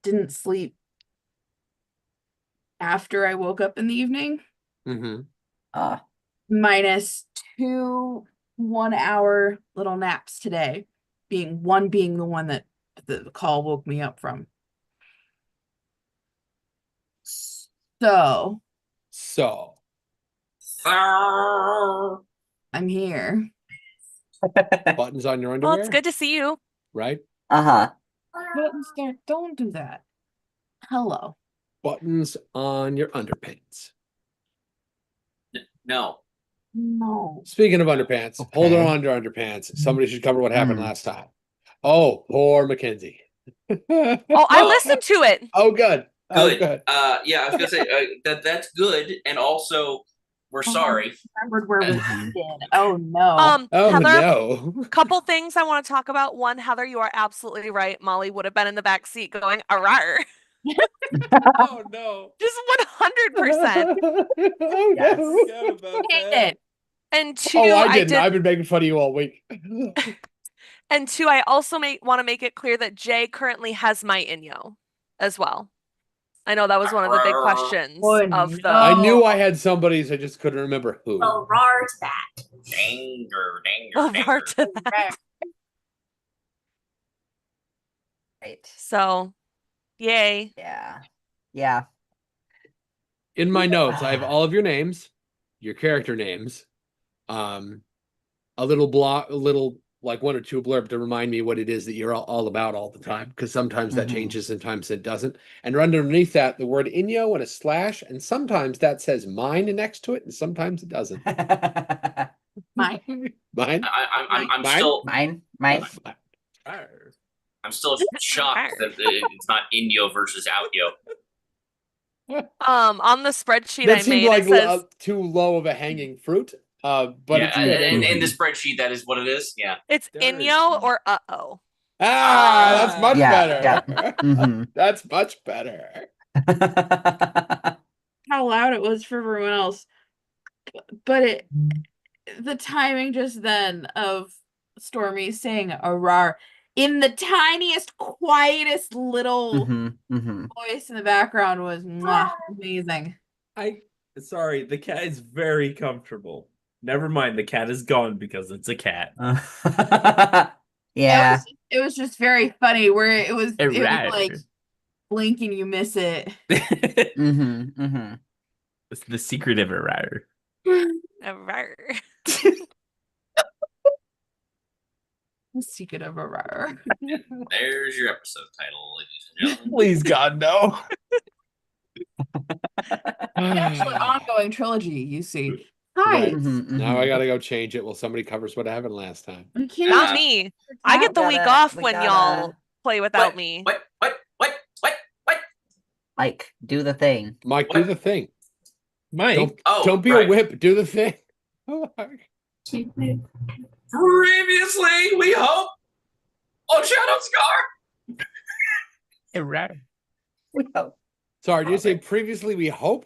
didn't sleep after I woke up in the evening. Mm-hmm. Minus 2 1-hour little naps today, being the one that the call woke me up from. So I'm here. Buttons on your Well, underwear, it's good to see you. right? Buttons don't do that. Hello. Buttons on your underpants. No. Speaking of underpants, Okay. hold on to your underpants. Somebody should cover what happened last time. Oh, poor Mackenzie. Oh, I listened to it. Oh, good. Good. Oh, good. Yeah, I was gonna say that's good, and also we're sorry. I remembered where we did. Oh no. Oh Heather, no. couple things I want to talk about. One, Heather, you are absolutely right. Molly would have been in the back seat going, "Arr." Oh no. Just 100%. Oh Yes. no. Forgot about that. And two, Oh, I I didn't. did. I've been making fun of you all week. And two, I also want to make it clear that Jay currently has my Inyo as well. I know that was one of the big questions of the. I knew I had somebody's, I just couldn't remember who. Oh, rar to that. Rar to that. Right. So, yay. Yeah. In my notes, I have all of your names, your character names, a little like 1 or 2 blurb to remind me what it is that you're all about all the time, because sometimes that changes, sometimes it doesn't. And underneath that, the word Inyo and a slash, and sometimes that says mine next to it, and sometimes it doesn't. Mine. Mine? I'm Mine? still Mine. I'm still shocked that it's not Inyo versus Outyo. On the spreadsheet That I seemed made, like it says too low of a hanging fruit. But yeah, it's good. in the spreadsheet, that is what it is. Yeah. it's There Inyo or uh-oh. that's much better. Yeah. That's much better. How loud it was for everyone else. But the timing just then of Stormy saying "arar" in the tiniest, quietest little voice in the background was amazing. Sorry, the cat is very comfortable. Never mind, the cat is gone because it's a cat. Yeah. It was just very funny where it was Right. like blink and you miss it. It's the secret of Arrar. Arr. The secret of arar. There's your episode title, ladies and gentlemen. Please, God, no. Actually, ongoing trilogy, you see. Hi. Right. Now I gotta go change it while somebody covers what happened last time. Not me. I get the week off when y'all play without me. What? Mike, do the thing. Mike, do the thing. Mike. Don't be a whip. Do the thing. Previously, we hope on Shadow Scar. Arrar. We hope. Sorry, did you say previously we hope?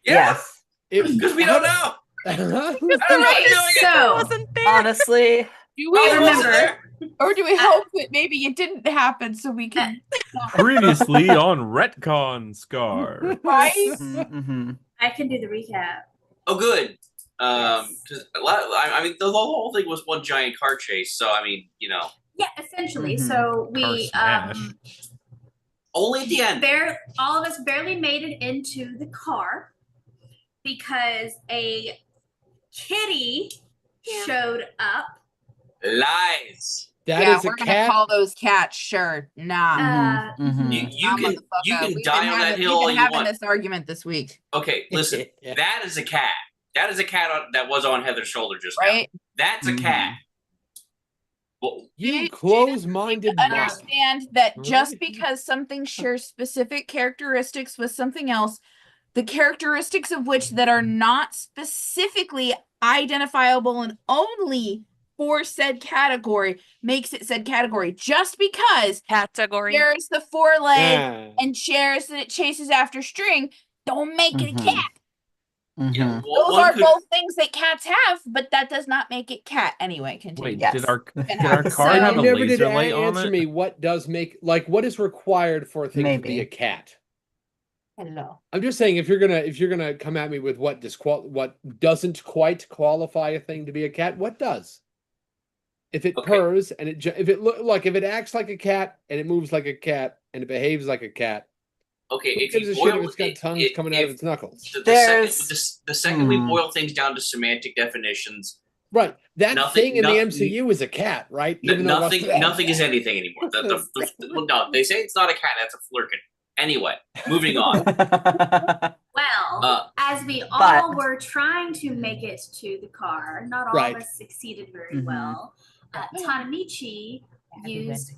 Yes. Because we don't know. So, Wasn't there? Honestly, Do we remember? Or do we hope that maybe it didn't happen so we can Previously on Retcon Scar. right? I can do the recap. Oh, good. Because I mean, the whole thing was one giant car chase. So I mean, you know. Yeah, essentially. So we Only at the end. all of us barely made it into the car because a kitty showed up. Lies. That is a we're cat. gonna call those cats. Sure, nah. You can We've die been on that having- hill all We've been you having want. this argument this week, Okay, listen. That is a cat. That is a cat that was on Heather's shoulder just right? now. That's a cat. Well, You close-minded mind. Understand that just because something shares specific characteristics with something else, the characteristics of which that are not specifically identifiable and only for said category makes it said category. Just because Category. there's the 4 leg Yeah. and shares that it chases after string, don't make it a cat. Mhm. Well, Those one are could- both things that cats have, but that does not make it cat. Anyway, continue. Wait, Yes. did our have- car So- have you a never did laser light on answer it? me what does make what is required for a thing to be Maybe. a cat. Hello. I'm just saying if you're gonna come at me with what doesn't quite qualify a thing to be a cat, what does? If it Okay. purrs and if it acts like a cat and it moves like a cat and it behaves like a cat, Okay, who if gives you a shit if boil it's got tongues it, coming out of its knuckles? the second, There's- the second we Hmm. boil things down to semantic definitions, Right. That Nothing- thing in the no- MCU is a cat, right? N- though nothing Russell- nothing is anything anymore. Well, no, they say it's not a cat. That's a flurkin. Anyway, moving on. Well, as we all But- were trying to make it to the car, not all Right. of us succeeded very Mhm. well. Tanamichi used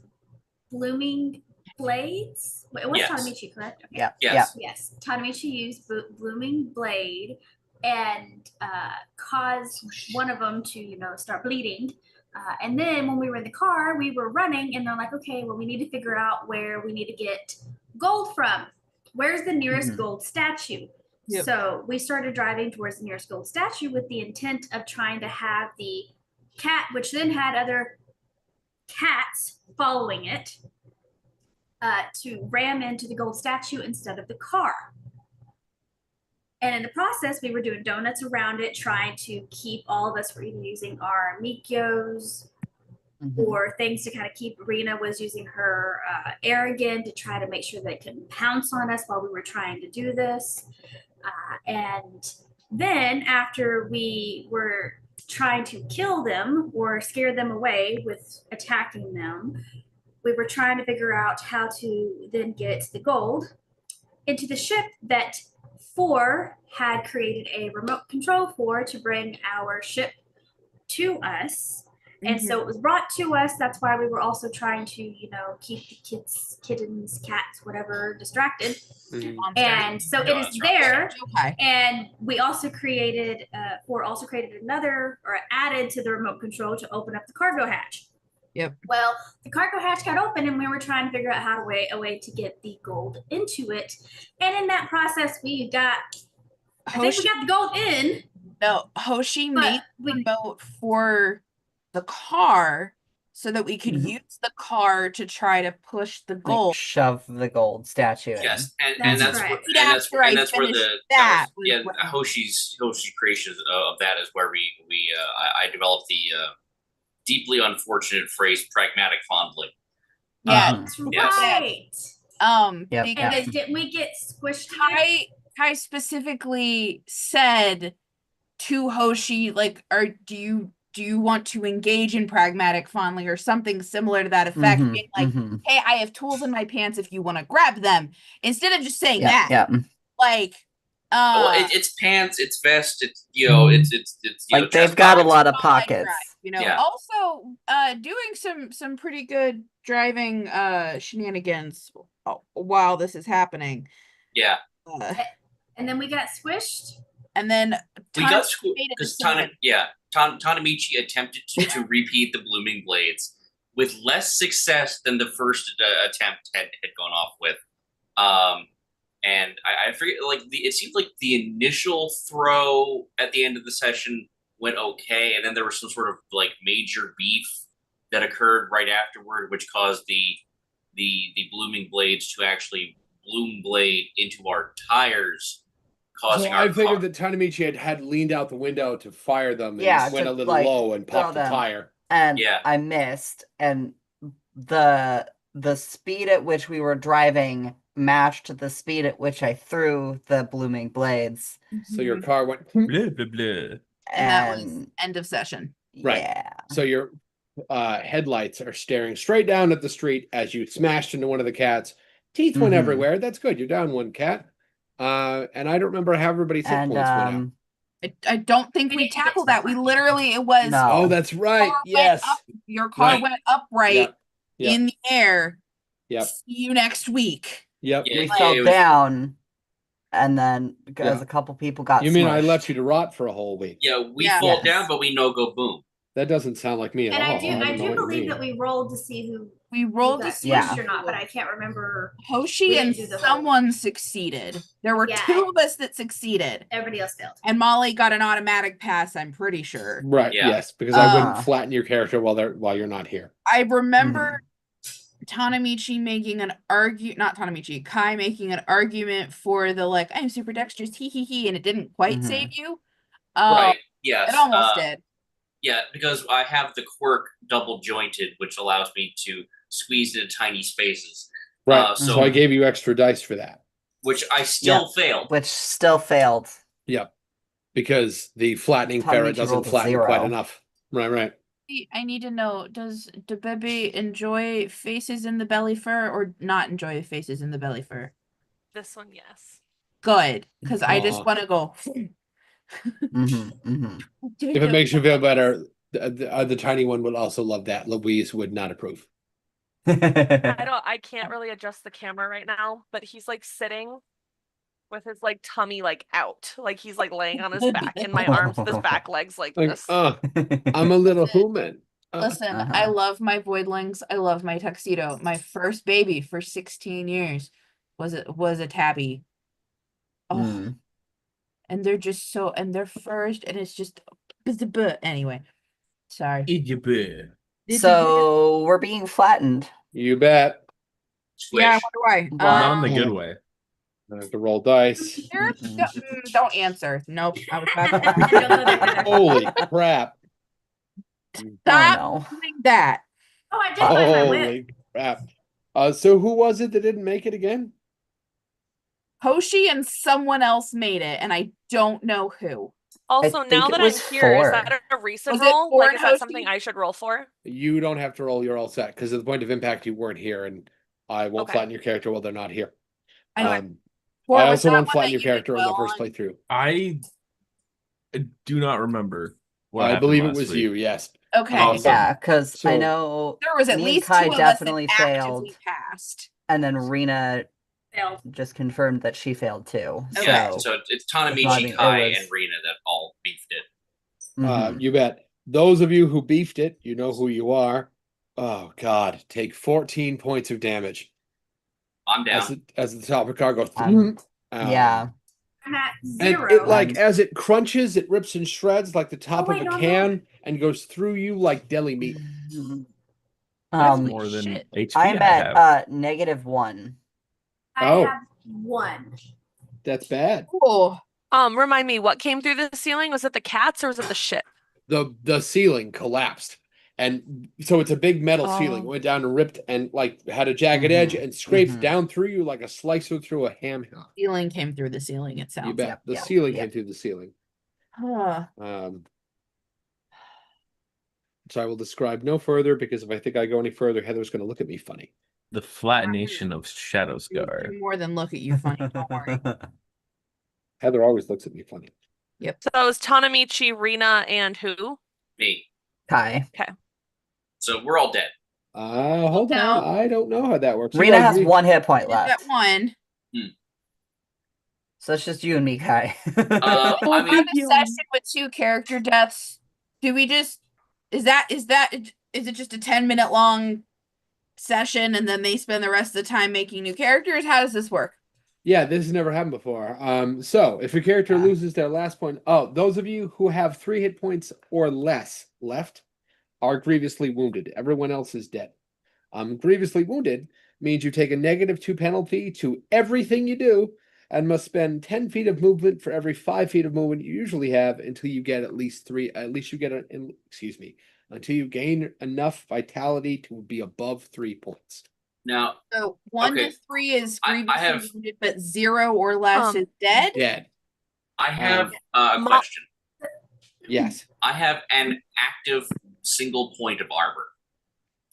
blooming blades. Wait, it was Yes. Tanamichi, correct? Okay. Yeah. Yes. Yes, Tanamichi used blooming blade and caused one of them to, start bleeding. And then when we were in the car, we were running, and they're like, "Okay, well, we need to figure out where we need to get gold from. Where's the nearest Mhm. gold statue?" Yep. So we started driving towards the nearest gold statue with the intent of trying to have the cat, which then had other cats following it, to ram into the gold statue instead of the car. And in the process, we were doing donuts around it, trying to keep all of us were either using our Mikyos Mhm. or things to kind of keep. Rena was using her Aragon to try to make sure they couldn't pounce on us while we were trying to do this. And then after we were trying to kill them or scare them away with attacking them, we were trying to figure out how to then get the gold into the ship that 4 had created a remote control for to bring our ship to us. And so it was brought to us. That's why we were also trying to, keep the kittens, cats, whatever, distracted. Mhm. And so it No, is that's right. there. Okay. And we also created, another, or added to the remote control to open up the cargo hatch. Yep. Well, the cargo hatch got open, and we were trying to figure out a way to get the gold into it. And in that process, I think we got the gold in, Hoshi but made we the remote for the car so that we could Mhm. use the car to try to push the Like, goal. shove the gold statue in. Yes, and That's that's right. where, Right and that's after I and that's where finished the that was- yeah was when- Hoshi's creation of that is where I developed the deeply unfortunate phrase pragmatic fondling. Yeah. Mhm. that's Yes. right. Yep. And Because then didn't we get squished again? Kai specifically said to Hoshi, like, do you want to engage in pragmatic fondling or something similar to that effect? Mhm, Being like, mhm. hey, I have tools in my pants if you want to grab them. Instead of just saying Yeah, that. yeah. Like, Well, it's pants, it's vest, it's it's Like they've got a chest lot of while I pockets. drive, Yeah. Also, doing some pretty good driving shenanigans while this is happening. Yeah, And then we got squished. And then we Tana got school made a because decision. Tanamichi attempted to repeat the blooming blades with less success than the first attempt had gone off with. And I forget, like it seemed like the initial throw at the end of the session went okay, and then there was some sort of like major beef that occurred right afterward, which caused the blooming blades to actually bloom blade into our tires, causing So our I figured car. that Tanamichi had leaned out the window to fire them and Yeah, went to, a little like, low and throw popped the them. tire. And Yeah. I missed, and the speed at which we were driving matched the speed at which I threw the blooming blades. So your Mhm. car went Blah, blah, blah. And that was And end of session. Right. yeah. so your headlights are staring straight down at the street as you smashed into one of the cats. Teeth went Mhm. everywhere. That's good. You're down one cat. And I don't remember how everybody's hit And points went out. I don't think We we didn't get tackled to that. that. We literally, it was No. Oh, that's right. car went Yes. up- your car Right. went upright Yep. Yep. in the air. Yep. See you next week. Yep. Yeah, We it fell was- down, and then because Yeah. a couple people got You mean I smushed. left you to rot for a whole week? Yeah, we Yeah. fall Yes. down, but we no go boom. That doesn't sound like me at And all. I do don't know what you believe mean. that we rolled to see who We rolled to got see Yeah. squished or not, but I can't remember. Hoshi We and didn't do the whole- someone succeeded. There were Yeah, two of us that succeeded. Everybody else failed. And Molly got an automatic pass, I'm pretty sure. Right, Yeah. yes, because I wouldn't Ah. flatten your character while you're not here. I remember Tanamichi making an not Tanamichi, Kai making an argument for the like, I'm super dexterous, he, and it didn't quite Mhm. save you. Right. Yes. It almost did. Yeah, because I have the quirk double jointed, which allows me to squeeze into tiny spaces. Right. So- So I gave you extra dice for that. Which I still failed. Which still failed. Yep. Because the flattening Tanamichi ferret doesn't rolled a flatten quite 0. enough. Right. I need to know, does Baby enjoy faces in the belly fur or not enjoy faces in the belly fur? This one, yes. Good, because I just Aw. want to go. If it makes you feel better, the tiny one would also love that. Louise would not approve. I can't really adjust the camera right now, but he's like sitting with his like tummy like out. Like he's like laying on his back and my arms with his back legs like Like, this. I'm a little human. Listen, Uh-huh. I love my voidlings. I love my tuxedo. My first baby for 16 years was a tabby. Oh, Mm. and they're just so, and they're first, and it's just anyway. Sorry. Eat your beer. So we're being flattened. You bet. Squish. Yeah, I wonder why. Not in the Um, good way. I have to roll dice. Don't answer. Nope. I was about to Holy crap. stop Oh doing that. Oh, I did find my whip. Holy crap. So who was it that didn't make it again? Hoshi and someone else made it, and I don't know who. Also, think now it that I'm was here, is 4. that a recent Was it roll? 4 Like, and is that Hoshi? something I should roll for? You don't have to roll, you're all set. Because at the point of impact, you weren't here, and I won't Okay. flatten your character while they're not here. I know. I Was also that won't one flatten that your you character did in the well first on? playthrough. I do not remember what I happened believe it last was week. you, yes. Okay. Awesome. Yeah, because I So- know There was at me and least Kai two of definitely us that actively failed. passed. And then Rena Failed. just confirmed that she failed too. Yeah, So, so it's So I Tanamichi, mean, it Kai, was- and Rena that all beefed it. mhm. You bet. Those of you who beefed it, you know who you are. Oh God, take 14 points of damage I'm down. as the top of the car goes. Yeah. I'm at And 0. it like Um, as it crunches, it rips and shreds like the top wait, of a no, no. can and goes through you like deli meat. Mhm. That's Um, more than shit. HP I'm I at have. -1. I Oh. have 1. That's bad. Cool. Remind me, what came through the ceiling? Was it the cats or was it the ship? The ceiling collapsed. And so it's a big metal ceiling. It Oh. went down and ripped and like had a jagged edge Mhm, and scraped mhm. down through you like a slicer through a ham hock. Ceiling came through the ceiling, it You sounds bet. Yep, The yep, ceiling yep. came through the ceiling. Huh. So I will describe no further because if I think I go any further, Heather's going to look at me funny. The flattenation of Shadow Do Scar. more than look at you funny. Don't worry. Heather always looks at me funny. So it was Tanamichi, Rena, and who? Me. Kai. So we're all dead. Hold No. on. I don't know how that works. You Rena guys has read- 1 hit point Did that left. one. So it's just you and me, Kai. I On mean, a session with 2 character deaths, do we just is it just a 10-minute long session and then they spend the rest of the time making new characters? How does this work? Yeah, this has never happened before. So if a character Yeah. loses their last point, those of you who have 3 hit points or less left are grievously wounded. Everyone else is dead. Grievously wounded means you take a -2 penalty to everything you do and must spend 10 feet of movement for every 5 feet of movement you usually have until you get until you gain enough vitality to be above 3 points. now So 1 Okay. to 3 is I grievously have- wounded, but 0 or less is dead. Dead. I have a Mo- question. Yes. I have an active single point of armor.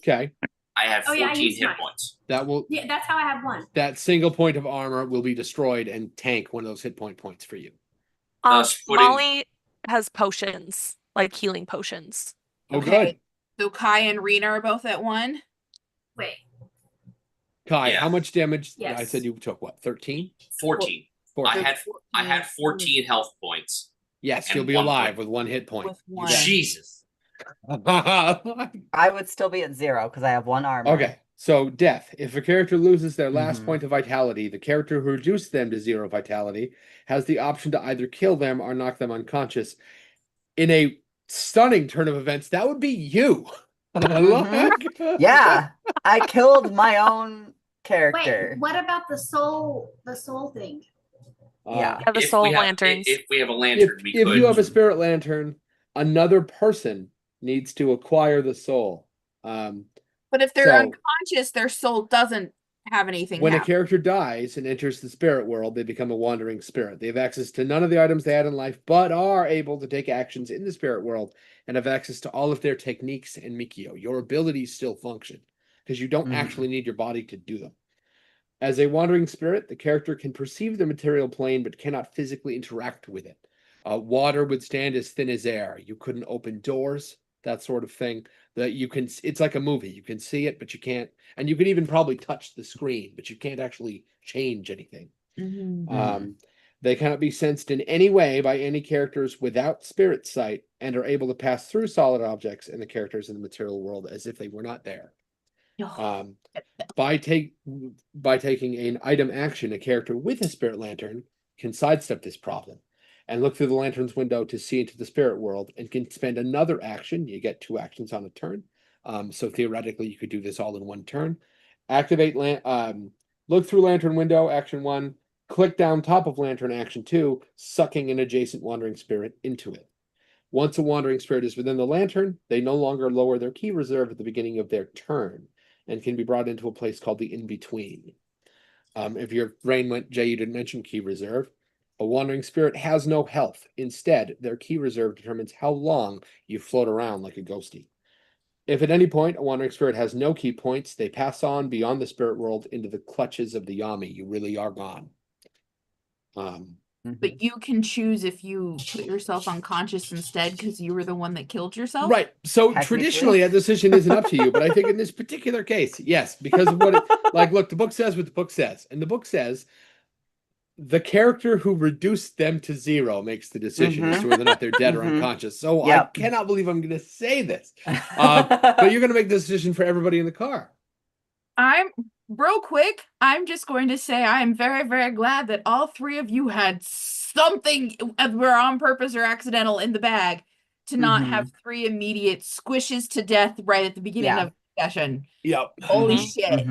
Okay. I have Oh, 14 yeah, I used hit mine. points. Yeah, that's how I have 1. That single point of armor will be destroyed and tank one of those hit points for you. Thus putting- Molly has potions, like healing potions. Oh, Okay. good. So Kai and Rena are both at 1. Wait. Kai, Yeah. how much damage? I Yes. said you took what? 13? 14. 14. I had 14 health points. Yes, and you'll be 1 alive point. with 1 hit point. With You one. bet. Jesus. I would still be at 0 because I have 1 armor. Okay, so death. If a character loses their last Mhm. point of vitality, the character who reduced them to 0 vitality has the option to either kill them or knock them unconscious. In a stunning turn of events, that would be you. Yeah, I killed my own Wait, character. what about the soul thing? Yeah. Yeah, the If soul we have, lanterns. If we have a lantern, we if could. you have a spirit lantern, another person needs to acquire the soul. But if they're So- unconscious, their soul doesn't have anything When a happen. character dies and enters the spirit world, they become a wandering spirit. They have access to none of the items they had in life, but are able to take actions in the spirit world and have access to all of their techniques and Mikio. Your abilities still function because you don't Mhm. actually need your body to do them. As a wandering spirit, the character can perceive the material plane but cannot physically interact with it. Water would stand as thin as air. You couldn't open doors, that sort of thing. That you can, it's like a movie. You can see it, but you can't. And you can even probably touch the screen, but you can't actually change anything. They cannot be sensed in any way by any characters without spirit sight and are able to pass through solid objects and the characters in the material world as if they were not there. By taking an item action, a character with a spirit lantern can sidestep this problem and look through the lantern's window to see into the spirit world and can spend another action. You get 2 actions on a turn. So theoretically, you could do this all in 1 turn. Activate look through lantern window, action 1. Click down top of lantern, action 2, sucking an adjacent wandering spirit into it. Once a wandering spirit is within the lantern, they no longer lower their key reserve at the beginning of their turn and can be brought into a place called the in-between. If your brain went, Jay, you didn't mention key reserve. A wandering spirit has no health. Instead, their key reserve determines how long you float around like a ghosty. If at any point a wandering spirit has no key points, they pass on beyond the spirit world into the clutches of the Yami. You really are gone. But you can choose if you put yourself unconscious instead because you were the one that killed yourself. Right. So Technically. traditionally, a decision isn't up to you, but I think in this particular case, yes, because of what it like. Look, the book says what the book says, and the book says the character who reduced them to 0 makes the decision as to whether or not they're dead or Mhm. unconscious. So Yep. I cannot believe I'm going to say this, but you're going to make the decision for everybody in the car. I'm real quick. I'm just going to say I am very, very glad that all 3 of you had something, whether on purpose or accidental, in the bag to not have 3 immediate squishes to death right at the beginning Yeah. of the session. Yep. Holy Mhm. shit!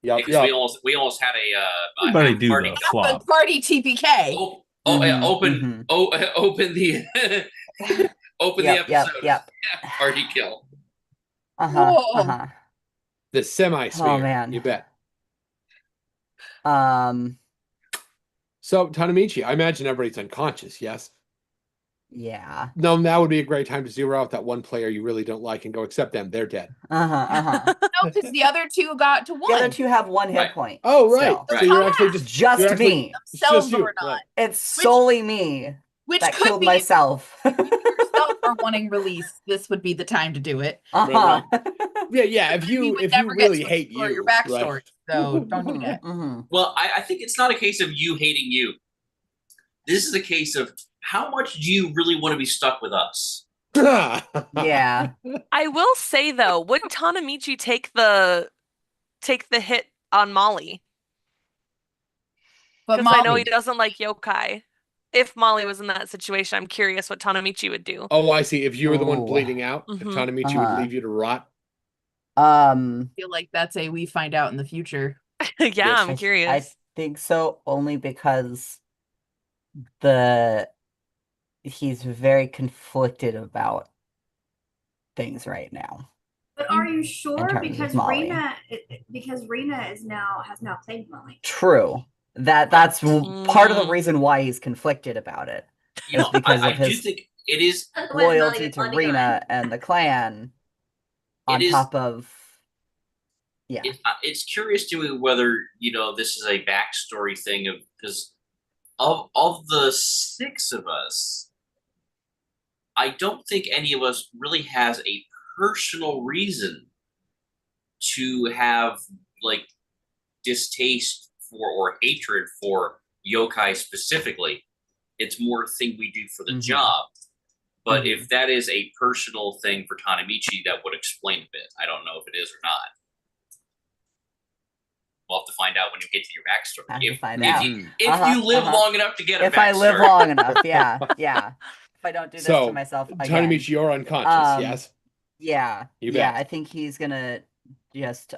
Yep. Because we almost had a Everybody a do party the kill. flop. Party TPK. Open the open the episode. Yep. Party kill. Whoa. The semi-sphere. Oh, man. You bet. Um, So Tanamichi, I imagine everybody's unconscious. Yes. yeah. No, that would be a great time to zero out that one player you really don't like and go, except them, they're dead. No, because the other 2 got to 1. The other 2 have 1 hit Right. point. Oh, right. still. So you're actually just Just you're actually- me. it's Themselves just you, or not. right. It's solely me Which that could killed be myself. if yourself are wanting release. This would be the time to do it. Uh-huh. Yeah. If Then you would if you never get really to hate explore you, your backstory, right. so don't do that. Mhm. Well, I think it's not a case of you hating you. This is a case of how much do you really want to be stuck with us? Yeah. I will say though, would Tanamichi take the hit on Molly? But Because I know Molly, he doesn't like yokai. If Molly was in that situation, I'm curious what Tanamichi would do. Oh, I see. If you were the one Ooh. bleeding out, if Mhm. Tanamichi would Uh-huh. leave you to rot. I feel like that's a we find out in the future. Yeah, Yes. I'm curious. I think so only because he's very conflicted about things right now. But are you sure? terms of Because Molly. Rena has now played Molly. True. That's part of the Mm. reason why he's conflicted about it. You know, because I of do his think it is. Loyalty to Rena and the clan on It is- top of yeah. It's curious to me whether this is a backstory thing of because of the 6 of us, I don't think any of us really has a personal reason to have like distaste for or hatred for yokai specifically. It's more a thing we do for the Mhm. job. But if that is a personal thing for Tanamichi, that would explain a bit. I don't know if it is or not. We'll have to find out when you get to your backstory. Have to If, find if out. You, if you live long enough to get a If backstory. I live long enough, yeah. If I don't do this to So, myself again. Tanamichi, you're unconscious, yes? Yeah. You yeah, bet. I think he's gonna just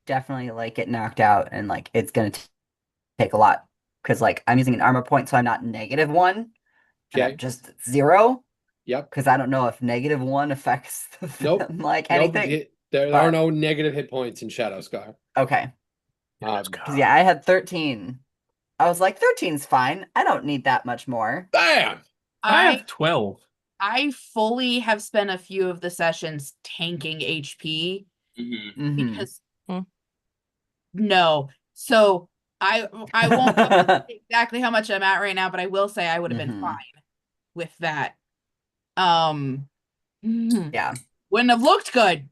definitely like get knocked out, and like it's gonna take a lot because like I'm using an armor point, so I'm not -1, and Okay. I'm just 0 Yep. because I don't know if -1 affects Nope. like Nope, anything. there but- are no negative hit points in Shadow Scar. Okay, Um, because yeah, I had 13. I was like, 13's fine. I don't need that much more. bam! I have 12. I fully have spent a few of the sessions tanking HP Mhm. Mhm. because Mm. no. So I won't know exactly how much I'm at right now, but I will say I would have been Mhm. fine with that. Yeah. Yeah. Wouldn't have looked good.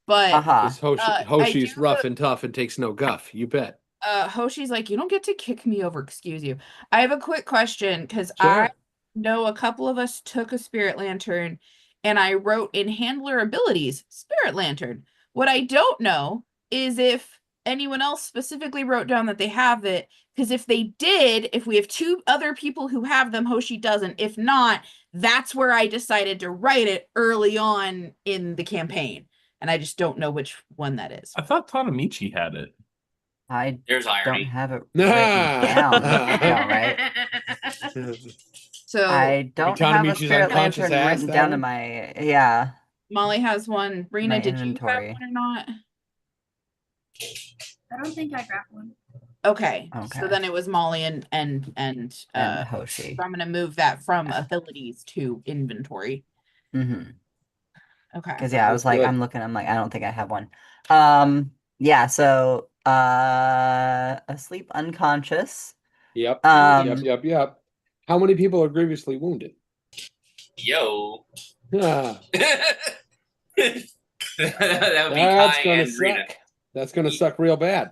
But Uh-huh. Because Hoshi's do rough have- and tough and takes no guff. You bet. Hoshi's like, you don't get to kick me over, excuse you. I have a quick question because Sure. I know a couple of us took a spirit lantern and I wrote in handler abilities, spirit lantern. What I don't know is if anyone else specifically wrote down that they have it, because if they did, if we have 2 other people who have them, Hoshi doesn't. If not, that's where I decided to write it early on in the campaign. And I just don't know which one that is. I thought Tanamichi had it. I There's don't irony. have it written down. No, right? So I don't have a Tanamichi's spirit unconscious lantern ass, written that down one? in my yeah. Molly has one. Rena, My did you have inventory. one or not? I don't think I grabbed one. Okay. So Okay. then it was Molly and And Hoshi. so I'm gonna move that from abilities to inventory. Mm-hmm. Okay. Because yeah, I was like, Good. I'm looking, I'm like, I don't think I have one. Yeah, so asleep unconscious. Yep. Um Yep. How many people are grievously wounded? Yo. Ah, that would be that's Kai gonna and Rena. suck. That's gonna suck real bad.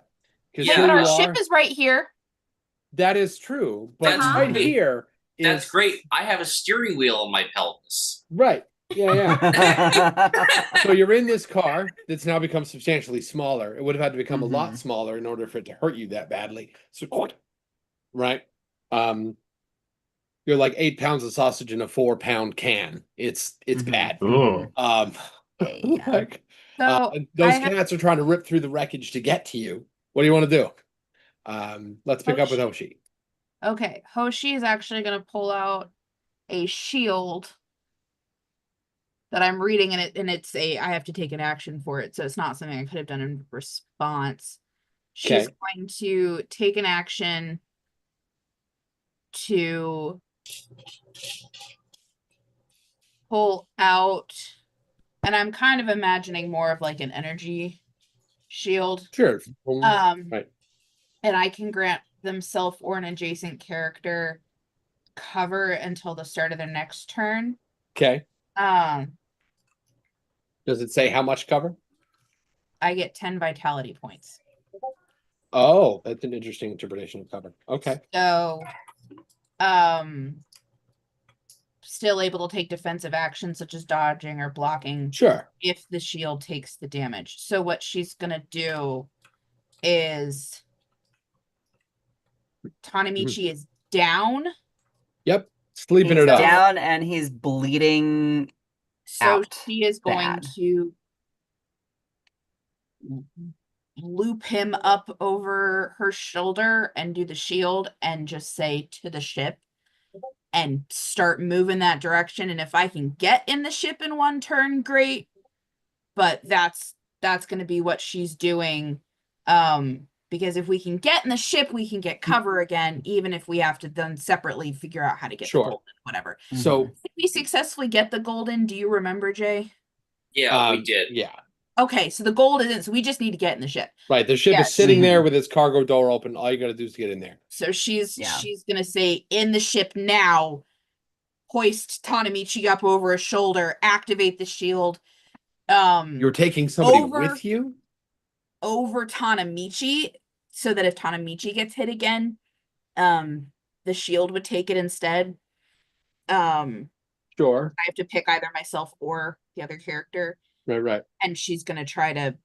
Because Yeah. But our you ship are. is right here. That is true, but That's right great. here is That's great. I have a steering wheel on my pelvis. right. Yeah. So you're in this car that's now become substantially smaller. It would have had to become a lot Mhm. smaller in order for it to hurt you that badly. So, right? You're like 8 pounds of sausage in a 4-pound can. It's Mhm. bad. Oh. Yeah. Like, So those I have- cats are trying to rip through the wreckage to get to you. What do you want to do? Let's pick up with Hoshi. Okay, Hoshi is actually gonna pull out a shield that I'm reading and it's I have to take an action for it, so it's not something I could have done in response. She's Okay. going to take an action to pull out, and I'm kind of imagining more of like an energy shield. Sure. And I can grant themselves or an adjacent character cover until the start of their next turn. Okay. Um, Does it say how much cover? I get 10 vitality points. Oh, that's an interesting interpretation of cover. Okay. So, still able to take defensive actions such as dodging or blocking Sure. if the shield takes the damage. So what she's gonna do is Tanamichi is down. Yep. Sleeping He's it up. down and he's bleeding. So Out. she is going Bad. to loop him up over her shoulder and do the shield and just say to the ship and start moving that direction. And if I can get in the ship in one turn, great. But that's going to be what she's doing. Because if we can get in the ship, we can get cover again, even if we have to then separately figure out how to get Sure. the golden, whatever. So Did we successfully get the golden? Do you remember, Jay? Yeah, we did. Yeah. Okay, so the gold isn't, so we just need to get in the ship. Right. The ship Yeah. is sitting there Mhm. with its cargo door open. All you gotta do is get in there. So she's Yeah. gonna say in the ship now, hoist Tanamichi up over his shoulder, activate the shield. You're taking somebody Over- with you? Over Tanamichi, so that if Tanamichi gets hit again, the shield would take it instead. Sure. I have to pick either myself or the other character, Right. and she's gonna try to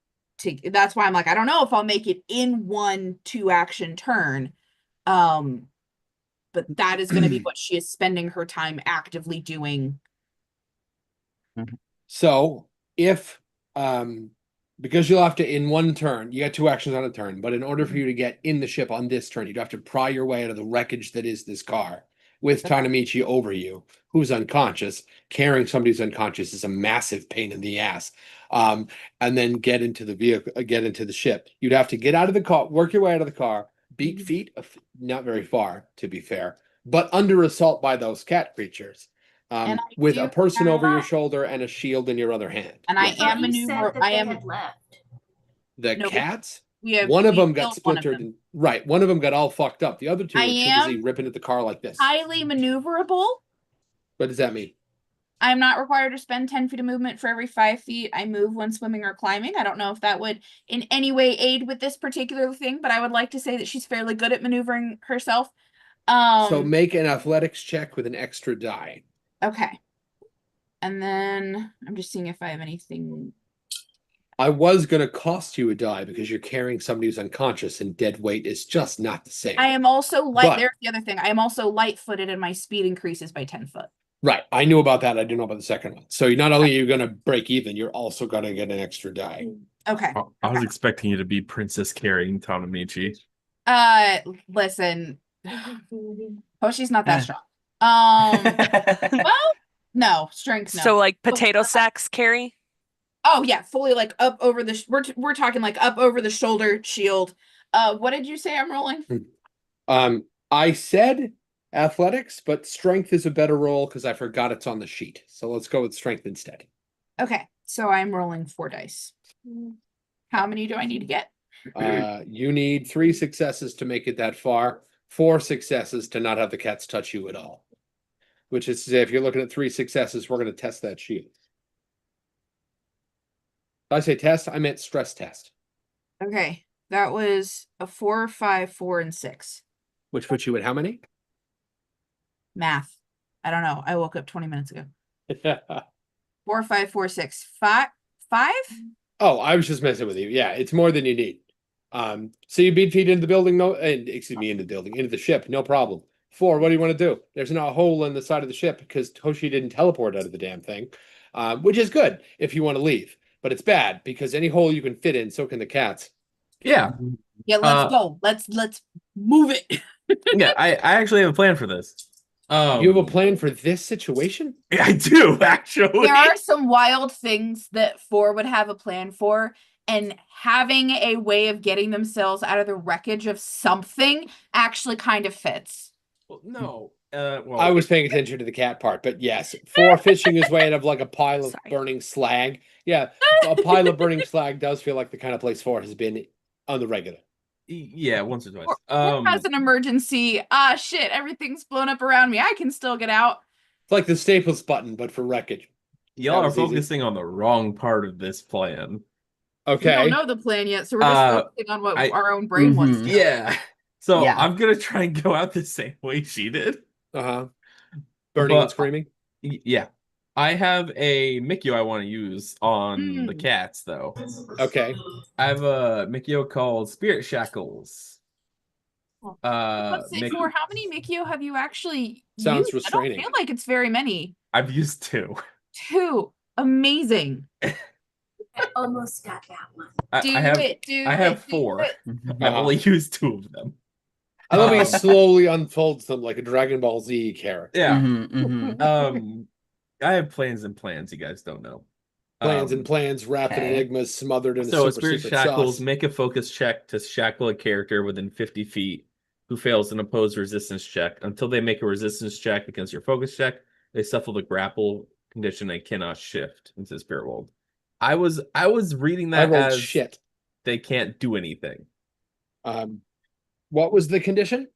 that's why I'm like, I don't know if I'll make it in 1 2-action turn. But that is gonna be what she is spending her time actively doing. So if because you'll have to in 1 turn, you got 2 actions on a turn, but in order for you to get in the ship on this turn, you'd have to pry your way out of the wreckage that is this car with Okay. Tanamichi over you, who's unconscious. Carrying somebody who's unconscious is a massive pain in the ass. And then get into the vehicle, get into the ship. You'd have to get out of the car, work your way out of the car, beat feet, not very far, to be fair, but under assault by those cat creatures. And I With do a person over your have- shoulder and a shield in your other hand. And I I thought am you said maneuver. that I they am. had left. The No, cats? We have One of we them got killed one of splintered. them. Right. One of them got all fucked up. The other two I are too busy am ripping at the car like this. Highly maneuverable. What does that mean? I'm not required to spend 10 feet of movement for every 5 feet I move when swimming or climbing. I don't know if that would in any way aid with this particular thing, but I would like to say that she's fairly good at maneuvering herself. So make an athletics check with an extra die. Okay. And then I'm just seeing if I have anything. I was going to cost you a die because you're carrying somebody who's unconscious and dead weight is just not the same. I am also light. But- There's the other thing. I am also light-footed and my speed increases by 10 foot. Right. I knew about that. I didn't know about the second one. So not only are you going to break even, you're also going to get an extra die. Okay. I was expecting you to be Princess carrying Tanamichi. Listen. Oh, she's not that Eh. strong. Well, no, strength no. So like potato sacks carry. Oh yeah, fully like up over the we're talking like up over the shoulder shield. What did you say I'm rolling? I said athletics, but strength is a better roll because I forgot it's on the sheet. So let's go with strength instead. Okay, so I'm rolling 4 dice. How many do I need to get? You need 3 successes to make it that far, 4 successes to not have the cats touch you at all. Which is to say, if you're looking at 3 successes, we're going to test that shield. Did I say test? I meant stress test. Okay, that was a 4, 5, 4, and 6. Which puts you at how many? Math. I don't know. I woke up 20 minutes ago. 4, 5, 4, 6, 5. Oh, I was just messing with you. Yeah, it's more than you need. So you beat feet into the building, into the ship, no problem. 4, what do you want to do? There's not a hole in the side of the ship because Toshi didn't teleport out of the damn thing, which is good if you want to leave. But it's bad because any hole you can fit in, so can the cats. Yeah. Yeah, let's go. Let's move it. Yeah, I actually have a plan for this. You have a plan for this situation? I do, actually. There are some wild things that 4 would have a plan for, and having a way of getting themselves out of the wreckage of something actually kind of fits. Well, no. Well, I was paying attention to the cat part, but yes, 4 fishing his way out of like a pile of Sorry. burning slag. Yeah, a pile of burning slag does feel like the kind of place 4 has been on the regular. yeah, once or twice. 4 has an emergency. Ah, shit, everything's blown up around me. I can still get out. It's like the Staples button, but for wreckage. Y'all that are was easy. focusing on the wrong part of this plan. We Okay. don't know the plan yet, so we're just focusing on what our own brain wants to do. Yeah. So Yeah. I'm gonna try and go out the same way she did. Uh-huh. Burning and But- screaming. Yeah. I have a Mikio I want to use on the cats, though. Okay. I have a Mikio called Spirit Shackles. Let's say Mik- for how many Mikio have you actually Sounds used? I don't restraining. feel like it's very many. I've used 2. 2. Amazing. I almost got that one. I Do have it. Do I have it, do 4. it. I've only used 2 of them. I love how he Um, slowly unfolds them like a Dragon Ball Z character. Yeah. Mhm. I have plans and plans you guys don't know. Plans and plans, wrapped in okay. enigmas, smothered in So a a super Spirit secret Shackles, sauce. make a focus check to shackle a character within 50 feet who fails an opposed resistance check. Until they make a resistance check against your focus check, they suffer the grapple condition and cannot shift into the spirit world. I was reading I that rolled as shit. they can't do anything. What was the condition?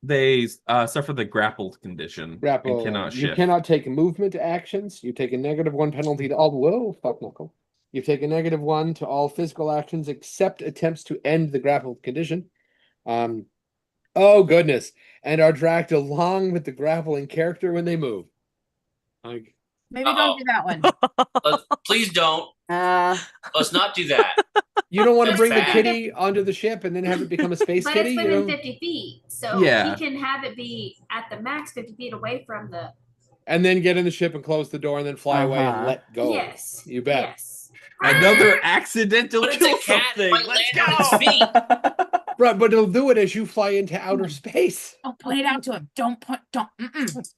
They suffer the grappled condition Grapple. and cannot You shift. cannot take movement actions. You take a -1 penalty to all. Whoa, fuck knuckle. You take a -1 to all physical actions except attempts to end the grappled condition. Oh goodness. And are dragged along with the grappling character when they move. Like, Maybe don't do that one. Please don't. Uh, Let's not do that. you don't want to That's bring the bad. kitty onto the ship and then have it become a space But kitty? it's You within know? 50 feet. So Yeah. he can have it be at the max 50 feet away from the. And then get in the ship and close the door and then fly away and Uh-huh. let go. Yes. You bet. Yes. Another accidental But it's kill a cat. something. Might Let's land on its go. feet. Right, but it'll do it as you fly into outer space. Don't point it out to him. Don't point. Don't.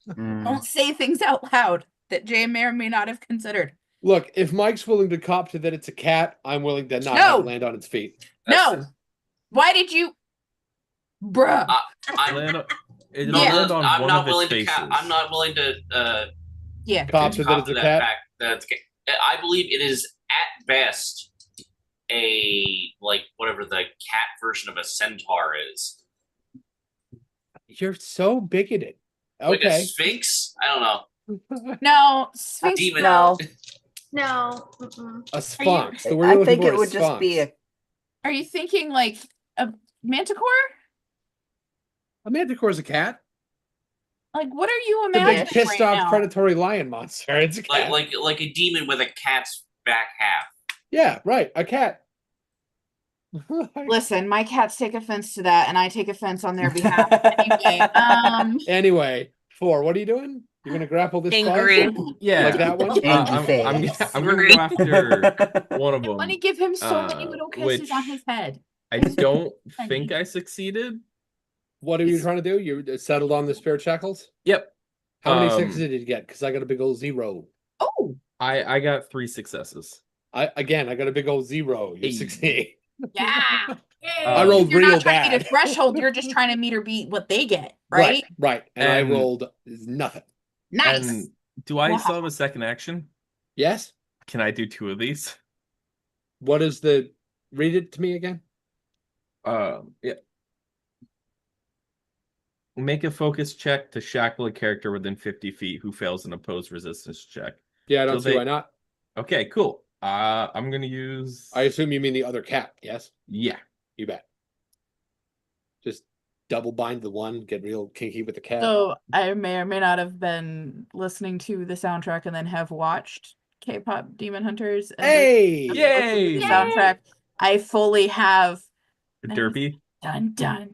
Mm. Don't say things out loud that Jay may or may not have considered. Look, if Mike's willing to cop to that it's a cat, I'm willing to not No. have it land on its feet. No. Why did you, bruh? I'm, It'll Yeah. land on I'm one not of its willing to. faces. I'm not willing to. Yeah. Cop to that cop it's to a that cat. fact that it's a cat. I believe it is at best a whatever the cat version of a centaur is. You're so bigoted. Like a Okay. sphinx. I don't know. No. Sphinx. Demon. No, No. Mm-mm. A sphinx. The word I you're looking think for it is would just be sphinx. a. Are you thinking like a manticore? A manticore is a cat. Like, what are you It's a imagining big pissed right off now? predatory lion monster. It's a cat. Like a demon with a cat's back half. Yeah, right. A cat. Listen, my cats take offense to that, and I take offense on their behalf. Anyway, 4. What are you doing? You're gonna grapple this Angry. fuzz? Yeah. Like that one? Angry I'm face. gonna go after one of them. Let me give him so many little kisses on which his head. I don't I think mean- I succeeded. What are you trying to do? You settled on the spirit shackles? Yep. How many Um, 6s did you get? Because I got a big old 0. Oh, I got 3 successes. I got a big old 0. You Hey. succeed. yeah. Yay. I rolled You're real not trying to meet a bad. threshold. You're just trying to meet or beat what they get, right? Right. And I And- rolled nothing. Nice. And do I Wow. still have a second action? Yes? Can I do 2 of these? What is the read it to me again? Yeah. Make a focus check to shackle a character within 50 feet who fails an opposed resistance check. Yeah, I don't So see why not. Okay, cool. I'm gonna use. I assume you mean the other cat, yes? Yeah. You bet. Just double bind the one, get real kinky with the cat. So I may or may not have been listening to the soundtrack and then have watched K-pop Demon Hunters. And Hey! the Yay! soundtrack. I fully have The derpy. dun dun.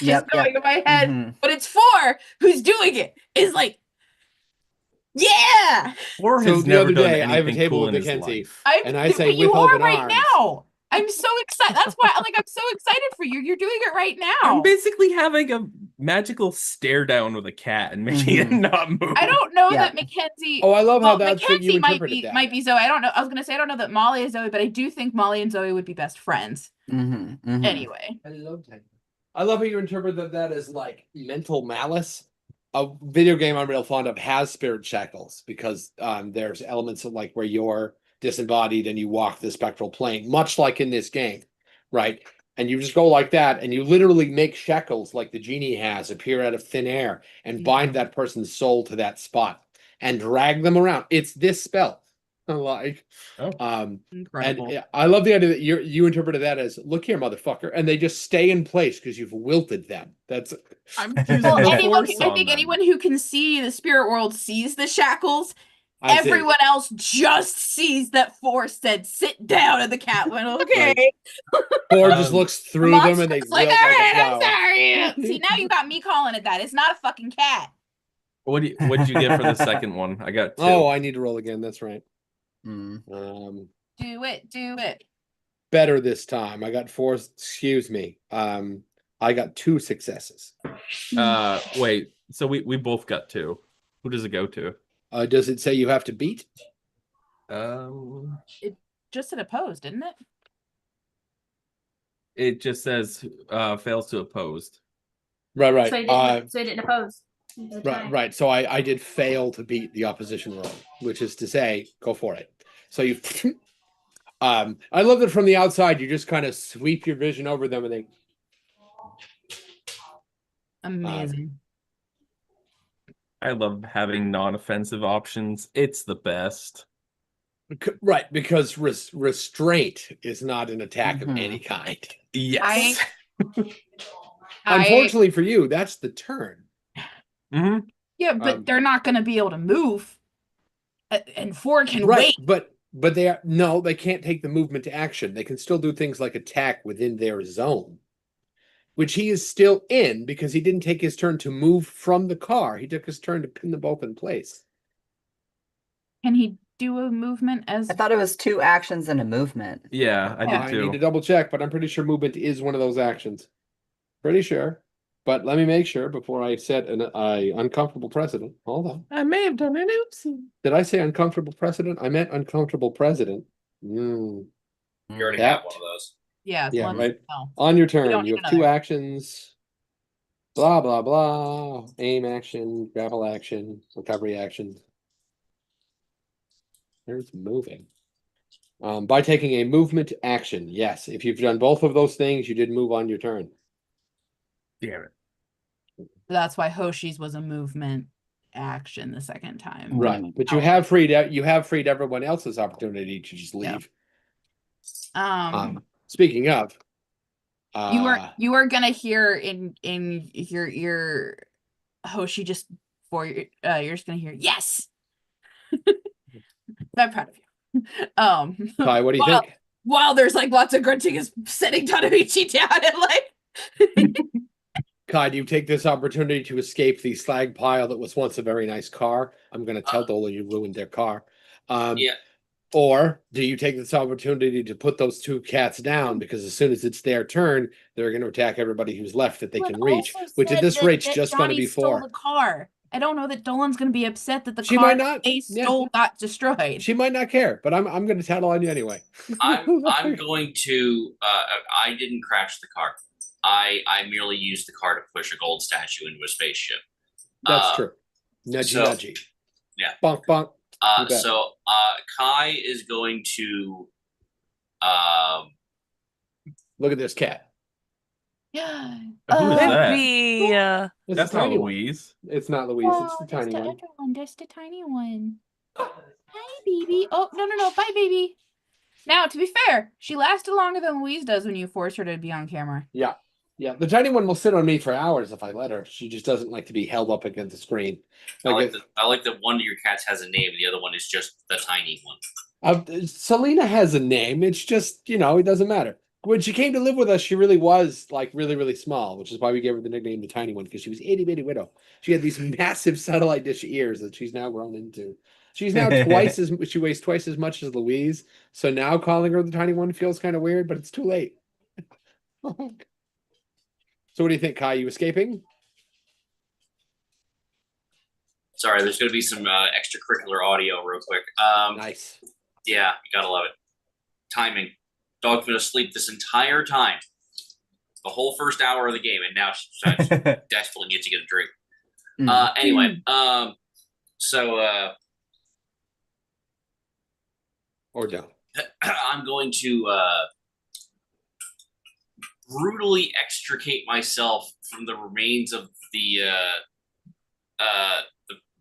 Yep, Just going yep. in my head, Mhm. but it's 4 who's doing it. Is like, yeah. Or So has the never other done day, I have a anything table cool with in his Mackenzie. life. And I say, but you with are open right arms. now. I'm so excited. That's why, I'm so excited for you. You're doing it right now. I'm basically having a magical stare down with a cat and making it Mhm. not move. I don't know Yeah. that Mackenzie. Oh, I love how Well, that's what you Mackenzie might interpreted be that. might be Zoe. I don't know. I was gonna say I don't know that Molly is Zoe, but I do think Molly and Zoe would be best friends. Mhm, mhm. Anyway, I love that. I love how you interpreted that as like mental malice. A video game I'm real fond of has spirit shackles because there's elements of like where you're disembodied and you walk the spectral plane, much like in this game, right? And you just go like that and you literally make shackles like the genie has appear out of thin air and bind that person's soul to that spot and drag them around. It's this spell. Like, Oh. incredible. and I love the idea that you interpreted that as, look here, motherfucker, and they just stay in place because you've wilted them. That's I'm using Well, the anyone, force I on think them. anyone who can see the spirit world sees the shackles. I see. Everyone else just sees that Force said, "Sit down," and the cat went, "Okay." Or just Um, looks through them and they Monster's like, wilt "All like a right, I'm flower. sorry." See, now you got me calling it that. It's not a fucking cat. What'd you get for the second one? I got 2. Oh, I need to roll again. That's right. Mm. Do it. Better this time. I got 4. Excuse me. I got 2 successes. Wait. So we both got 2. Who does it go to? Does it say you have to beat? Just an opposed, didn't it? It just says fails to opposed. Right. So he didn't oppose. It was a tie. Right. So I did fail to beat the opposition roll, which is to say, go for it. So you, I love that from the outside, you just kind of sweep your vision over them and they, Amazing. I love having non-offensive options. It's the best. right, because restraint is not an attack of Mhm. any kind. Yes. Unfortunately for you, that's the turn. Hmm. Yeah, but they're not going to be able to move. And 4 can Right, wait. but they can't take the movement to action. They can still do things like attack within their zone, which he is still in because he didn't take his turn to move from the car. He took his turn to pin them both in place. Can he do a movement as I thought it was 2 actions and a movement. Yeah, I I did need to too. double check, but I'm pretty sure movement is one of those actions. Pretty sure. But let me make sure before I set an uncomfortable precedent. Hold on. I may have done an oopsie. Did I say uncomfortable precedent? I meant uncomfortable president. You already That- have one of those. yeah, Yeah, let's- right. no. On your don't turn, you need have 2 another. actions. Blah, blah, blah. Aim action, grapple action, recovery action. There's moving. By taking a movement action, yes. If you've done both of those things, you did move on your turn. Damn it. That's why Hoshi's was a movement action the second time. Right. But you Oh. have freed everyone else's opportunity to just Yeah. leave. Speaking Speaking of, you are gonna hear in your ear Hoshi just for you're just gonna hear yes. I'm proud of you. Kai, what do you think? While there's like lots of grunting is setting Tadamichi down and like Kai, do you take this opportunity to escape the slag pile that was once a very nice car? I'm going to tell Dola you ruined their car. Yeah. Or do you take this opportunity to put those 2 cats down because as soon as it's their turn, they're going to attack everybody who's left that they But can reach, also which at said this that- rate's that just going to Johnny be stole 4. the car. I don't know that Dolan's gonna be upset that the She car might not. they Yeah. stole got destroyed. She might not care, but I'm going to tattle on you anyway. I'm going to. I didn't crash the car. I merely used the car to push a gold statue into a spaceship. That's true. Nudgy, so- nudgy. Yeah. Bonk, bonk. You bet. So Kai is going to. Look at this cat. Yeah. Who is that? Maybe. It's That's a not tiny one. Louise. It's not Louise. It's the tiny one. other one. There's the tiny one. Hi, baby. Oh, no. Bye, baby. Now, to be fair, she lasted longer than Louise does when you force her to be on camera. Yeah. Yeah. The tiny one will sit on me for hours if I let her. She just doesn't like to be held up against the screen. I like that one of your cats has a name. The other one is just the tiny one. Selena has a name. It's just, it doesn't matter. When she came to live with us, she really was like really, really small, which is why we gave her the nickname the tiny one, because she was itty bitty widow. She had these massive satellite dish ears that she's now grown into. She's now she weighs twice as much as Louise. So now calling her the tiny one feels kind of weird, but it's too late. So what do you think, Kai? You escaping? Sorry, there's going to be some extracurricular audio real quick. Nice. Yeah, you gotta love it. Timing. Dog's been asleep this entire time, the whole first hour of the game, and now she's desperately needs to get a drink. Anyway, so Or don't. I'm going to brutally extricate myself from the remains of the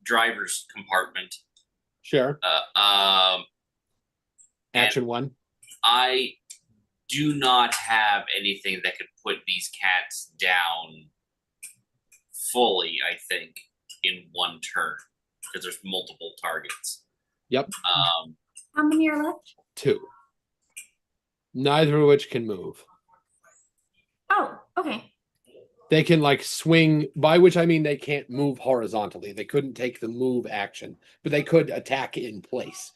driver's compartment. Sure. And Action 1. I do not have anything that could put these cats down fully, I think, in one turn, because there's multiple targets. Yep. How many are left? 2. Neither of which can move. Oh, okay. They can like swing, by which I mean they can't move horizontally. They couldn't take the move action, but they could attack in place.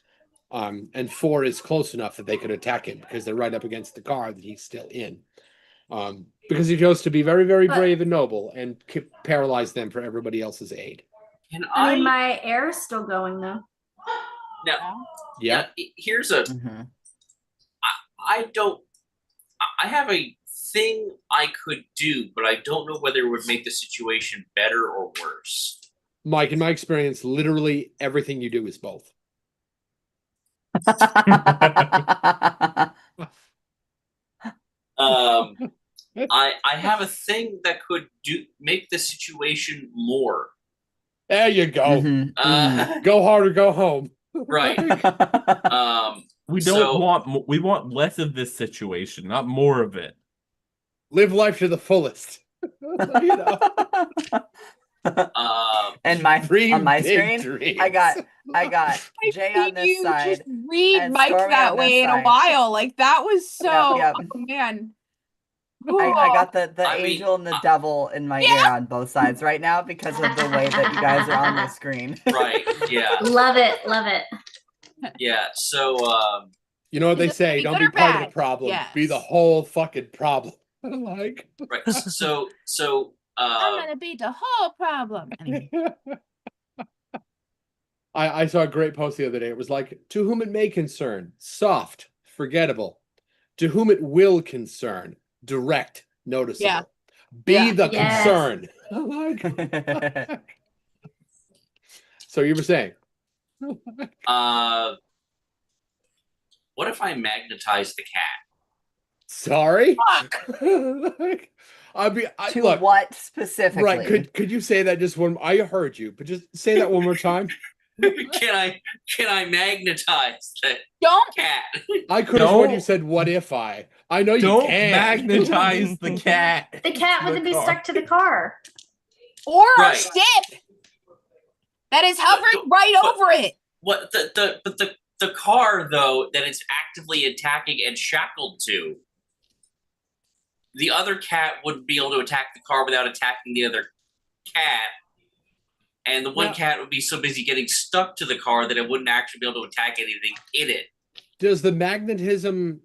And 4 is close enough that they could attack him because they're right up against the car that he's still in. Because he chose to be very, very brave and noble and paralyze them for everybody else's aid. Can I mean, my air is still going though. now? Yeah. Here's a. I have a thing I could do, but I don't know whether it would make the situation better or worse. Mike, in my experience, literally everything you do is both. I have a thing that could make the situation more. There you go. Mm-hmm. Go hard or go home. Right. We So- don't want we want less of this situation, not more of it. Live life to the fullest. You know, And my dream on my big screen, dreams. I got I've Jay on seen this you side. just read and Mike Stormy that on way this in a side. while. Like that was so. Yep. Oh, man. I got the I mean, angel and the devil in my ear on both sides right now because of the way that you guys are on your screen. right, yeah, Love it, love it. yeah. So, You know what Is they it say? be Don't good be or part of the bad? problem. Be the Yes. whole fucking problem. Like, right. So, I'm gonna be the whole problem. Anyway. I saw a great post the other day. It was like, to whom it may concern, soft, forgettable. To whom it will concern, direct, noticeable. Yeah. Be Yeah. the Yes. concern. Like, so you were saying? what if I magnetize the cat? Sorry? Fuck. Like, To look, what specifically? right, could you say that just one? I heard you, but just say that one more time. Can I magnetize the Don't cat? I could have sworn you Don't- said, "What if I?" I know you Don't can. magnetize the cat. The cat to the wouldn't be car. stuck to the car. or a Right. ship that is hovering right but- over it. What the car though that it's actively attacking and shackled to? The other cat wouldn't be able to attack the car without attacking the other cat. And the one Well- cat would be so busy getting stuck to the car that it wouldn't actually be able to attack anything in it. Does the magnetism,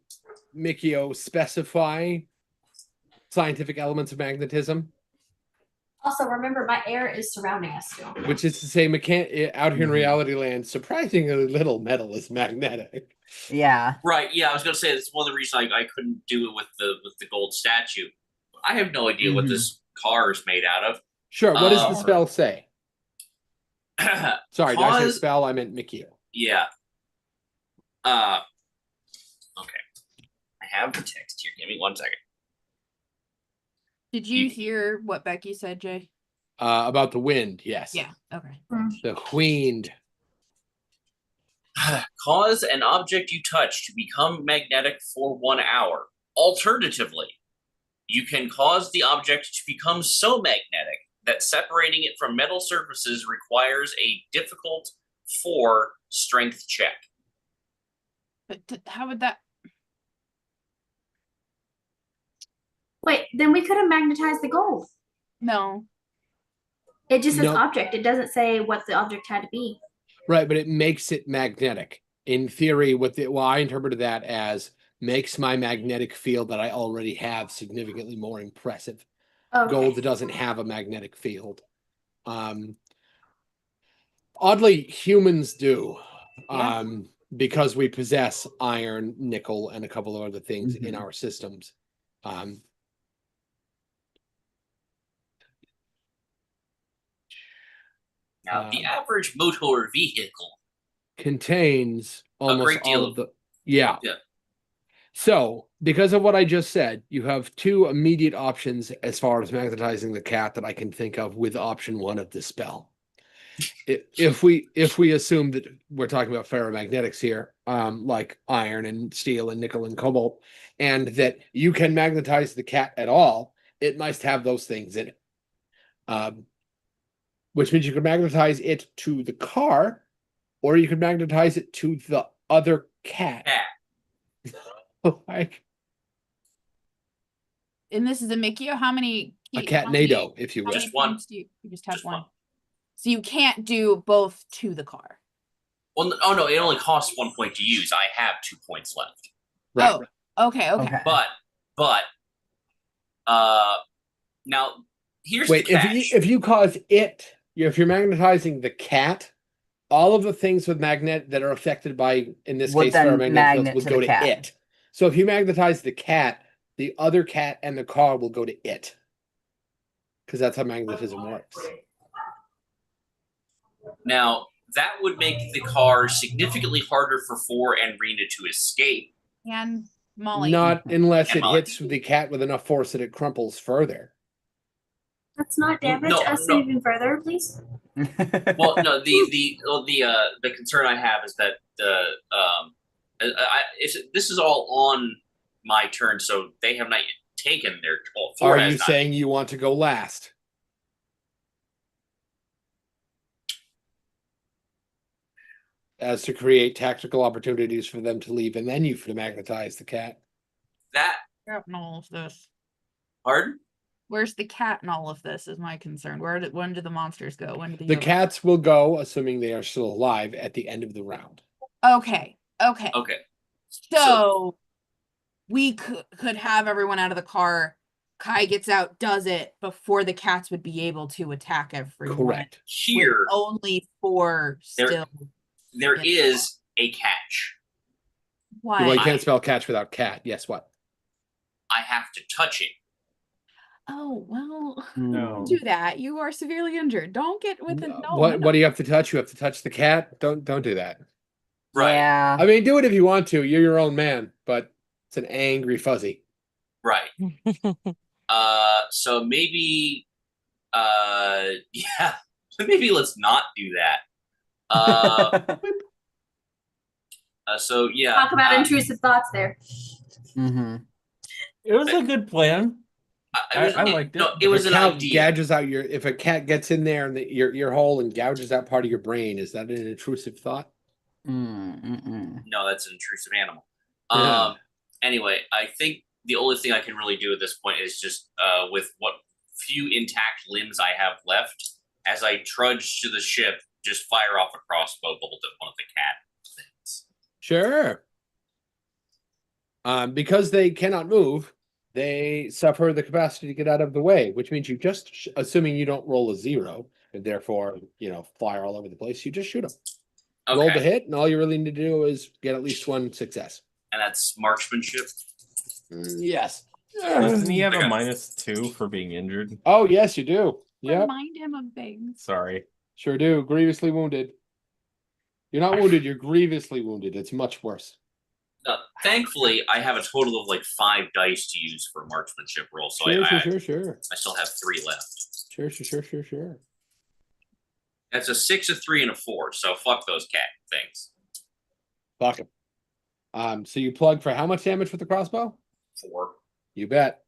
Mikio, specify scientific elements of magnetism? Also, remember, my air is surrounding us still. Which is to say, out here in Mhm. reality land, surprisingly little metal is magnetic. Yeah. Right? Yeah, I was gonna say that's one of the reasons I couldn't do it with the gold statue. I have no idea what Mhm. this car is made out of. Sure. What does the Uh, spell say? Sorry, did I say Cause- spell? I meant Mikio. Yeah. Okay. I have the text here. Give me 1 second. Did you hear what Becky said, Jay? About the wind, yes. Yeah. Okay. The wind. Cause an object you touch to become magnetic for 1 hour. Alternatively, you can cause the object to become so magnetic that separating it from metal surfaces requires a difficult 4 strength check. But how would that? Wait, then we could have magnetized the gold. No. It just says Nope. object. It doesn't say what the object had to be. Right, but it makes it magnetic. In theory, I interpreted that as makes my magnetic field that I already have significantly more impressive. Okay. Gold doesn't have a magnetic field. Oddly, humans do. Yeah. Because we possess iron, nickel, and a couple of other things in Mhm. our systems. Now, the average motor vehicle Contains almost great deal all of the yeah. Yeah. So, because of what I just said, you have two immediate options as far as magnetizing the cat that I can think of with option 1 of the spell. If we assume that we're talking about ferromagnetics here, like iron and steel and nickel and cobalt, and that you can magnetize the cat at all, it must have those things in it. Which means you can magnetize it to the car, or you can magnetize it to the other cat. Like And this is a Mikio. How many? a how many- catnado, if you How will. many Just one. points do you just have Just one? one. So you can't do both to the car. Well, oh no, it only costs 1 point to use. I have 2 points left. Right. Oh, okay. Okay. But now here's Wait, the catch. if you cause it, if you're magnetizing the cat, all of the things with magnet that are affected by, in this Would case, then ferromagnetic magnet fields would to go the to cat. it. So if you magnetize the cat, the other cat and the car will go to it. Because that's how magnetism works. Now that would make the car significantly harder for 4 and Rena to escape. And Molly. Not unless And it Molly. hits the cat with enough force that it crumples further. Let's not damage No, us no. even further, please. Well, no, the concern I have is that this is all on my turn, so they have not yet taken. They're four Are has you not. saying you want to go last? As to create tactical opportunities for them to leave, and then you magnetize the cat. That Cat in all of this. pardon? Where's the cat in all of this? Is my concern. When do the monsters go? When do the The humans- cats will go, assuming they are still alive, at the end of the round. Okay. Okay. Okay. So we could have everyone out of the car. Kai gets out, does it before the cats would be able to attack everyone. Correct. With Here only 4 There- still. there in- is a catch. What? Well, you can't spell catch without cat. Yes, what? I have to touch it. Oh well. No. Don't do that. You are severely injured. Don't get with it. No. What do you have to touch? You have to touch the cat? Don't do that. Right. Yeah. I mean, do it if you want to. You're your own man, but it's an angry fuzzy. Right. So maybe yeah, maybe let's not do that. So yeah. Talk about intrusive thoughts there. hmm It was a good plan. I liked it. No, it was If an a cat idea. gouges out if a cat gets in there and your hole and gouges out part of your brain, is that an intrusive thought? No, that's an intrusive animal. Yeah. Anyway, I think the only thing I can really do at this point is just with what few intact limbs I have left, as I trudge to the ship, just fire off a crossbow bolt at one of the cat things. Sure. Because they cannot move, they suffer the capacity to get out of the way, which means you just, assuming you don't roll a 0, and therefore, fire all over the place, you just shoot them. Okay. Roll the hit, and all you really need to do is get at least 1 success. And that's marksmanship. Yes. Doesn't he have Okay. a -2 for being injured? Oh, yes, you do. Yep, Remind him of things. Sorry. sure do. Grievously wounded. You're not wounded, you're grievously wounded. It's much worse. Thankfully, I have a total of like 5 dice to use for marksmanship roll, so Sure, I sure. still have 3 left. Sure. That's a 6, a 3, and a 4. So fuck those cat things. Fuck him. So you plug for how much damage with the crossbow? 4. You bet.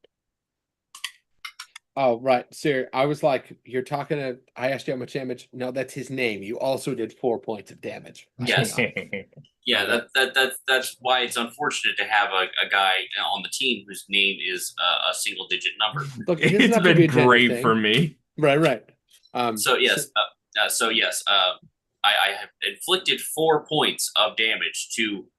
Oh, right. Sir, I was like, I asked you how much damage. No, that's his name. You also did 4 points of damage. Yes. Yeah, that's why it's unfortunate to have a guy on the team whose name is a single digit number. Look, it doesn't It's have to be a been gender great thing. for me. Right. So yes, I have inflicted 4 points of damage to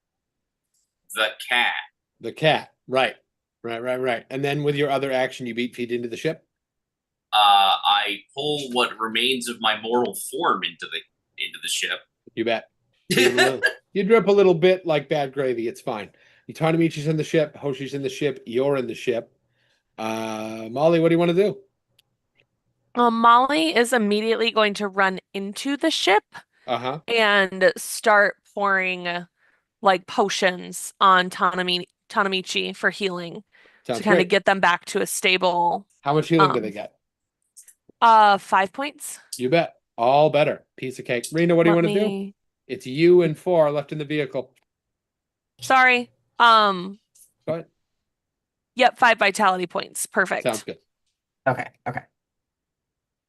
the cat. The cat. Right. And then with your other action, you beat feet into the ship. I pull what remains of my mortal form into the ship. You bet. You drip a little bit like bad gravy. It's fine. Tanamichi's in the ship. Hoshi's in the ship. You're in the ship. Molly, what do you want to do? Molly is immediately going to run into the ship Uh-huh. and start pouring like potions on Tanamichi for healing Sounds to kind of great. get them back to a stable. How much healing do they get? 5 points. You bet. All better. Piece of cake. Rena, what do you Let want to do? me- It's you and 4 left in the vehicle. Sorry. Go ahead. Yep, 5 vitality points. Perfect. Sounds good. Okay.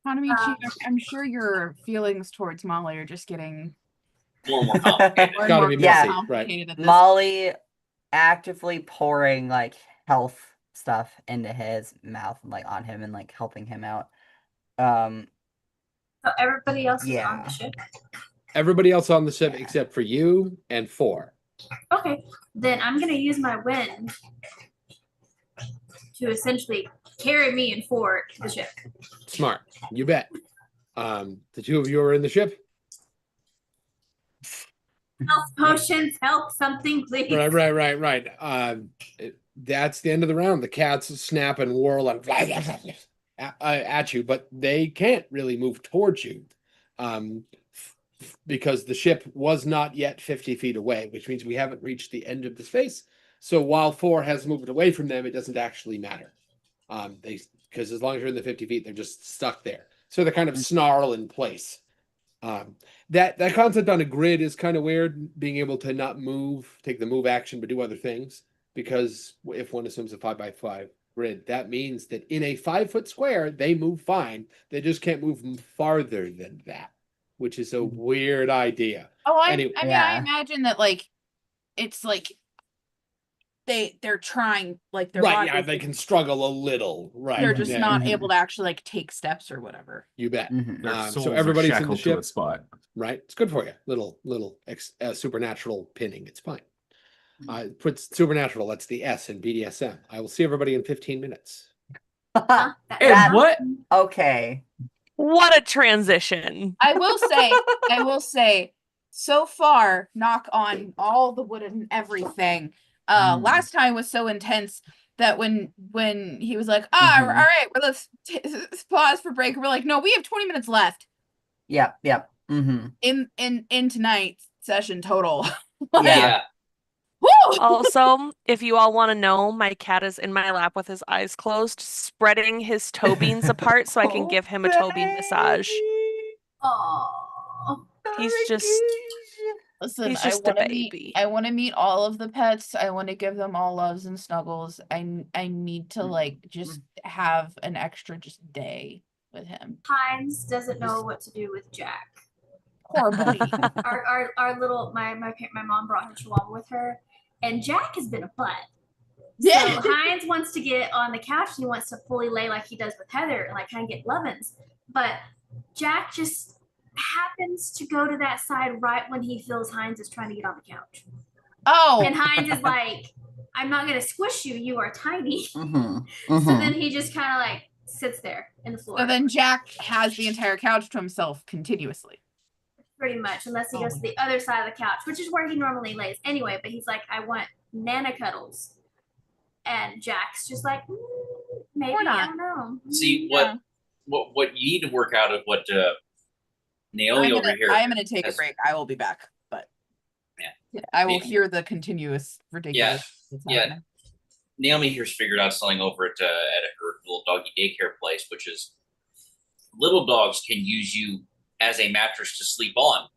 Hanamichi, I'm sure your feelings towards Molly are just getting More and more complicated. more and Gotta more be messy, right. complicated at this Molly actively pouring like health stuff into his mouth and like on him and like helping him out. So everybody else is on Yeah. the ship. Everybody else on the ship Yeah. except for you and 4. Okay, then I'm gonna use my wind to essentially carry me and 4 to the ship. Smart. You bet. The 2 of you are in the ship. Health potions, help something, please. Right. That's the end of the round. The cats snap and whirl and at you, but they can't really move towards you because the ship was not yet 50 feet away, which means we haven't reached the end of the space. So while 4 has moved away from them, it doesn't actually matter. Because as long as you're in the 50 feet, they're just stuck there. So they kind of snarl in place. That concept on a grid is kind of weird, being able to not move, take the move action, but do other things. Because if one assumes a 5x5 grid. That means that in a 5-foot square, they move fine. They just can't move farther than that, which is a weird idea. Oh, Anyway, I mean, I imagine that like it's like they're trying like their right, yeah, bodies, they can struggle a little, right? they're just yeah, not Mhm. able to actually like take steps or whatever. You bet. Mhm. Their So souls are everybody's in the shackled to ship, a spot. right? It's good for you. Little supernatural pinning. It's fine. It puts supernatural. That's the S in BDSM. I will see everybody in 15 minutes. Huh? And That- what? Okay. What a transition. I will say, so far, knock on all the wood and everything. Last time was so intense that when he was like, all Mhm. right, well, let's pause for break. We're like, no, we have 20 minutes left Yep. Mm-hmm. in tonight's session total. Yeah. Yeah. Woo! Also, if you all want to know, my cat is in my lap with his eyes closed, spreading his toe beans apart so I can give him a toe bean massage. Oh, He's just Listen, He's just a baby. I want to meet all of the pets. I want to give them all loves and snuggles. I need to like just have an extra just day with him. Hines doesn't know what to do with Jack. Poor buddy. Our little my mom brought her chihuahua with her, and Jack has been a butt. Yeah. So Hines wants to get on the couch and he wants to fully lay like he does with Heather and like kind of get lovin's, but Jack just happens to go to that side right when he feels Hines is trying to get on the couch, Oh, and Hines is like, "I'm not gonna squish you. You are tiny." Mm-hmm. So then he just kind of like sits there in the floor. so then Jack has the entire couch to himself continuously. Pretty much, unless he goes to the other side of the couch, which is where he normally lays anyway. But he's like, I want Nana cuddles, and Jack's just like, maybe Or not. I don't know. See Yeah. what you need to work out of what Naomi over here. I am gonna take a has- break. I will be back, but Yeah. I will Me- hear the continuous ridiculous. that's Yeah. happening. Naomi here's figured out something over at her little doggy daycare place, which is little dogs can use you as a mattress to sleep on.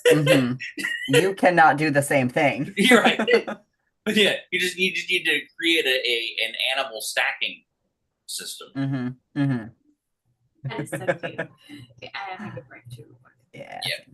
Mm-hmm. You cannot do the same thing. You're right. But yeah, you just need to create an animal stacking system. Mm-hmm. Mm-hmm. That is so cute. Okay, I have to take a break too. Yeah. Yeah.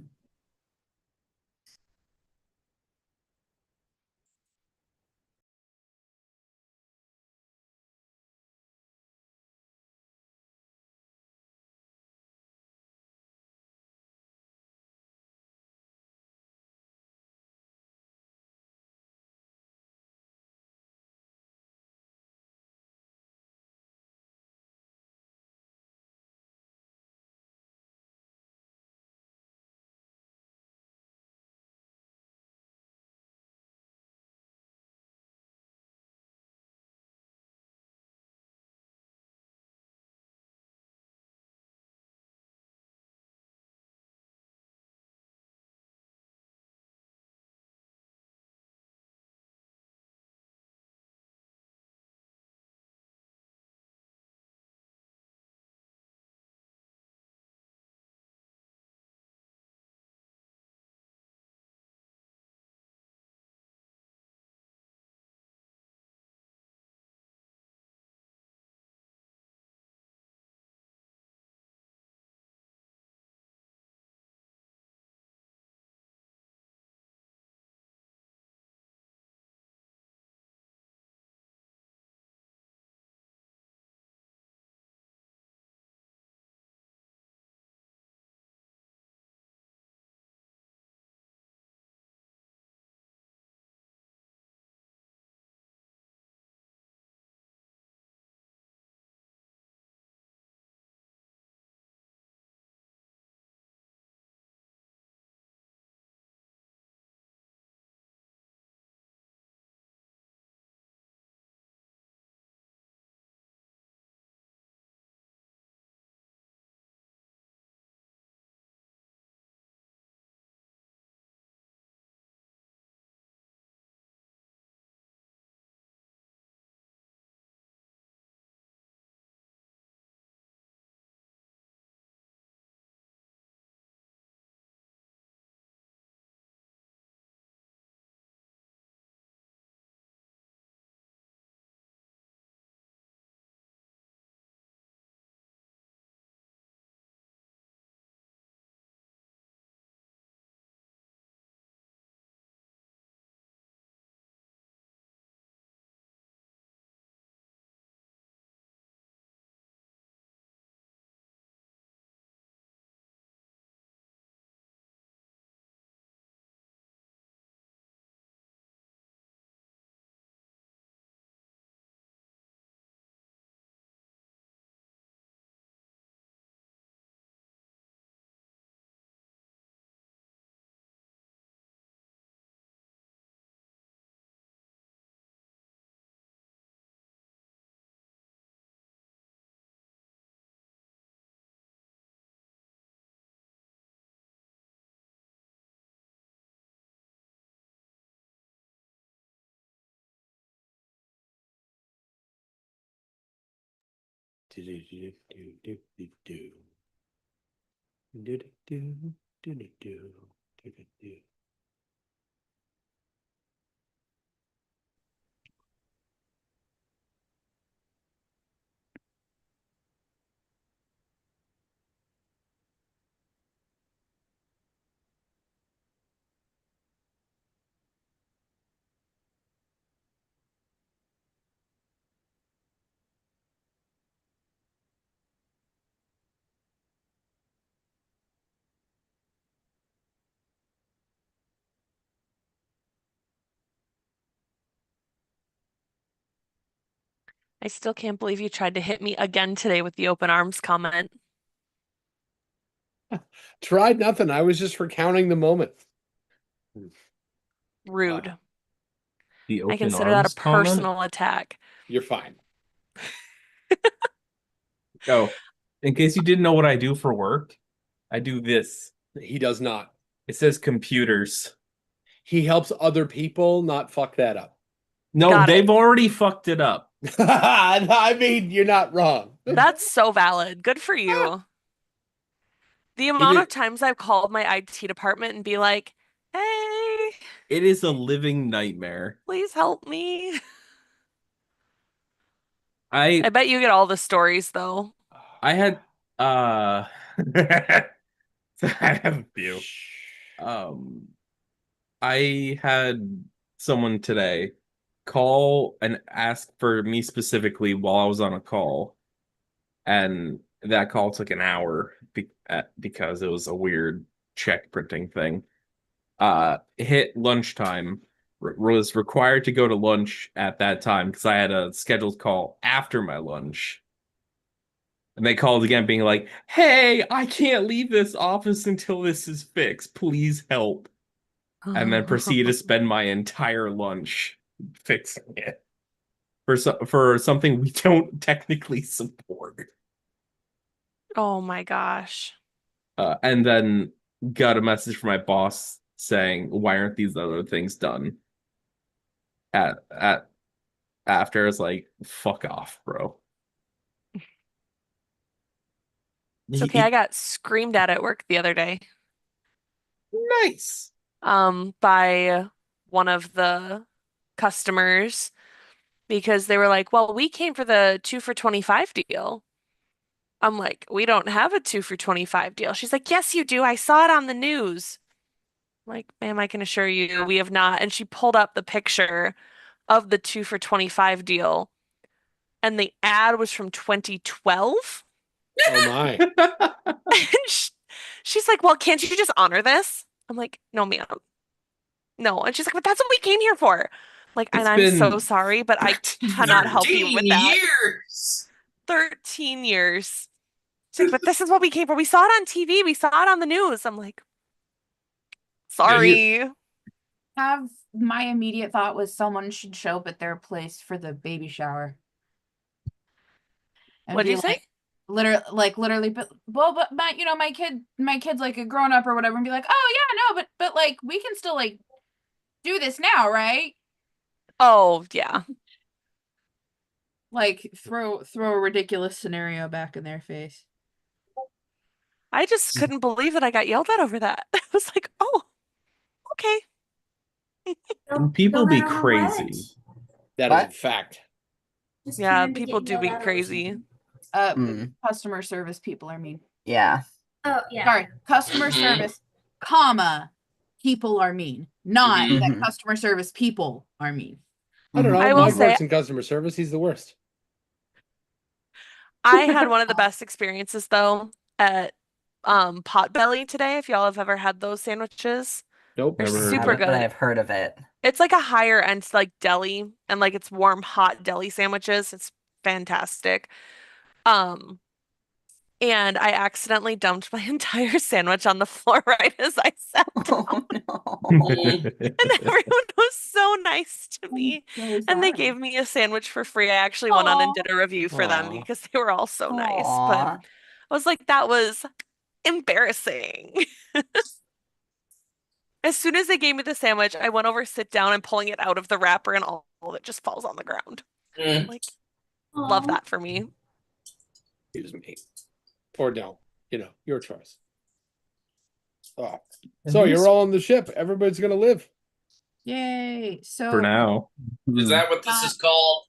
I still can't believe you tried to hit me again today with the open arms comment. Tried nothing. I was just recounting the moment. Rude. The I open consider that a arms comment? personal attack. You're fine. Oh, in case you didn't know what I do for work, I do this. He does not. It says computers. He helps other people not fuck that up. No, Got it. they've already fucked it up. I mean, you're not wrong. That's so valid. Good for you. The amount did- of times I've called my IT department and be like, hey, It is a living nightmare. please help me. I I bet you get all the stories though. had I have a few. I had someone today call and ask for me specifically while I was on a call, and that call took an hour because it was a weird check printing thing. Hit lunchtime, was required to go to lunch at that time because I had a scheduled call after my lunch. And they called again being like, hey, I can't leave this office until this is fixed. Please help. And then proceed to spend my entire lunch fixing it for something we don't technically support. Oh my gosh. And then got a message from my boss saying, why aren't these other things done? At after, it's like, fuck off, bro. It's okay. I got screamed at work the other day. Nice. By one of the customers because they were like, well, we came for the 2 for 25 deal. I'm like, we don't have a 2 for 25 deal. She's like, yes, you do. I saw it on the news. I'm like, ma'am, I can assure you we have not. And she pulled up the picture of the 2 for 25 deal. And the ad was from 2012. Oh my. And she's like, well, can't you just honor this? I'm like, no, ma'am. No. And she's like, but that's what we came here for. Like, and I'm so sorry, but I cannot help you with that. 13 years. 13 years. She's like, but this is what we came for. We saw it on TV. We saw it on the news. I'm like, sorry. My immediate thought was someone should show up at their place for the baby shower. What'd you say? Literally, but my kid's like a grown up or whatever, and be like, oh yeah, no, but like we can still like do this now, right? Oh yeah. Like throw a ridiculous scenario back in their face. I just couldn't believe that I got yelled at over that. I was like, oh, okay. And people be No matter crazy. what, That is a fact. just Yeah, trying to people get do yelled be at over crazy. something. Customer service people are mean. Yeah. Oh yeah. Sorry, customer service, comma, people are mean. Not that Mhm. customer service people are mean. I don't know. I will Mike say- works in customer service. He's the worst. I had one of the best experiences though at Potbelly today. If y'all have ever had those sandwiches, Nope. They're Never heard of super it. But good. I've heard of it. It's like a higher end like deli and like it's warm hot deli sandwiches. It's fantastic. And I accidentally dumped my entire sandwich on the floor right as I sat down. Oh no. And everyone was so nice to me. And they gave me a sandwich for free. I actually went on and Aw. did a review for them Aw. because they were all so nice. But Aw. I was like, that was embarrassing. As soon as they gave me the sandwich, I went over, sit down, and pulling it out of the wrapper, and all of it just falls on the ground. Mm. Like, love Aw. that for me. Excuse me. Or don't. Your choice. Oh. So you're all on the ship. Everybody's gonna live. Yay. So For now. Is that what this is called?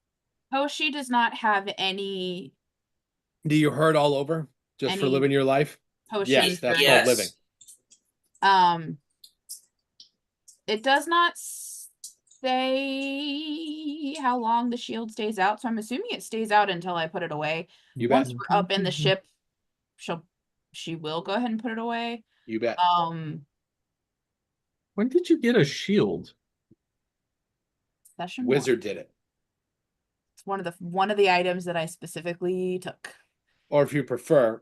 Hoshi does not have any Do you hurt all over just for Any- living your life? Hoshi. Yes, that's for- called living. It does not say how long the shield stays out, so I'm assuming it stays out until I put it away. You bet. Once we're up in the ship, she will go ahead and put it away. You bet. When did you get a shield? Session Wizard 1. did it. It's one of the items that I specifically took. Or if you prefer,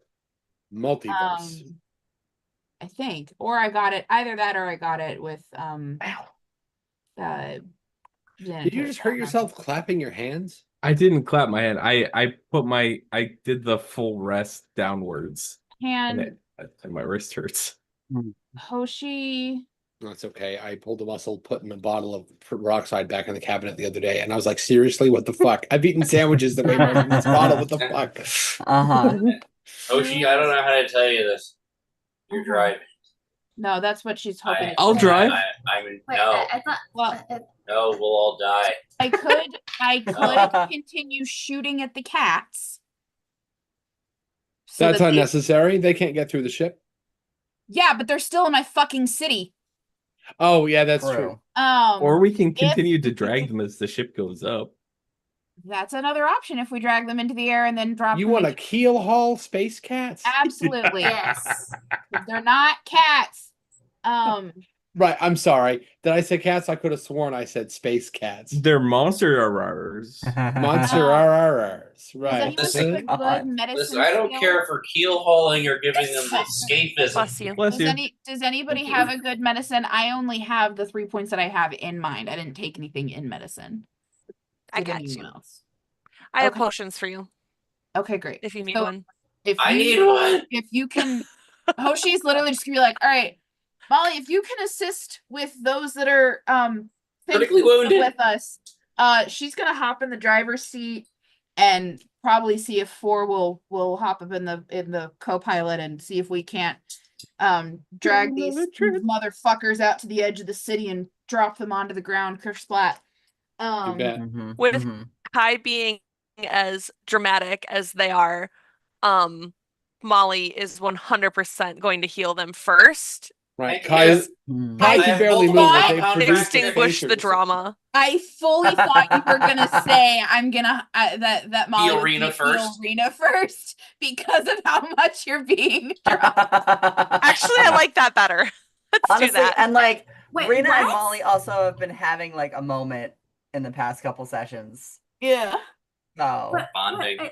multiverse. I think, or I got it either that or I got it with Did you just hurt yourself clapping your hands? I didn't clap my hand. I did the full rest downwards, and my wrist hurts. Hoshi. That's okay. I pulled a muscle, putting a bottle of peroxide back in the cabinet the other day, and I was like, seriously, what the fuck? I've eaten sandwiches the way more than this bottle. What the fuck? Oshi, I don't know how to tell you this. You're driving. No, that's what she's hoping. I'll drive. I mean, Wait, no. I thought. Well, No, we'll all die. I could continue shooting at the cats. So That's that unnecessary. They can't get through the ship. Yeah, but they're still in my fucking city. Oh, yeah, that's true. Or we can continue to drag them as the ship goes up. That's another option if we drag them into the air and then drop You them want to into- keel haul space cats? Absolutely. Yes. They're not cats. Right, I'm sorry. Did I say cats? I could have sworn I said space cats. They're monster RRs. Monster RRRs. Right. Does anyone have a good medicine Listen, I don't skill? care for keel hauling or giving them the escapism. Bless you. Bless you. Does anybody have a good medicine? I only have the 3 points that I have in mind. I didn't take anything in medicine. I Did got anyone you. else? I have Okay. potions for you Okay, great. if you need So- one. If I you- need one. If you can, Hoshi's literally just gonna be like, all right, Molly, if you can assist with those that are Critically wounded. with us, she's gonna hop in the driver's seat and probably see if 4 will hop up in the co-pilot and see if we can't drag these motherfuckers out to the edge of the city and drop them onto the ground, kersplat. You bet. With Kai being as dramatic as they are, Molly is 100% going to heal them first. Right. I Kai guess- Kai I can have barely move. multiple but they compound produce Extinguish the spacers. drama. I fully thought you were gonna say I'm gonna that Molly Heal would Rena heal first? Rena first because of how much you're being drunk. Actually, I like that better. Let's Honestly, do that. and like Wait, Rena and what? Molly also have been having like a moment in the past couple sessions. Yeah. So But- Bonding.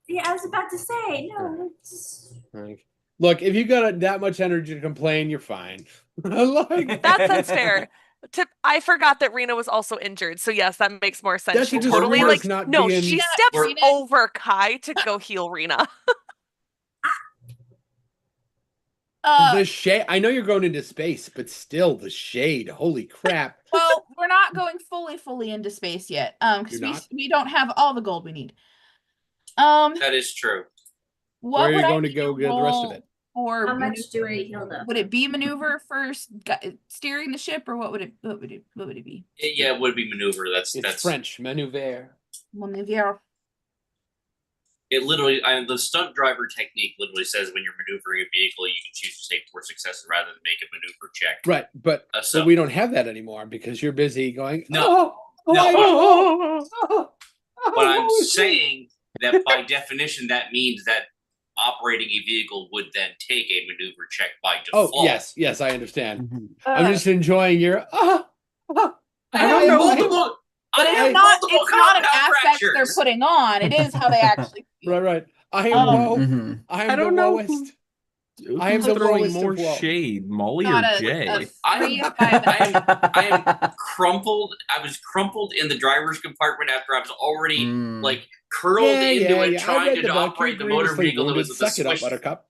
Yeah, I was about to say no. It's... Like, look, if you got that much energy to complain, you're fine. That's fair. I forgot that Rena was also injured, so yes, that makes more sense. That's She because totally Rena's like not no, being- she Yeah, steps We're- over Kai to go heal Rena. The shade. I know you're going into space, but still, the shade. Holy crap! Well, we're not going fully into space yet. Because You're not? we don't have all the gold we need. What That is true. Where are you would I going to need go get the rest of roll it? For How much do maneuver? we heal them? Would it be maneuver first, steering the ship, or what would it be? Yeah, it would be maneuver. That's It's French maneuver. Maneuver. It literally. The stunt driver technique literally says when you're maneuvering a vehicle, you can choose to take 4 successes rather than make a maneuver check. Right, but So we don't have that anymore because you're busy going. No. Oh, No. oh, But I'm saying that by definition, that means that operating a vehicle would then take a maneuver check by default. Oh yes, I understand. Mm-hmm. I'm just enjoying your. I have multiple. But I it's have not. multiple It's not an compound affect fractures. they're putting on. It is how they actually feel. Right. I am low. Mm-hmm. I am I don't the know lowest. I am Who's the throwing lowest of more low. shade, Molly Not or a Jay? 3 of 5 and a I am crumpled. I was crumpled in the driver's compartment after I was already Mm. like curled into it, I trying read to the book. operate the You're motor grievously vehicle that wounded. was the Suck it up, swish. Buttercup.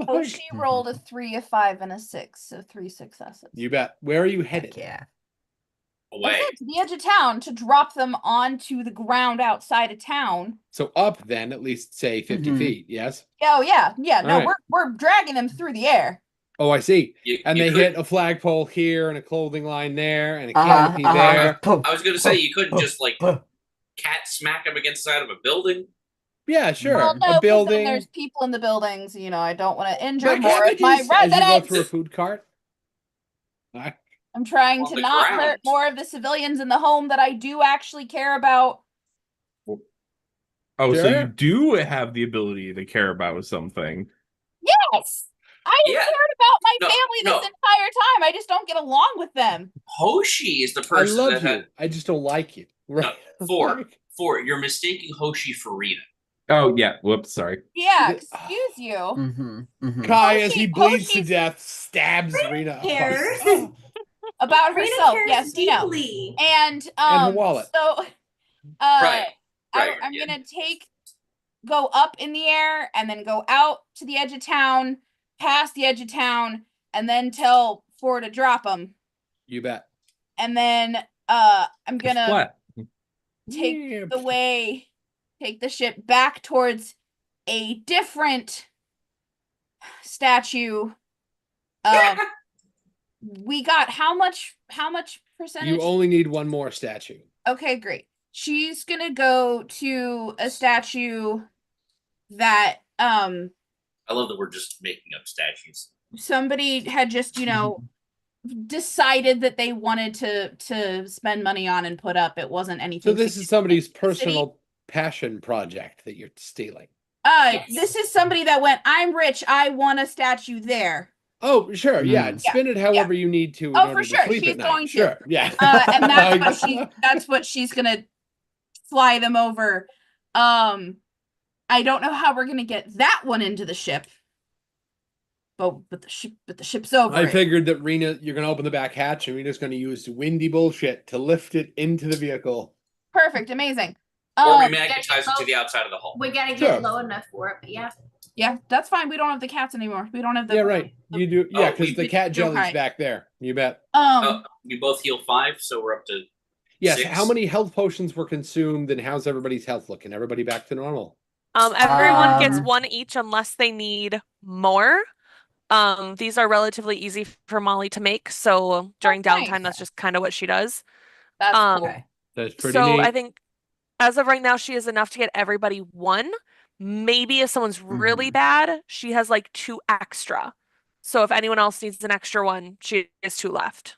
Oh, she rolled a 3, a 5, and a 6, so 3 successes. You bet. Where are you Heck headed? yeah. I away. said to the edge of town to drop them onto the ground outside of town. So up then, at least say 50 Mhm. feet, yes? Oh yeah, yeah. No, Alright. we're dragging them through the air. Oh, I see. And You they could- hit a flagpole here and a clothing line there and a Uh-huh, canopy uh-huh. there. I was gonna say you couldn't just like cat smack them against the side of a building. Yeah, sure. Well, no, A 'cause then building. there's people in the buildings. You know, I don't want to injure But more of my cabbages as you go residents. through a food cart. I'm trying On to the not ground. hurt more of the civilians in the home that I do actually care about. Oh, so Sure. you do have the ability to care about something. Yes, I have Yeah. cared about my No, family no. this entire time. I just don't get along with them. Hoshi is the I person love that you. had I just don't like you. Right. four. You're mistaking Hoshi for Rita. Oh yeah, whoops, sorry. Yeah, Is it- excuse you. Mm-hmm, mm-hmm. Kai, as he Hoshi- bleeds to Hoshi's- death, stabs Rena. cares. Oh. About Rita herself. cares Yes, we know. deeply. And her wallet. So Right. I'm yeah. gonna go up in the air and then go out to the edge of town, past the edge of town, and then tell Ford to drop them. You bet. And then I'm gonna Flat. take Yeah. take the ship back towards a different statue. We got how much percentage? You only need one more statue. Okay, great. She's gonna go to a statue that I love that we're just making up statues. somebody had just, decided that they wanted to spend money on and put up. It wasn't anything. So this is significant. somebody's The city- personal passion project that you're stealing. Yes. This is somebody that went, I'm rich, I want a statue there. Oh, sure. Yeah. Mm. And spin it however you need to in Oh, order for to sure. sleep She's at night. going to. Sure. Yeah. And that's what she's gonna fly them over. I don't know how we're gonna get that one into the ship. But the ship's over. I it. figured that Rena, you're going to open the back hatch and Rena's going to use windy bullshit to lift it into the vehicle. Perfect, amazing. Or we Um, magnetize it to the outside of the hull. We gotta get Sure. low enough for it, but yeah. yeah, that's fine. We don't have the cats anymore. We don't have the Yeah, right. You do. Yeah, Oh, because we the did cat go jelly's high. back there. You bet. Oh, we both heal 5, so we're up to Yes. 6. How many health potions were consumed and how's everybody's health looking? Everybody back to normal? Everyone gets Um, one each unless they need more. These are relatively easy for Molly to make, so during nice. downtime, that's just kind of what she does. That's cool. Okay. That's pretty So neat. I think as of right now, she has enough to get everybody one. Maybe if someone's really Mhm. bad, she has like 2 extra. So if anyone else needs an extra one, she has 2 left.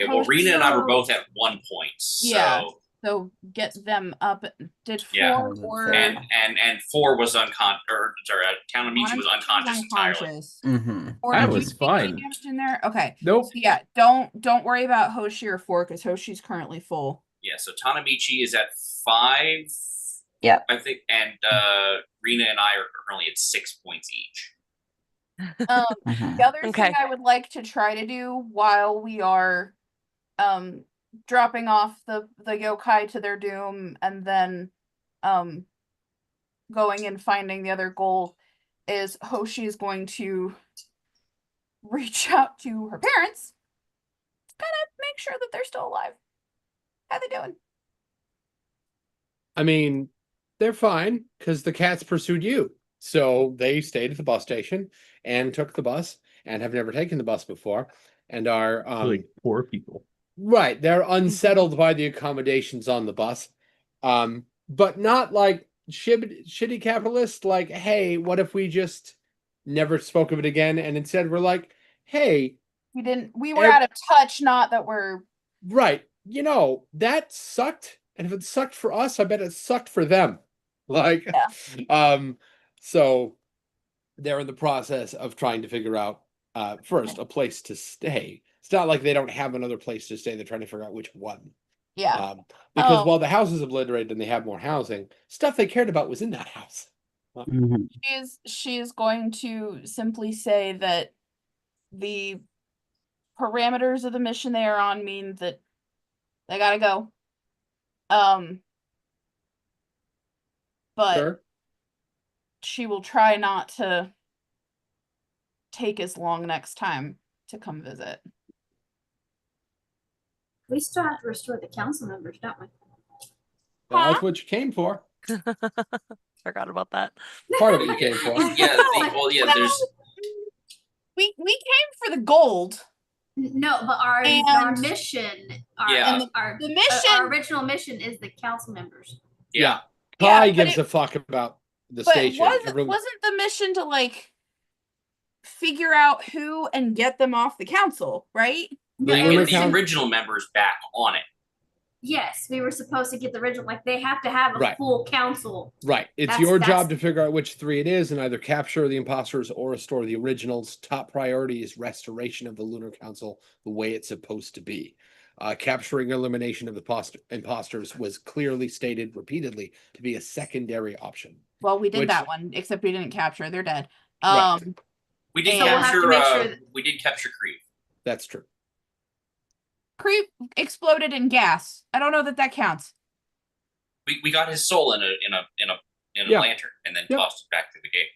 Okay, well, Oh, Rena and I were so- both at 1 point. So Yeah. So get them up. Did Yeah. four or and 4 was unconscious, or sorry, Tanamichi was unconscious entirely. unconscious? Mm-hmm. Or I did you was take any fine. damage in there? Okay. Nope. So yeah, don't worry about Hoshi or 4 because Hoshi's currently full. Yeah, so Tanamichi is at 5. Yep. I think, and Rena and I are currently at 6 points each. Mm-hmm. The other thing Okay. I would like to try to do while we are dropping off the yokai to their doom and then going and finding the other goal is Hoshi is going to reach out to her parents to kind of make sure that they're still alive. How they doing? I mean, they're fine because the cats pursued you. So they stayed at the bus station and took the bus and have never taken the bus before and are Like poor people. right. They're unsettled by the accommodations on the bus. But not like shitty capitalist, like, hey, what if we just never spoke of it again? And instead we're like, hey, We were Ev- out of touch, not that we're right, that sucked. And if it sucked for us, I bet it sucked for them. Like, so they're in the process of trying to figure out first a place to stay. It's not like they don't have another place to stay. They're trying to figure out which one. yeah. Because Oh. while the house is obliterated and they have more housing, stuff they cared about was in that house. Mm-hmm. She is going to simply say that the parameters of the mission they are on mean that they gotta go. But Sure. she will try not to take as long next time to come visit. We still have to restore the council members, don't we? That's what you came for. Forgot about that. Part of it you came for. Yeah, there's We came for the gold. No, but our And- mission, Yeah. The mission, our original mission is the council members. Yeah. Yeah, Kai but gives it- a fuck about the but station. Everyone- wasn't the mission to like figure out who and get them off the council, right? The to lunar get the count- original members back on it. Yes, we were supposed to get the original. Like they have to have a Right. full council. Right. It's That's- your that's- job to figure out which three it is and either capture the imposters or restore the originals. Top priority is restoration of the Lunar Council the way it's supposed to be. Capturing elimination of the imposters was clearly stated repeatedly to be a secondary option. Well, we did Which- that one, except we didn't capture. They're dead. Right. We did And- So we'll have to capture. make sure that- We did capture Creep. That's true. Creep exploded in gas. I don't know that counts. We got his soul in a Yeah. lantern and then Yep. tossed it back through the gate.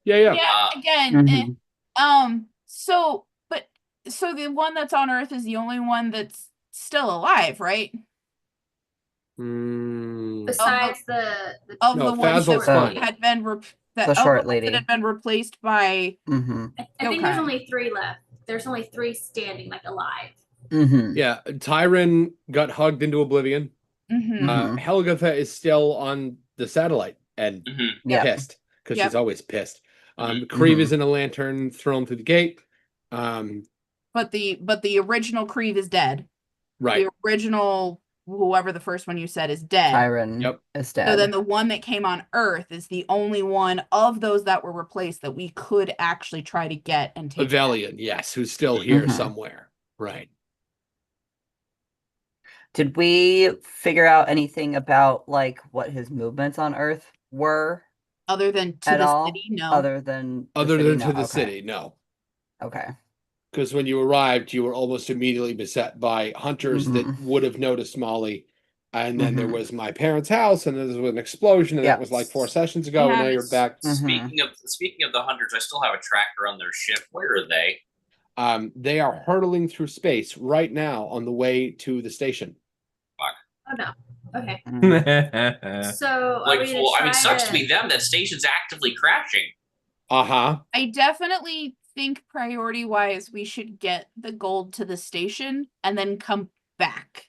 Yeah. Yeah, again. Mhm. So the one that's on Earth is the only one that's still alive, right? Mm, Besides the Of No, the ones Fazl's that fine. had been The of short ones lady. that had been replaced by. Mm-hmm. I think there's Okay. only 3 left. There's only 3 standing, like alive. Mm-hmm. yeah. Tyron got hugged into oblivion. Mhm. Mhm. Helgatha is still on the satellite and Hmm. Yeah. pissed because Yep. she's always pissed. Mhm. Creve Mhm. is in a lantern thrown through the gate. But the original Creve is dead. Right. The original whoever the first one you said is dead. Tyron Yep. is dead. So then the one that came on Earth is the only one of those that were replaced that we could actually try to get and take. Avelian, yes, who's still here Mhm. somewhere. Right. Did we figure out anything about like what his movements on Earth were Other than to at the all? city, no. Other than the Other city? than No, to the okay. city, no. Okay. Because when you arrived, you were almost immediately beset by hunters that Mhm. would have noticed Molly. And then there Mhm. was my parents' house, and there was an explosion, and Yeah. that was like 4 sessions ago, and now you're back. Mhm. Speaking of the hunters, I still have a tracker on their ship. Where are they? They are hurtling through space right now on the way to the station. Oh no. Okay. Mhm. So are Like, we gonna well, I mean, try sucks to be them. That station's actively crashing. Uh-huh. I definitely think priority wise we should get the gold to the station and then come back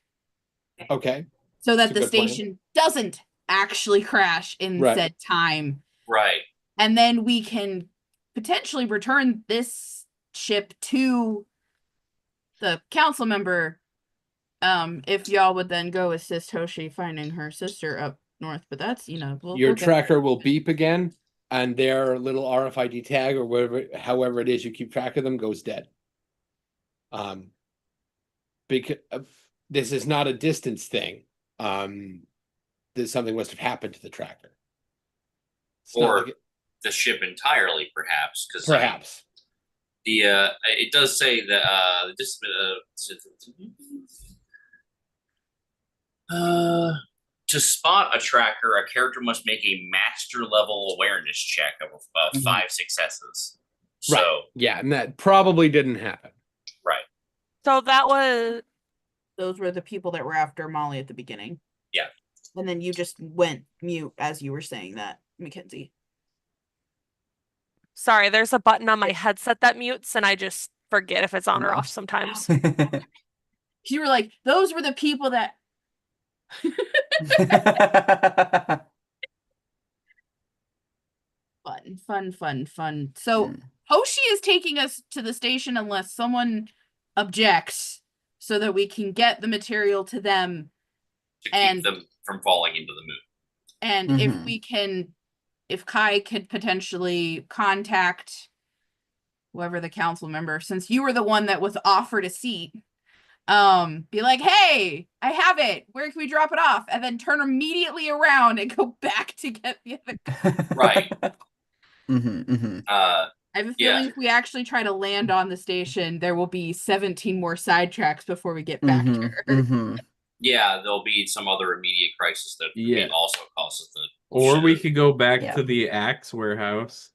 Okay. so that That's a the good plan. station doesn't actually crash in Right. said time. Right. And then we can potentially return this ship to the council member. If y'all would then go assist Hoshi finding her sister up north, but that's we'll Your get tracker will beep again, and their little RFID tag or whatever, however it is you keep track of them, goes dead. Because this is not a distance thing. Something must have happened to the tracker. It's not Or like the ship entirely, perhaps. Because perhaps. it does say that to spot a tracker, a character must make a master level awareness check of Mhm. 5 successes. Right. So Yeah, and that probably didn't happen. right. So that was those were the people that were after Molly at the beginning. Yeah. And then you just went mute as you were saying that, Mackenzie. sorry, there's a button on my headset that mutes and I just forget if it's on or off sometimes. You were like, those were the people that fun. So Mm. Hoshi is taking us to the station unless someone objects so that we can get the material to them. To And- keep them from falling into the moon. And Mhm. if Kai could potentially contact whoever the council member, since you were the one that was offered a seat, be like, hey, I have it. Where can we drop it off? And then turn immediately around and go back to get the other. Right. Mhm. I have a Yeah. feeling if we actually try to land on the station, there will be 17 more sidetracks before we get back here. Mhm. Yeah, there'll be some other immediate crisis that Yeah. also causes the. Or we ship. could go back Yeah. to the axe warehouse.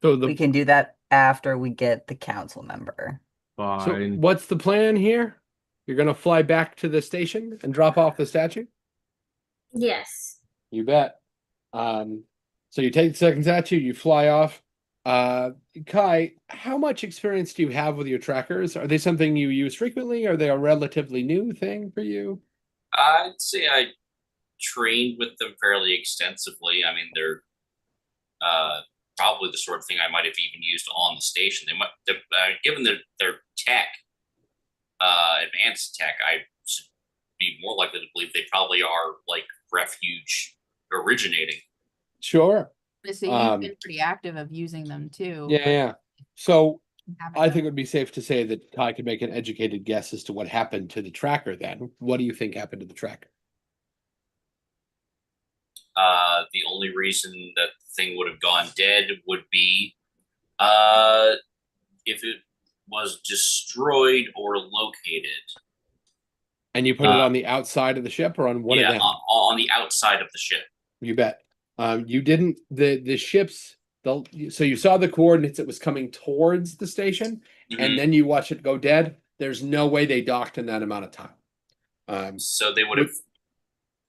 So We can do that after we get the council member. So Fine. what's the plan here? You're gonna fly back to the station and drop off the statue? Yes. You bet. So you take the second statue, you fly off. Kai, how much experience do you have with your trackers? Are they something you use frequently? Are they a relatively new thing for you? I'd say I trained with them fairly extensively. I mean, they're probably the sort of thing I might have even used on the station. They might, given their tech, advanced tech, I should be more likely to believe they probably are like refuge originating. Sure. So you've been pretty active of using them too. Yeah. So Having I them. think it would be safe to say that Kai could make an educated guess as to what happened to the tracker then. What do you think happened to the tracker? The only reason that the thing would have gone dead would be if it was destroyed or located. And you put it on the outside of the ship or on one of them? On the outside of the ship. You bet. You didn't the ships. So you saw the coordinates. It was coming towards the station, and then you watch it go dead. There's no way they docked in that amount of time. So they would have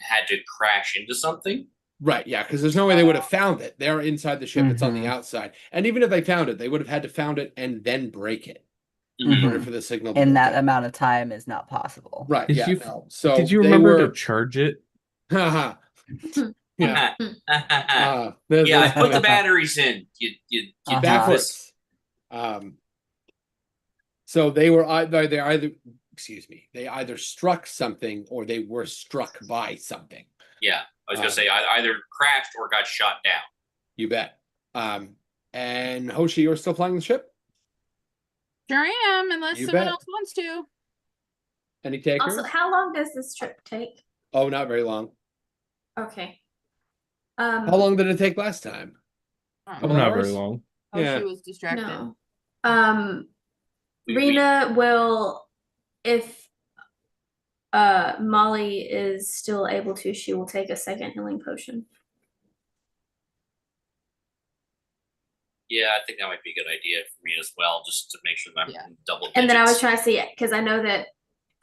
had to crash into something. Right, yeah, because there's no way they would have found it. They're inside the ship, it's on the outside. And even if they found it, they would have had to found it and then break it in order for the signal to In go that dead. amount of time is not possible. Right, Did yeah. you- No. So Did you they remember were- to charge it? Haha. Yeah. Yeah, There's- I put the batteries in. You backwards. So they were they either struck something or they were struck by something. Yeah, I was gonna say either crashed or got shot down. You bet. And Hoshi, you're still flying the ship? Sure am, unless You someone bet. else wants to. Any takers? Also, how long does this trip take? Oh, not very long. Okay. How long did it take last time? Oh, not very hours? long. Oh, Yeah. Um, she was distracted. No. Rena will, if Molly is still able to, she will take a second healing potion. Yeah, I think that might be a good idea for me as well, just to make sure that I'm Yeah. in double digits. And then I was trying to see, because I know that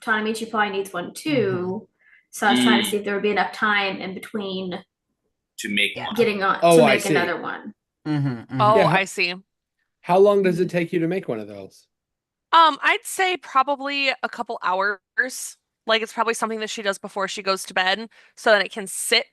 Tanamichi probably needs one too. So I was trying to see if there would be enough time in between to make Yeah. one. getting on Oh, to I make see. another one. Oh, Yeah. I see. How long does it take you to make one of those? I'd say probably a couple hours. Like it's probably something that she does before she goes to bed, so that it can sit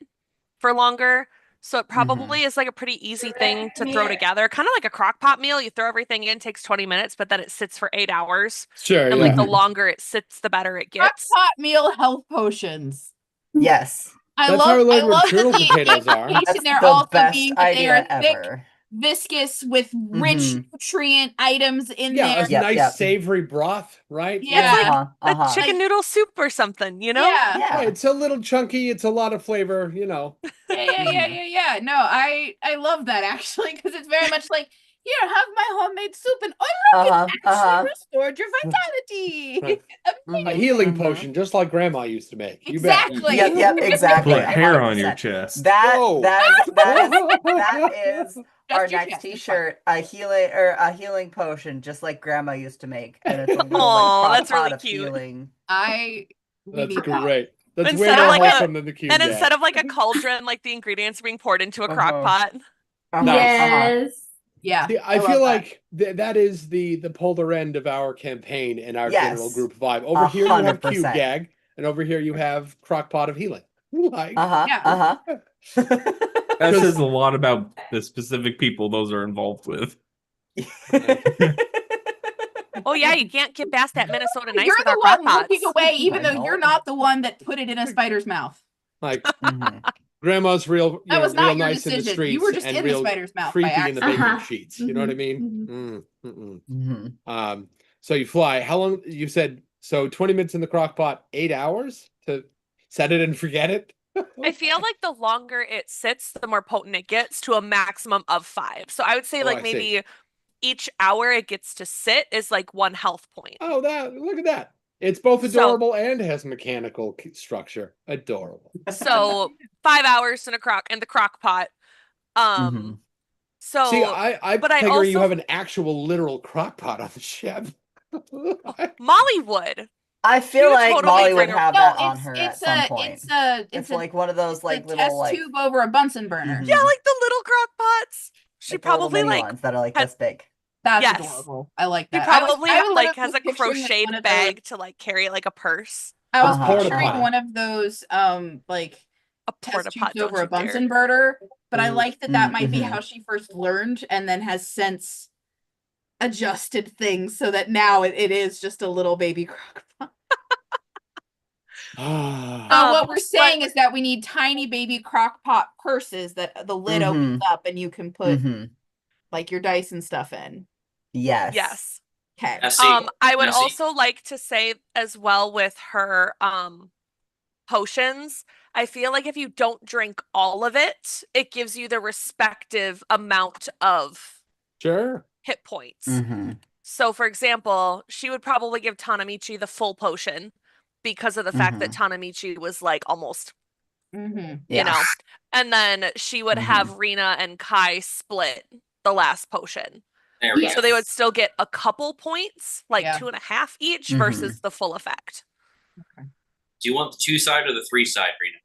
for longer. So it probably is like a pretty easy thing to throw together, kind of like a crock pot meal. You throw everything in, takes 20 minutes, but then it sits for 8 hours. Sure, And yeah. like the longer it sits, the better it Crock gets. pot meal health potions. Yes. I That's how I love learned what that kernel the potatoes are. implication That's there the also best being that they idea are thick, ever. viscous with rich Mhm. nutrient items in Yeah, there. a Yep, nice yep. savory broth, right? Yeah. A chicken noodle soup or something, you know? Yeah. Yeah. Right, it's a little chunky, it's a lot of flavor, you know. Yeah. No, I love that actually because it's very much like here, have my homemade soup, and oh look, it actually restored your vitality. Right. Amazing. A healing potion, just like grandma used to make. You bet. Exactly. Yep, exactly. Put hair on your 100%. chest. Whoa. That is Just our your next chest, it's T-shirt, a healing potion, just like Grandma used to make, and it's a little Aw, like that's crock pot really of cute. healing. We That's need that. great. That's way Instead of more like a- wholesome than the cube. And instead of like a cauldron, like the ingredients are being poured into a crock pot. Yes. Yeah. See, I love feel that. like that is the polar end of our campaign and our Yes. general group vibe. Over here you have cube 100%. gag, and over here you have crock pot of healing. Like, Yeah. That says a lot about the specific people those are involved with. Oh yeah, you can't get past that Minnesota nice You're with our the crock one looking pots. away, even I though know. you're not the one that put it in a spider's mouth. like Mhm. grandma's real, That was real not your nice in the decision. streets You were just and in the real spider's mouth by creepy in the accident. baking sheets. You know what I mean? Mhm. So you fly. How long? You said so. 20 minutes in the crock pot, 8 hours to set it and forget it. I feel like the longer it sits, the more potent it gets to a maximum of 5. So I would say Oh, like I see. maybe each hour it gets to sit is like 1 health point. Oh, look at that. It's both So- adorable and has mechanical structure. Adorable. So 5 hours in the crock pot. So See, I but I figure you also- have an actual literal crock pot on the ship. Molly would. I feel would like totally Molly would bring her- have No, that on her at it's some a, point. it's It's like one of those it's like a little test like tube over a Bunsen burner. Mhm. Yeah, like the little crock pots. She like the little probably mini like ones that are like had- this big. That's Yes. adorable. I like she that. probably I was like literally has a picturing one crocheted of bag those- to like carry it like a purse. I was Uh-huh, picturing uh-huh. one of those like A porta test pot, tubes over don't a you dare. Bunsen burner, but I Mhm. like that might be Mhm. how she first learned and then has since adjusted things so that now it is just a little baby crock pot. So what we're but- saying is that we need tiny baby crock pot purses that the lid opens up and you can put Mhm. like your dice and stuff in. Yes. Yes. Okay. Now, see, I would now, see- also like to say as well with her potions, I feel like if you don't drink all of it, it gives you the respective amount of Sure. hit points. Mhm. So for example, she would probably give Tanamichi the full potion because of the fact that Tanamichi was like almost, Mm-hmm. Yeah. you know. And then she would have Rina and Kai split the last potion. there we Yes. So they would still get a couple points, like Yeah. 2.5 each Mhm. versus the full effect. Do you want the 2-side or the 3-side, Rena?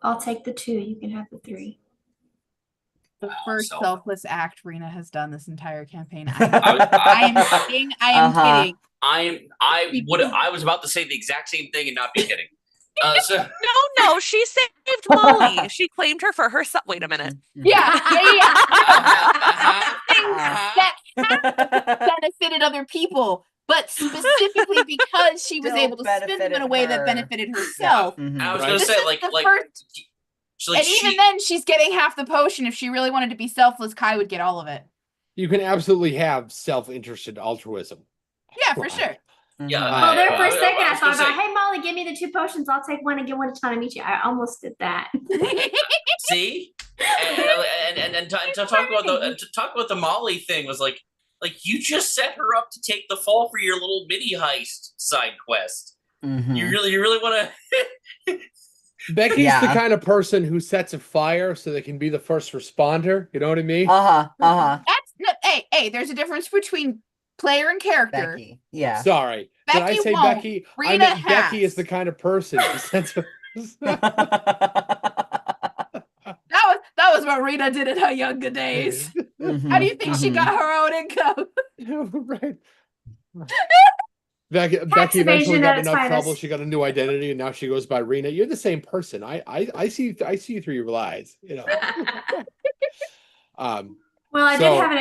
I'll take the 2. You can have the 3. The Wow, first so- selfless act Rena has done this entire campaign. I am kidding. I am Uh-huh. kidding. I was about to say the exact same thing and not be kidding. So No, she saved Molly. She claimed her for herself. Wait a minute. Yeah, Uh-huh. that benefited other people, but specifically because she was Still able to spend them in a benefited way that her. benefited herself. Mhm. I was Right. gonna This say is like the like, first- so, like And even she, then, she's getting half the potion. If she really wanted to be selfless, Kai would get all of it. You can absolutely have self-interested altruism. Yeah, for sure. yeah. Mhm. Well, there for I- a second, I was thought gonna about, hey, Molly, give me the 2 potions. I'll take one and give one to Tanamichi. I almost did that. See, and to talk about the Molly thing was like you just set her up to take the fall for your little mini heist side quest. Mhm. You really want to. Becky's the Yeah. kind of person who sets a fire so they can be the first responder. You know what I mean? Uh-huh. Uh-huh. That's no, hey, there's a difference between player and character. Becky. Yeah. Sorry. Did I Becky say won't. Becky? I Rena meant Becky has. is the kind of person who sets a That was what Rita did in her younger days. How do you think she got her own income? right. Becky eventually evasion got at its enough trouble. finest. She got a new identity, and now she goes by Rena. You're the same person. I see you through your lies. You know. Well, I So- did have an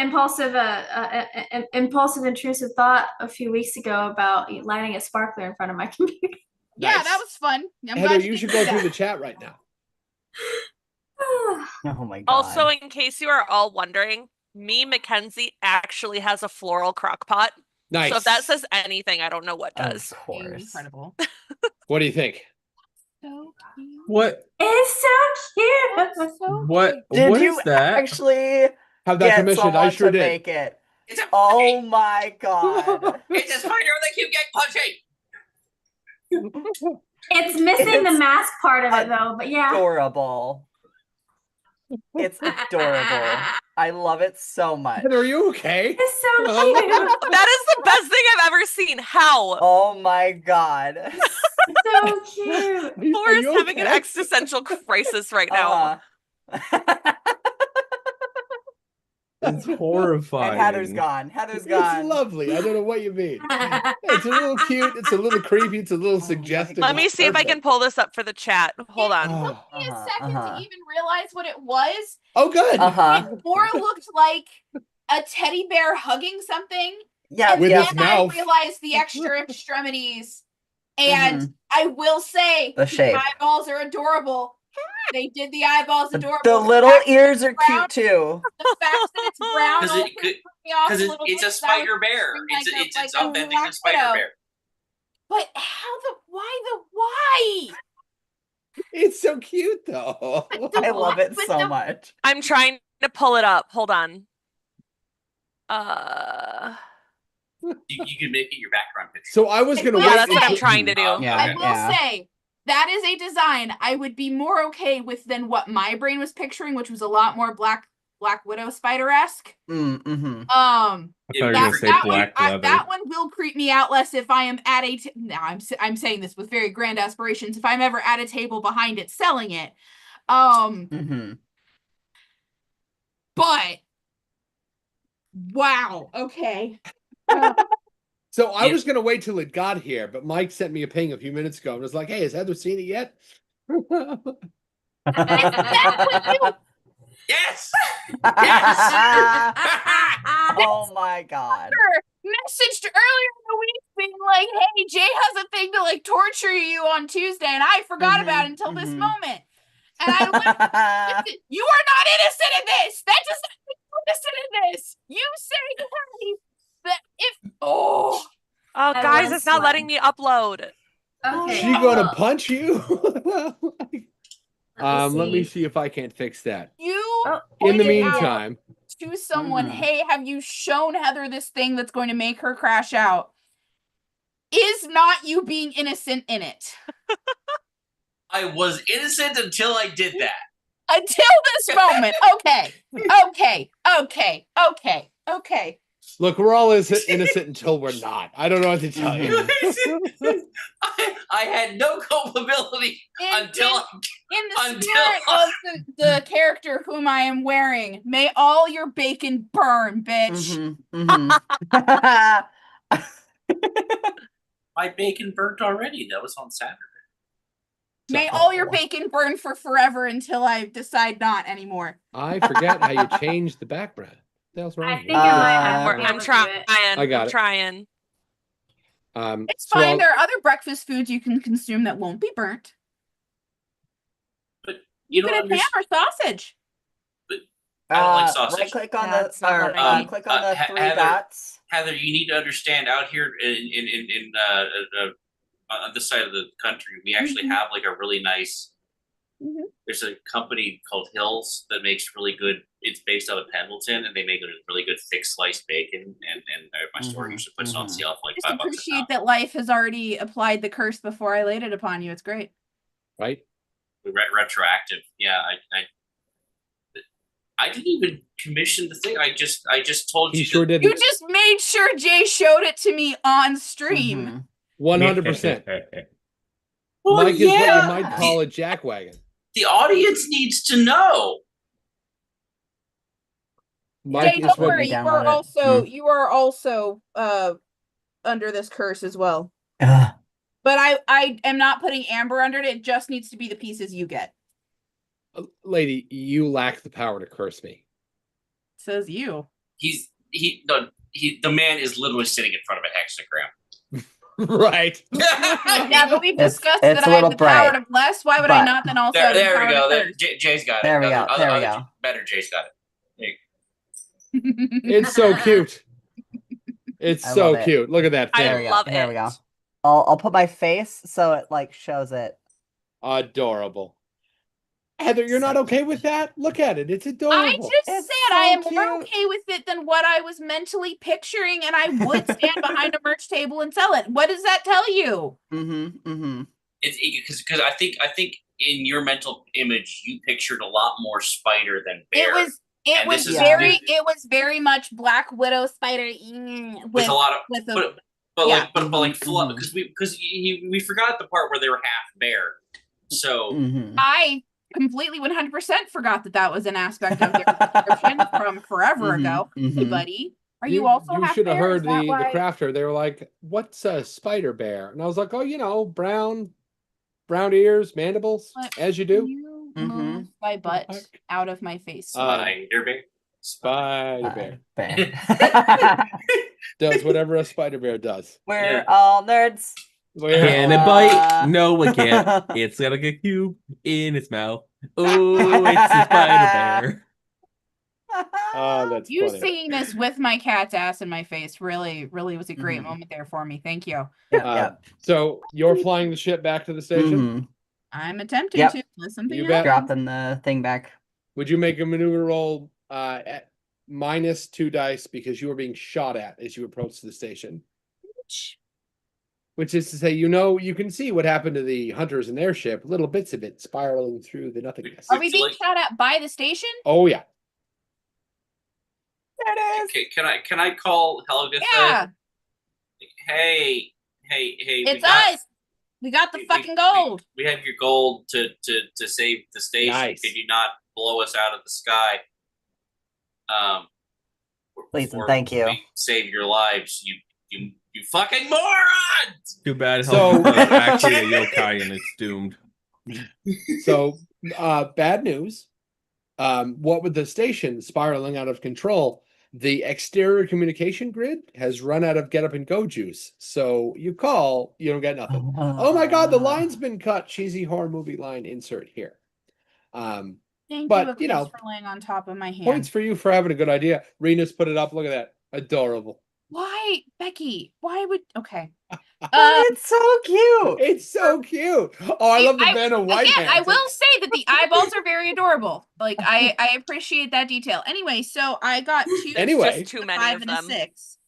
impulsive, intrusive thought a few weeks ago about lighting a sparkler in front of my computer. Yeah, Nice. that was fun. I'm Heather, glad you should did go through that. the chat right now. Oh my god. Also, in case you are all wondering, me, Mackenzie, actually has a floral crock pot. Nice. So if that says anything, I don't know what does. Of course. Incredible. What do you think? So cute. What? It's so cute. That's so What? Did What you is that? actually Have that get commissioned? someone I sure to did. make it? It's a Oh my god. It's a spider with a cute gang punching. It's missing the It's mask part of it though, but yeah. Adorable. It's adorable. I love it so much. Heather, are you okay? It's so cute. That is the best thing I've ever seen. How? Oh my god. So cute. Are you Laura's having an okay? existential crisis right now. Uh-huh. It's horrifying. And Heather's gone. Heather's It's gone. lovely. I don't know what you mean. It's a little cute. It's a little creepy. It's a little Oh my suggestive. God. Let me see if I can pull this up for the chat. Hold on. Oh, Took me a Uh-huh, second uh-huh. to even realize what it was. oh, good. Uh-huh. It more looked like a teddy bear hugging something. Yeah, And With then his I mouth. realized the extra extremities. And Mhm. I will say The shape. eyeballs are adorable. They did the eyeballs adorable. The little fact, ears are brown- cute too. the fact that it's brown Because also it- threw me off Because a little it's bit, a 'cause I was spider bear. picturing It's like a authentic black to spider widow. bear. But why? It's so cute, though. I love it But so the- much. I'm trying to pull it up. Hold on. You could make it your background picture. So I was going to Yeah, wait. that's what I'm until- trying to do. Yeah. I will say that is a design I would be more okay with than what my brain was picturing, which was a lot more black Black Widow spider-esque. Mm-hmm. I thought you were That, gonna say that black one, leather. that one will creep me out less if I am at a. Now I'm saying this with very grand aspirations. If I'm ever at a table behind it selling it, Mm-hmm. but wow, okay. So I Yeah. was gonna wait till it got here, but Mike sent me a ping a few minutes ago and was like, "Hey, has Heather seen it yet?" Yes. Oh my god. Messaged earlier in the week being like, "Hey, Jay has a thing to like torture you on Tuesday," and I forgot about it until this moment. And I listen, you are not innocent in this. That does not make you innocent in this. You say hey, that if Oh, I guys, love it's not letting sweating. me upload. Okay. She gonna well, punch you? Let me see. see if I can't fix that. you Oh, In the pointed out meantime, to someone, Mhm. hey, have you shown Heather this thing that's going to make her crash out? Is not you being innocent in it. I was innocent until I did that. Until this moment. Okay. look, we're all as innocent until we're not. I don't know what to tell you. I had no culpability until In the Until- spirit of the character whom I am wearing, may all your bacon burn, bitch. my bacon burnt already. That was on Saturday. May all your bacon burn for forever until I decide not anymore. I forget how you change the background. What the hell's wrong I with think you? I might have to be I'm able to do trying. it. I got I'm it. trying. It's So fine. I'll- There are other breakfast foods you can consume that won't be burnt. But You you can don't have ham understand. or sausage. I don't like sausage. Right click on Yeah, the it's not or what I eat. click on the three Heather, dots. Heather, you need to understand. Out here on this side of the country, we actually Mhm. have like a really nice. Mhm. There's a company called Hills that makes really good. It's based out of Pendleton, and they make a really good thick sliced bacon. And my store Mhm, usually puts it on mhm. sale for like Just $5 a appreciate pound. that life has already applied the curse before I laid it upon you. It's great. right? Retroactive. Yeah, I didn't even commission the thing. I just told He you. sure that- You didn't. just made sure Jay showed it to me on stream. Mhm. 100%. Well, Mike is what yeah, you might call a jackwagon. the audience needs to know. Mike Jay, is don't what worry. you You download are it. also you are also under this curse as well. Ugh. But I am not putting Amber under it. It just needs to be the pieces you get. Lady, you lack the power to curse me. Says you. The man is literally sitting in front of a hexagram. Right. Yeah, but we've It's- discussed it's that a I have little the power bright, to bless. Why would I but- not then also have the there we power go. to There, curse? Jay's got it. There we go, Other- there we other- go. Better, Jay's got it. It's so cute. It's I so love it. cute. Look at that I thing. There we go. love There we it. go. I'll put my face so it like shows it. Adorable. Heather, you're not okay with that? Look at it. It's I adorable. just It's said I am so more cute. okay with it than what I was mentally picturing, and I would stand behind a merch table and sell it. What does that tell you? Mm-hmm. Mm-hmm. It's because I think in your mental image you pictured a lot more spider than bear. It And was this is- it was very much Black Widow spider with a lot of with a but yeah. like but like Mhm. because we forgot the part where they were half bear. So Mm-hmm. I completely 100% forgot that was an aspect of their description from forever ago. Hey, Mhm. buddy, are you also You half should have bear? heard Is that the why- crafter. They were like, "What's a spider bear?" And I was like, "Oh, you know, brown ears, mandibles, What? as you Can do." you Mhm. move my butt fuck? out of my face? spider bear. Spider bear Bear. does whatever a spider bear does. We're Yeah. all nerds. We're Can it all- bite? No, it can't. It's got like a cube in its mouth. Oh, it's a spider bear. Oh, that's You funny. singing this with my cat's ass in my face really was a great Mhm. moment there for me. Thank you. Yep, Uh, yep. So you're flying the ship back to the station. Mhm. I'm attempting Yep. to unless something You bet. happens. Dropping the thing back. Would you make a maneuver roll at -2 dice because you are being shot at as you approach the station? Which is to say, you can see what happened to the hunters in their ship, little bits of it spiraling through the nothingness. Are we It's being like- shot at by the station? Oh yeah. There it is. Okay, can I call Helga? Yeah, Hey, it's us. We got the fucking gold. We have your gold to save the station. Nice. Could you not blow us out of the sky? Please and before thank you. we save your lives, you fucking morons! Too bad So- Helga's not actually a yokai and it's doomed. So, bad news. What with the station spiraling out of control, the exterior communication grid has run out of get up and go juice. So you call, you don't get nothing. Oh my god, the line's been cut. Cheesy horror movie line insert here. Thank But, you, you know, for laying on top of my hand. Points for you for having a good idea. Rena's put it up. Look at that. Adorable. Why, Becky? Why would okay? Oh, it's so cute. It's so cute. Oh, I love the Vanna White Again, I hands. will say that the eyeballs are very adorable. Like I appreciate that detail. Anyway, so I got two, Anyway. Just too a many 5 of and a them. 6.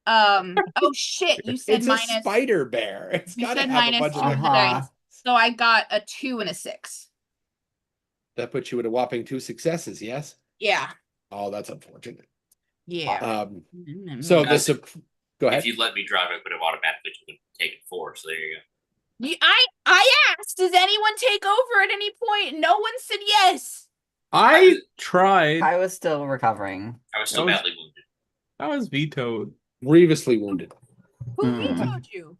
Oh shit! You said It's a minus. spider bear. It's You got to said have a minus bunch of two of different the Uh-huh. dice. So I got a 2 and a 6. That puts you at a whopping 2 successes, yes? Yeah. Oh, that's unfortunate. Yeah. So Guys, go ahead. If you'd let me drive, I would have automatically taken 4. So there you go. I asked, does anyone take over at any point? No one said yes. I tried. I was still recovering. I was still That was- badly wounded. I was vetoed. Grievously wounded. Who Mm. vetoed you?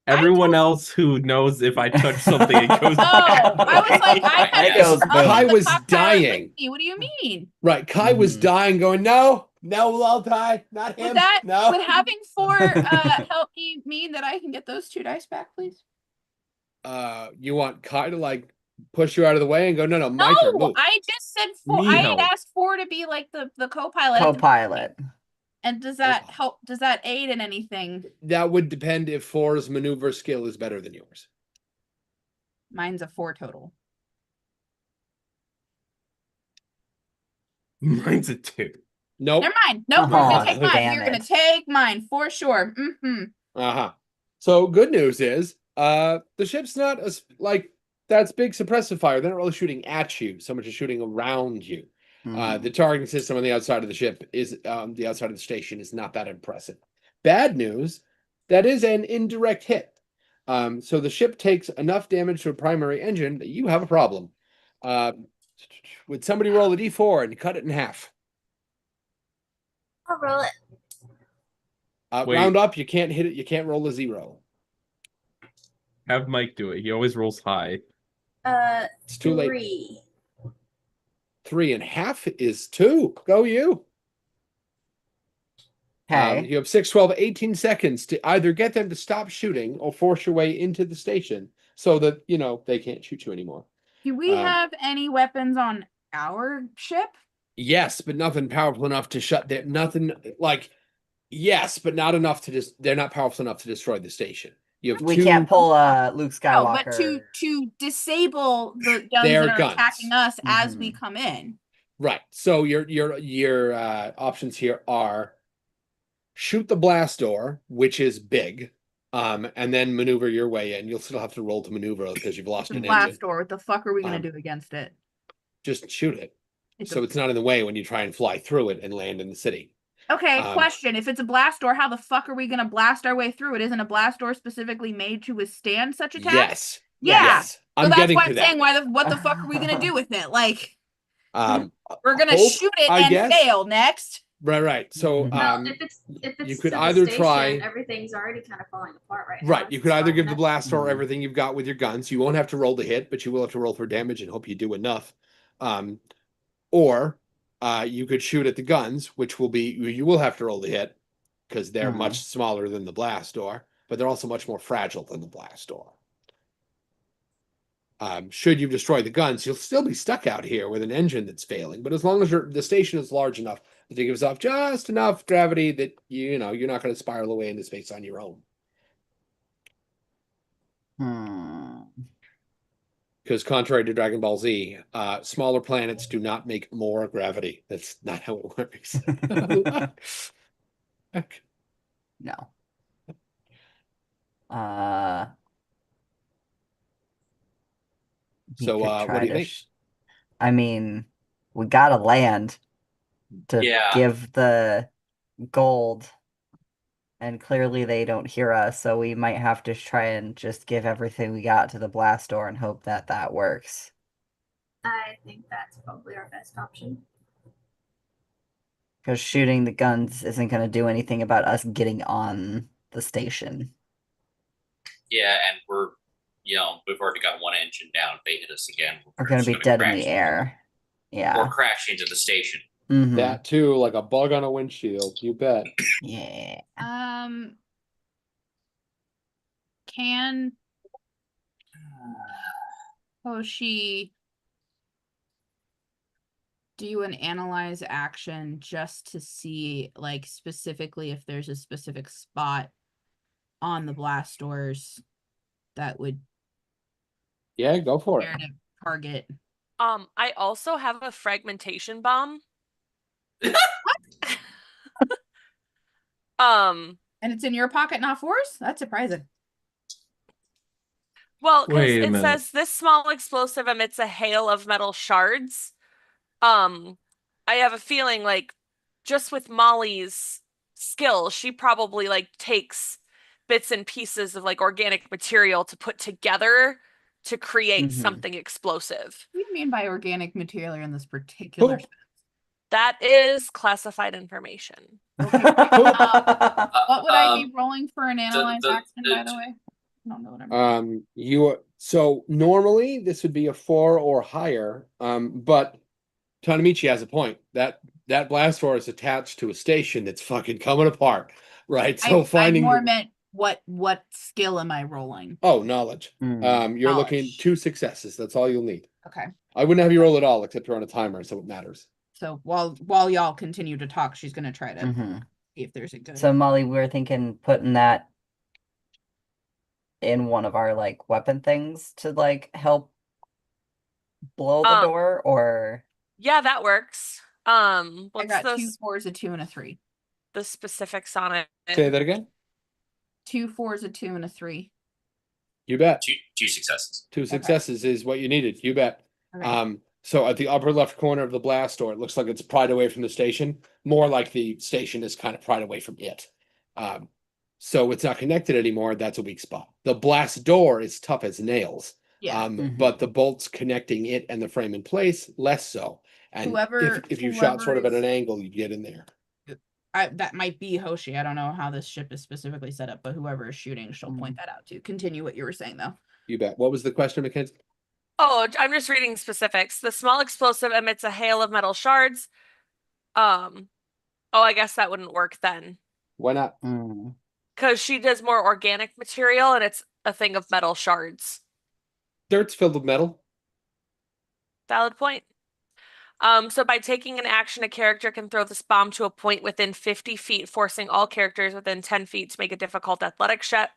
Everyone else who knows if I touch something, it goes Oh, bad. I was like, I had It goes boom. Kai the was top pilot with dying. me. What do you mean? Right. Kai was Mhm. dying, going, no, Laltai, not him. Would that no. would having 4 help me mean that I can get those 2 dice back, please? You want Kai to like push you out of the way and go, no, my turn. No, Move. I just said 4. Me I had help. asked 4 to be like the co-pilot. at the Co-pilot. beginning. And does that help? Does that aid in anything? That would depend if 4's maneuver skill is better than yours. Mine's a 4 total. Mine's a 2. Nope. Never mind. Nope, we're Aw, gonna take mine. damn You're gonna it. take mine for sure. Mm-hmm. Uh-huh. So good news is the ship's not as like that's big suppressive fire. They're not really shooting at you so much as shooting around you. Mhm. The targeting system on the outside of the ship is the outside of the station is not that impressive. Bad news, that is an indirect hit. So the ship takes enough damage to a primary engine that you have a problem. Would somebody roll a d4 and cut it in half? I'll roll it. Wait. Round up, you can't hit it. You can't roll a 0. Have Mike do it. He always rolls high. It's too late. 3. 3 and half is 2. Go you. Okay. You have 6, 12, 18 seconds to either get them to stop shooting or force your way into the station so that, they can't shoot you anymore. Do we Um, have any weapons on our ship? Yes, but nothing powerful enough to shut down. Nothing like, yes, but not enough to just, they're not powerful enough to destroy the station. You have We 2, can't pull Luke No, Skywalker. but to disable the guns Their that are guns. attacking us as we Mhm. come in. Right. So your options here are shoot the blast door, which is big, and then maneuver your way in. You'll still have to roll to maneuver because you've lost The an blast engine. door. What the fuck are we gonna Um, do against it? Just shoot it. It's So a- it's not in the way when you try and fly through it and land in the city. Okay, um, question. If it's a blast door, how the fuck are we gonna blast our way through it? Isn't a blast door specifically made to withstand such attacks? Yes. Yeah. Yes. So I'm that's getting why to I'm that. saying what the fuck are we gonna do with it? Like Um, we're gonna hope, shoot it I and guess. fail next. Right. So Mhm. Well, if it's you could to the either station, try- everything's already kind of falling apart right now. right, you could It's either fine give the enough. blast door Mhm. everything you've got with your guns. You won't have to roll to hit, but you will have to roll for damage and hope you do enough. Or you could shoot at the guns, which will be you will have to roll to hit because they're Mhm. much smaller than the blast door, but they're also much more fragile than the blast door. Should you destroy the guns, you'll still be stuck out here with an engine that's failing. But as long as the station is large enough that it gives off just enough gravity that you're not going to spiral away into space on your own. Because contrary to Dragon Ball Z, smaller planets do not make more gravity. That's not how it works. Okay. No. We So, could what try do you to think? I mean, we gotta land. to Yeah. give the gold. And clearly they don't hear us, so we might have to try and just give everything we got to the blast door and hope that that works. I think that's probably our best option. Because shooting the guns isn't going to do anything about us getting on the station. Yeah, and we've already got one engine down. If they hit us again, We're going to be dead in the crash air. Yeah. or crash into the station. Mhm. That too, like a bug on a windshield. You bet. Yeah. Can Hoshi do an analyze action just to see, like, specifically if there's a specific spot on the blast doors that would Yeah, go for it. dare to target? I also have a fragmentation bomb. And it's in your pocket, not Force? That's surprising. Well, because Wait a it minute. says this small explosive emits a hail of metal shards. I have a feeling like just with Molly's skill, she probably like takes bits and pieces of like organic material to put together to create something explosive. What do you mean by organic material in this particular? Poop. That is classified information. Okay. What would I be rolling for an analyze action, by the way? I don't know what I'm So normally this would be a 4 or higher, but Tanamichi has a point. That blast door is attached to a station that's fucking coming apart, right? So I more meant what skill am I rolling? Oh, knowledge. You're looking Knowledge. 2 successes. That's all you'll need. Okay. I wouldn't have you roll at all, except you're on a timer, so it matters. So while y'all continue to talk, she's gonna try to see if there's a good. So Molly, we were thinking putting that in one of our like weapon things to like help blow the door, or Yeah, that works. I What's got 2 the 4s, a 2, and a 3. the specifics on it? Say that again. 2 4s, a 2, and a 3. You bet. Two successes. 2 successes is what you needed. You bet. Okay. So at the upper left corner of the blast door, it looks like it's pried away from the station. More like the station is kind of pried away from it. So it's not connected anymore. That's a weak spot. The blast door is tough as nails. Yeah. But the bolts connecting it and the frame in place, less so. And if you shot sort of at an angle, you'd get in there. That might be Hoshi. I don't know how this ship is specifically set up, but whoever is shooting, she'll point that out too. Continue what you were saying, though. You bet. What was the question, Mackenzie? Oh, I'm just reading specifics. The small explosive emits a hail of metal shards. Oh, I guess that wouldn't work then. Why not? Because she does more organic material and it's a thing of metal shards. Dirt's filled with metal. Valid point. So by taking an action, a character can throw this bomb to a point within 50 feet, forcing all characters within 10 feet to make a difficult athletics check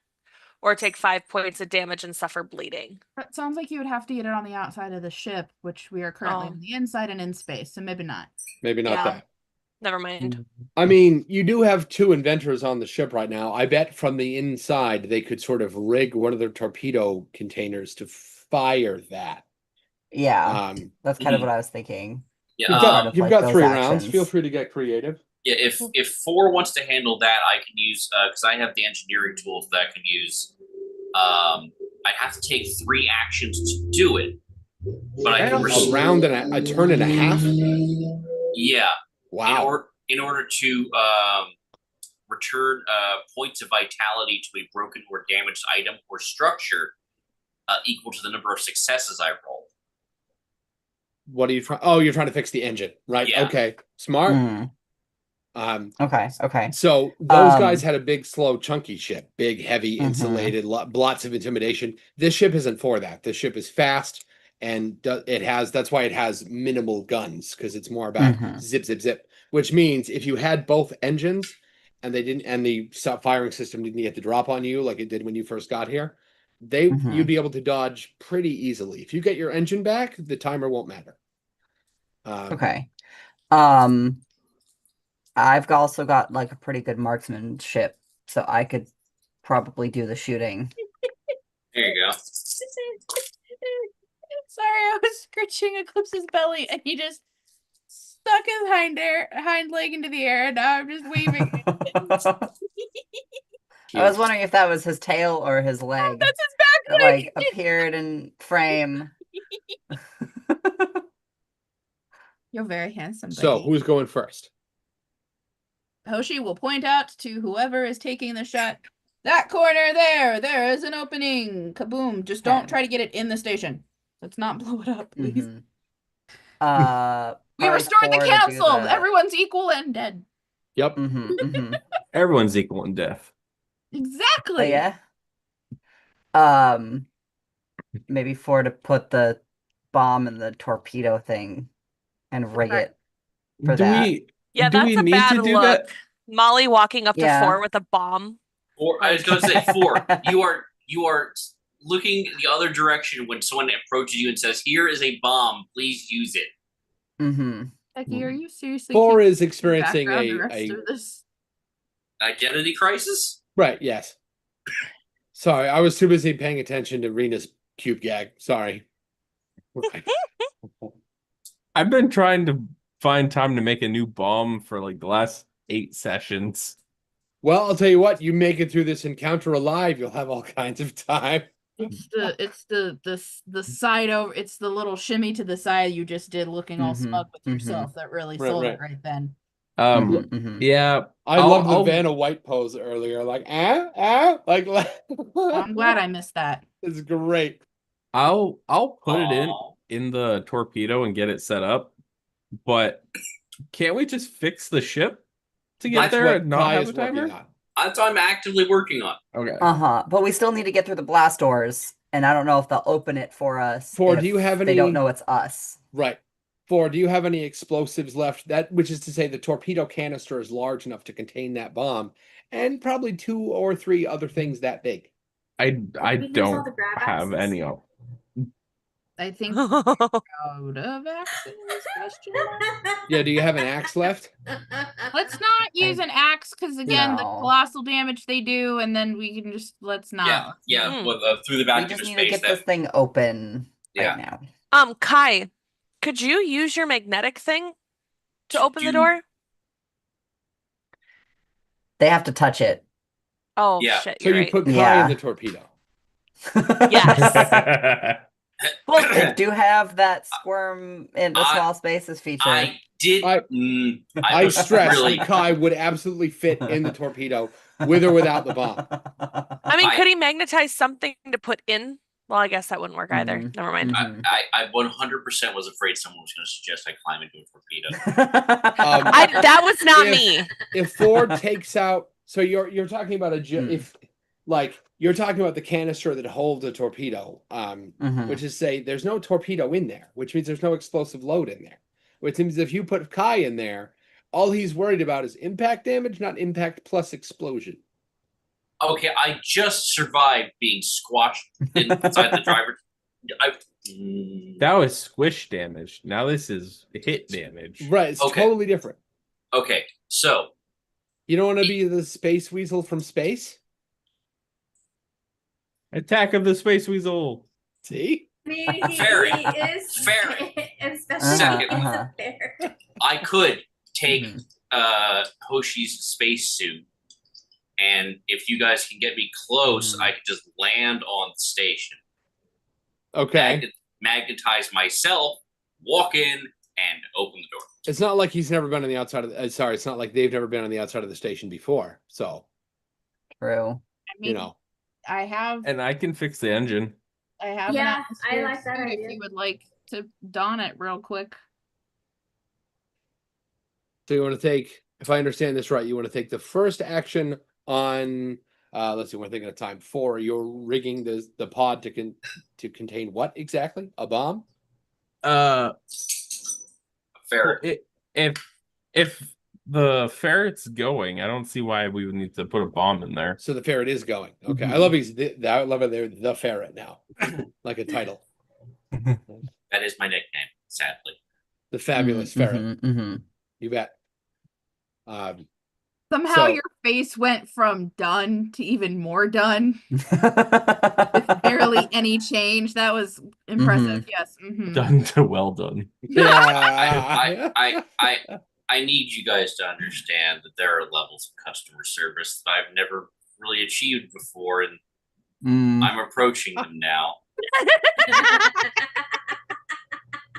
or take 5 points of damage and suffer bleeding. That sounds like you would have to get it on the outside of the ship, which we are currently on the inside and in space, so maybe not. Maybe not that. Never mind. I mean, you do have 2 inventors on the ship right now. I bet from the inside they could sort of rig one of their torpedo containers to fire that. Yeah, that's kind of what I was thinking. Yeah, you've got 3 rounds. Feel free to get creative. Yeah, if 4 wants to handle that, I can use because I have the engineering tools that I can use. I'd have to take 3 actions to do it, but I can a round and a turn and a half. Yeah. Wow. In order to return points of vitality to a broken or damaged item or structure equal to the number of successes I roll. What are you trying? Oh, you're trying to fix the engine, right? Yeah. Okay, smart. Okay. So those guys had a big, slow, chunky ship, big, heavy, insulated, lots of intimidation. This ship isn't for that. This ship is fast, and that's why it has minimal guns, because it's more about zip, zip, zip. Which means if you had both engines, and the stop firing system didn't get the drop on you like it did when you first got here, you'd be able to dodge pretty easily. If you get your engine back, the timer won't matter. Okay. I've also got like a pretty good marksmanship, so I could probably do the shooting. There you go. Sorry, I was scratching Eclipse's belly, and he just stuck his hind leg into the air, and now I'm just waving. I was wondering if that was his tail or his leg That's his back that leg. like appeared in frame. You're very handsome, So buddy. who's going first? Hoshi will point out to whoever is taking the shot. That corner there is an opening. Kaboom. Just don't Okay. try to get it in the station. Let's not blow it up, please. Mhm. We Probably restored the 4 to do council. the- Everyone's equal and dead. Yep. Everyone's equal in death. Oh, Exactly. yeah. Maybe 4 to put the bomb in the torpedo thing and rig Okay. it for Do that. we? Yeah, do that's we a need bad to do look. that? Molly walking up to Yeah. 4 with a bomb. Or I was going to say 4. You are looking the other direction when someone approaches you and says, "Here is a bomb. Please use it." Mm-hmm. Becky, are you seriously 4 keeping is experiencing background the a rest of this? Identity crisis. right. Yes. Sorry, I was too busy paying attention to Rena's cube gag. Sorry. Right. I've been trying to find time to make a new bomb for like the last 8 sessions. Well, I'll tell you what. You make it through this encounter alive, you'll have all kinds of time. It's the side over. It's the little shimmy to the side you just did, looking all Mhm, smug with mhm. yourself. That really Right, sold right. it right then. Mhm. Yeah, I I'll- love the I'll- Vanna White pose earlier. Like, like I'm glad I missed that. It's great. I'll put it Aw. in the torpedo and get it set up. But can't we just fix the ship to get That's there what and not Kai have is a working timer? on. That's what I'm actively working on. Okay. But we still need to get through the blast doors, and I don't know if they'll open it for us. For, if do you have They don't any- know it's us. Right. 4, do you have any explosives left? That, which is to say, the torpedo canister is large enough to contain that bomb, and probably 2 or 3 other things that big. I we use all don't the grab have axes? any of. I think out of axes? Question mark? Yeah. Do you have an axe left? Let's not use an axe because again, the No. colossal damage they do, and then we can just let's not. Yeah. Hmm. With, through the We vacuum just of need to space. get That this thing open Yeah. right now. Kai, could you use your magnetic thing to open the Do- door? They have to touch it. Oh Yeah. shit, So you're you right. put Kai Yeah. in the torpedo. Yes. Well, they do have that squirm into I- small spaces feature. I did. I- I was stress really. that Kai would absolutely fit in the torpedo with or without the bomb. I mean, I- could he magnetize something to put in? Well, I guess that wouldn't work either. Mhm. Never mind. Mhm. I 100% was afraid someone was going to suggest I climb into a torpedo. That was not If- me. If Ford takes out, so you're talking about if like you're talking about the canister that holds a torpedo, Mhm. which is say there's no torpedo in there, which means there's no explosive load in there. Which means if you put Kai in there, all he's worried about is impact damage, not impact plus explosion. Okay, I just survived being squashed inside the driver. That was squish damage. Now this is hit damage. Right, it's Okay. totally different. Okay, so You don't want to be the space weasel from space? Attack of the Space Weasel. See? Fairy. He is Fairy. especially Second. he's a bear. I could take Mhm. Hoshi's spacesuit, and if you guys can get me close, Mhm. I could just land on the station, Okay. magnetize myself, walk in, and open the door. It's not like he's never been on the outside of the, sorry, it's not like they've never been on the outside of the station before. So, True. I mean, you know. I have And I can fix the engine. an Yeah, I atmospheric like that suit idea. if you would like to don it real quick. So you want to take, if I understand this right, you want to take the first action on let's see, we're thinking of time 4. You're rigging the pod to contain what exactly? A bomb? Fair. If the ferret's going, I don't see why we would need to put a bomb in there. So the ferret is going. Okay. I Mhm. love I love it. They're the ferret now. Like a title. That is my nickname, sadly. The fabulous ferret. Mhm. You bet. Um Somehow So- your face went from done to even more done. Mhm. Barely any change. That was impressive. Yes. Mhm. Done to well done. Yeah. I need you guys to understand that there are levels of customer service that I've never really achieved before, and I'm approaching them now.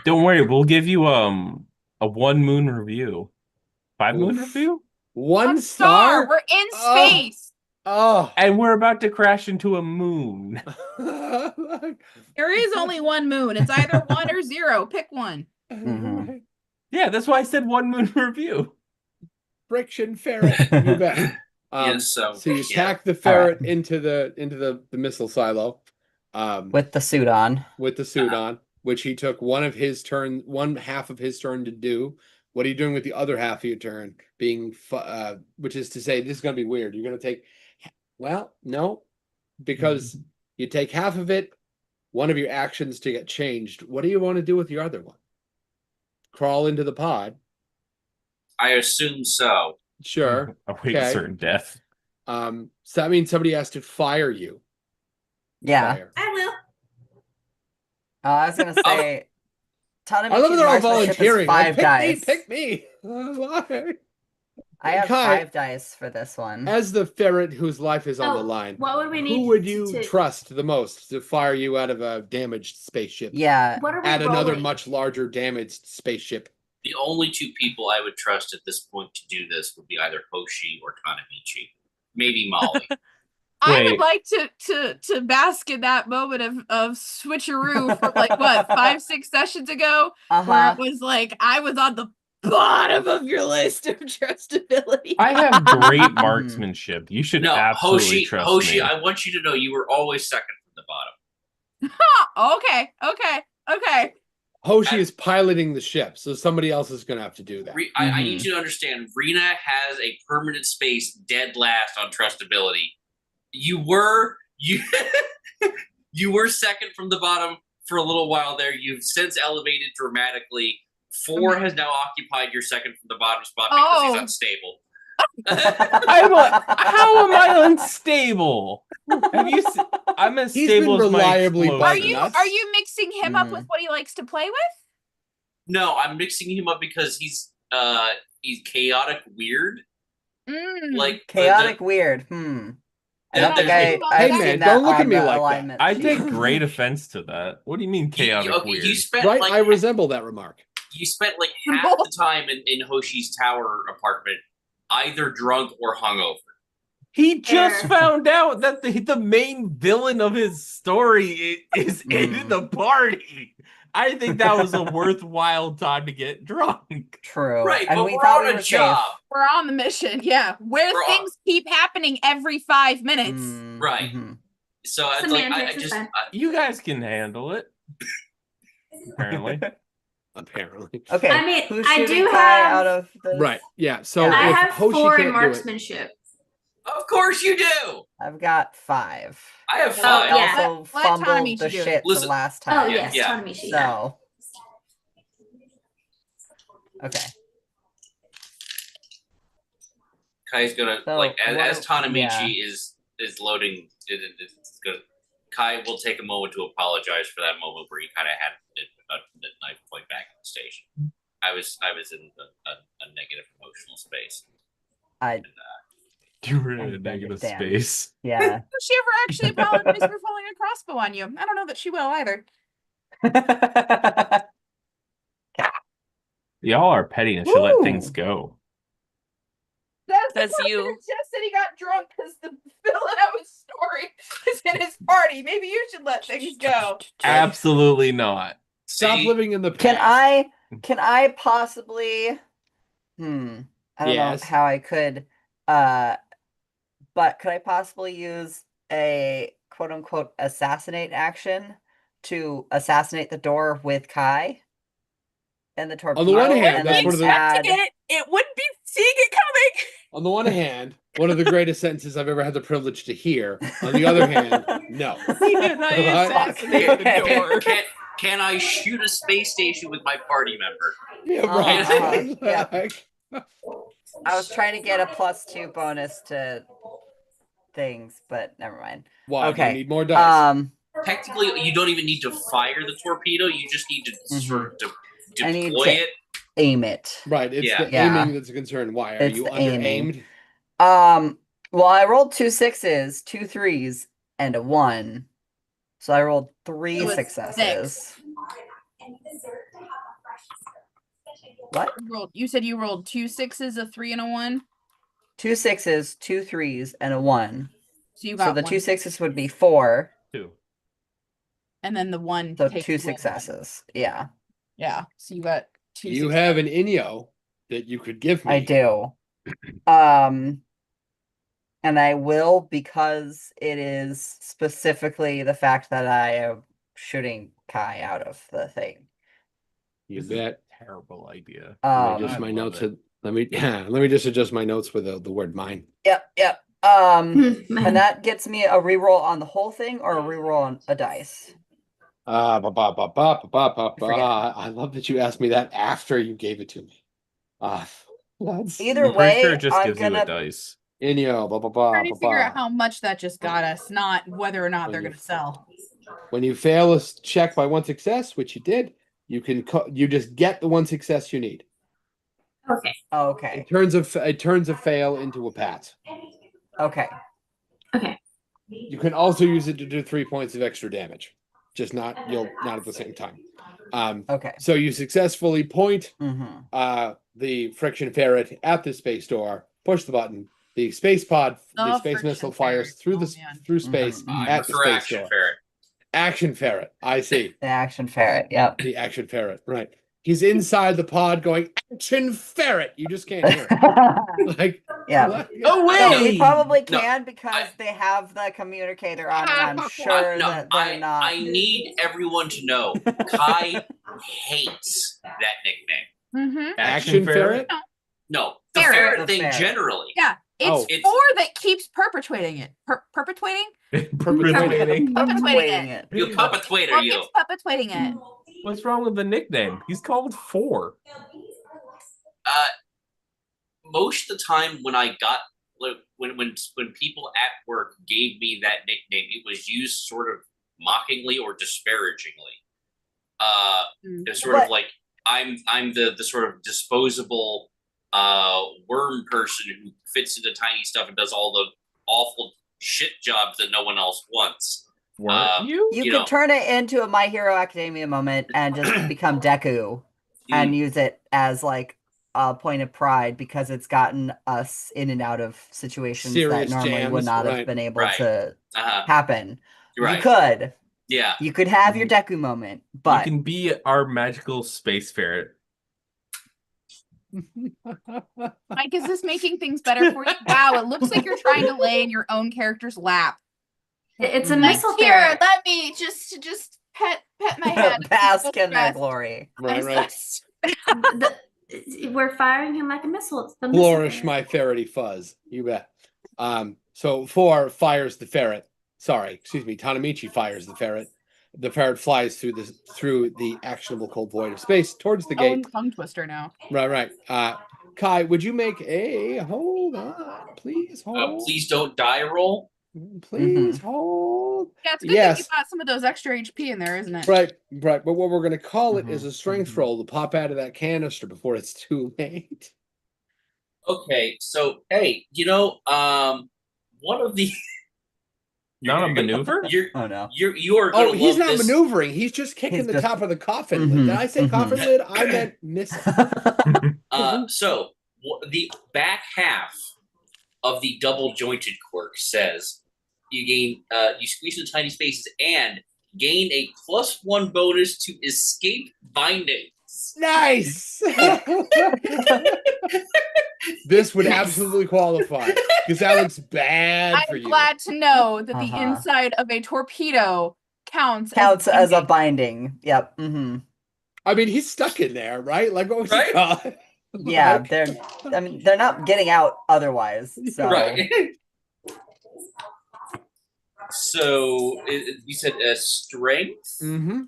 Don't worry, we'll give you a 1 moon review. 5 moon Oof. review? 1 A star. star? We're in Oh. space. Oh. And we're about to crash into a moon. There is only one moon. It's either 1 or 0. Pick one. Mhm. Yeah, that's why I said 1 moon review. Friction ferret. You bet. Yes, so you yeah. tack the ferret into the missile silo. With the suit on. with the suit on, which he took one half of his turn to do. What are you doing with the other half of your turn? Which is to say, this is going to be weird. You're going to take, well, no, because you take half of it, one of your actions to get changed. What do you want to do with your other one? Crawl into the pod. I assume so. Sure. Await Okay. certain death. So that means somebody has to fire you. Yeah. Fire. I will. I was gonna say, I love that they're all volunteering. Like, Five dice. Pick me. Why? I have Kai, 5 dice for this one. As the ferret whose life is on the Oh, line, what would we need? who would you to, trust the most to fire you out of a damaged spaceship? Yeah. What are we At another rolling? much larger damaged spaceship. The only 2 people I would trust at this point to do this would be either Hoshi or Kanamichi. Maybe Molly. I Wait. would like to bask in that moment of switcheroo from like what 5-6 sessions ago, where Uh-huh. it was like I was on the bottom of your list of trustability. I have great marksmanship. You should No, absolutely trust Hoshi, me. I want you to know you were always second from the bottom. Okay. Hoshi is piloting the ship, so somebody else is going to have to do that. I need you to understand, Rena has a permanent space dead last on trustability. You were second from the bottom for a little while there. You've since elevated dramatically. 4 has now occupied your second from the bottom spot because he's unstable. How am I unstable? Have you? I'm as He's stable been as my reliably explosion. bugging us. Are you mixing him up with what he likes to play with? No, I'm mixing him up because he's chaotic weird. Like Chaotic weird. I don't think Hey, I've man, seen that don't look on at me the like that. alignment I sheet. take great offense to that. What do you mean chaotic weird? You spent Right? like I resemble that remark. you spent like half the time in Hoshi's tower apartment either drunk or hungover. He just Fair. found out that the main villain of his story is in the party. I think that was a worthwhile time to get drunk. True. Right, and but we we're thought on we a were job. safe. We're on the mission, yeah. Where We're on- things keep happening every 5 minutes. Right. Mhm. So it's like Semantics I is just fine. You guys can handle it. Apparently. Apparently. Okay. I mean, who's I shooting do Kai have- out of the. Right. Yeah. So Yeah. I if have Hoshi 4 in can't do it, marksmanship. of course you do. I've got 5. I have Oh, 5. yeah. Also Let fumbled Tanamichi the do it. shit Listen- the last Oh time. yes, Yeah. Tanamichi. Yeah. So. Okay. Kai's gonna So, like as what- Tanamichi yeah. is loading. It's gonna. Kai will take a moment to apologize for that moment where he kind of had the knife point back at the station. I was in a negative emotional space. You were in a I negative understand. space. Yeah. Does she ever actually apologize for pulling a crossbow on you? I don't know that she will either. Y'all are petty and should let things Woo! go. That's you. Just said he got drunk because the villain of his story is in his party. Maybe you should let things go. Absolutely not. stop See? living in the past. Can I possibly I don't Yes. know how I could but could I possibly use a quote unquote assassinate action to assassinate the door with Kai and the torpedo? On the one hand, and that's then one of the- add- It wouldn't be seeing it coming. On the one hand, one of the greatest sentences I've ever had the privilege to hear. On the other hand, no. Can I assassinate the door? Can I shoot a space station with my party member? Yeah, Uh-huh, right. yeah. Like, I was trying to get a +2 bonus to things, but never mind. Why? Okay. You need more dice. Technically, you don't even need to fire the torpedo. You just need to sort of I need deploy to- it. Aim it. Right. It's Yeah. the Yeah. aiming that's a concern. Why? Are It's you the under aiming. aimed? Well, I rolled 2 6s, 2 3s, and a 1. So I rolled 3 So it's successes. What? You said you rolled 2 6s, a 3, and a 1. 2 6s, 2 3s, and a 1. So you got So the one 2 6s would be 4. 2. and then the 1. So takes 2 away one. successes. Yeah, Yeah. So you got 2. You have an Inyo that you could give me. I do. And I will, because it is specifically the fact that I am shooting Kai out of the thing. You This is a bet. terrible idea. Let me Um, adjust I my love notes. it. Let me just adjust my notes with the word mine. Yep. And that gets me a reroll on the whole thing or a reroll on a dice. Ba, ba, ba, ba, ba, ba, ba, forget. I love that you asked me that after you gave it to me. That's Either I'm pretty sure way, it just I'm gives you gonna a dice. Inyo, ba, ba, ba, Trying to ba, figure out ba. how much that just got us, not whether or not When they're you- going to sell. When you fail a check by 1 success, which you did, you can you just get the 1 success you need. Okay. Okay. It turns a fail into a pass. Okay. You can also use it to do 3 points of extra damage, just not at the same time. Okay. So you successfully point Mm-hmm. the friction ferret at the space door, push the button, the space pod, the The space friction missile fires ferret. through Oh, man. through space Mhm. I at the prefer space action door. ferret. Action ferret. I see. The action ferret. Yep. The action ferret. Right. He's inside the pod going action ferret. You just can't hear it. Like Yeah. Oh, No, we wait! probably No, can because they have the communicator on, and I'm I- sure No, that they're not. I need everyone to know Kai hates that nickname. Mm-hmm. Action ferret. No, the Ferret. ferret The thing ferret. generally. Yeah. It's Oh. It's- 4 that keeps perpetuating it. Perpetuating? Perpetuating. Perpetuating it. You perpetuator, What you. keeps perpetuating it? What's wrong with the nickname? He's called 4. Most of the time when I got when people at work gave me that nickname, it was used sort of mockingly or disparagingly. It's sort of But- like I'm the sort of disposable worm person who fits into tiny stuff and does all the awful shit jobs that no one else wants. Weren't you? You you could know. turn it into a My Hero Academia moment and just become Deku and use it as like a point of pride because it's gotten us in and out of situations Serious that normally would jams, not have right. been able Right. to Uh-huh. happen. You're right. You could. Yeah. You could have your Deku moment, but You can be our magical space ferret. Mike, is this making things better for you? Wow, it looks like you're trying to lay in your own character's lap. It's a Like, missile here, ferret. let me just pet my head. bask I'm in their stressed. glory. Right, I'm right. stressed. We're firing him like a missile. It's the missile Flourish ferret. my ferrety fuzz. You bet. So 4 fires the ferret. Sorry, excuse me. Tanamichi fires the ferret. The ferret flies through the actionable cold void of space towards the Oh, gate. tongue twister now. Right. Kai, would you make a hold on, please hold. Please don't die roll. Please hold. Yeah, it's good that Yes. you got some of those extra HP in there, isn't it? Right. But what we're gonna call it is Mhm, a strength mhm. roll to pop out of that canister before it's too late. Okay, so hey, one of the Not a maneuver? you're Oh no. you are gonna Oh, he's love not this. maneuvering. He's just kicking He's the just- top of the coffin lid. Did Mhm, I say mhm. coffin lid? I meant missing. So the back half of the double jointed quirk says you gain you squeeze into tiny spaces and gain a +1 bonus to escape bindings. Nice. This would absolutely qualify because that looks bad for I'm you. glad to know that the Uh-huh. inside of a torpedo counts Counts as a binding. binding. Yep. Mm-hmm. I mean, he's stuck in there, right? Like, what was Right? it called? Yeah, Like- they're not getting out otherwise. So Right. So you said strength. Mm-hmm.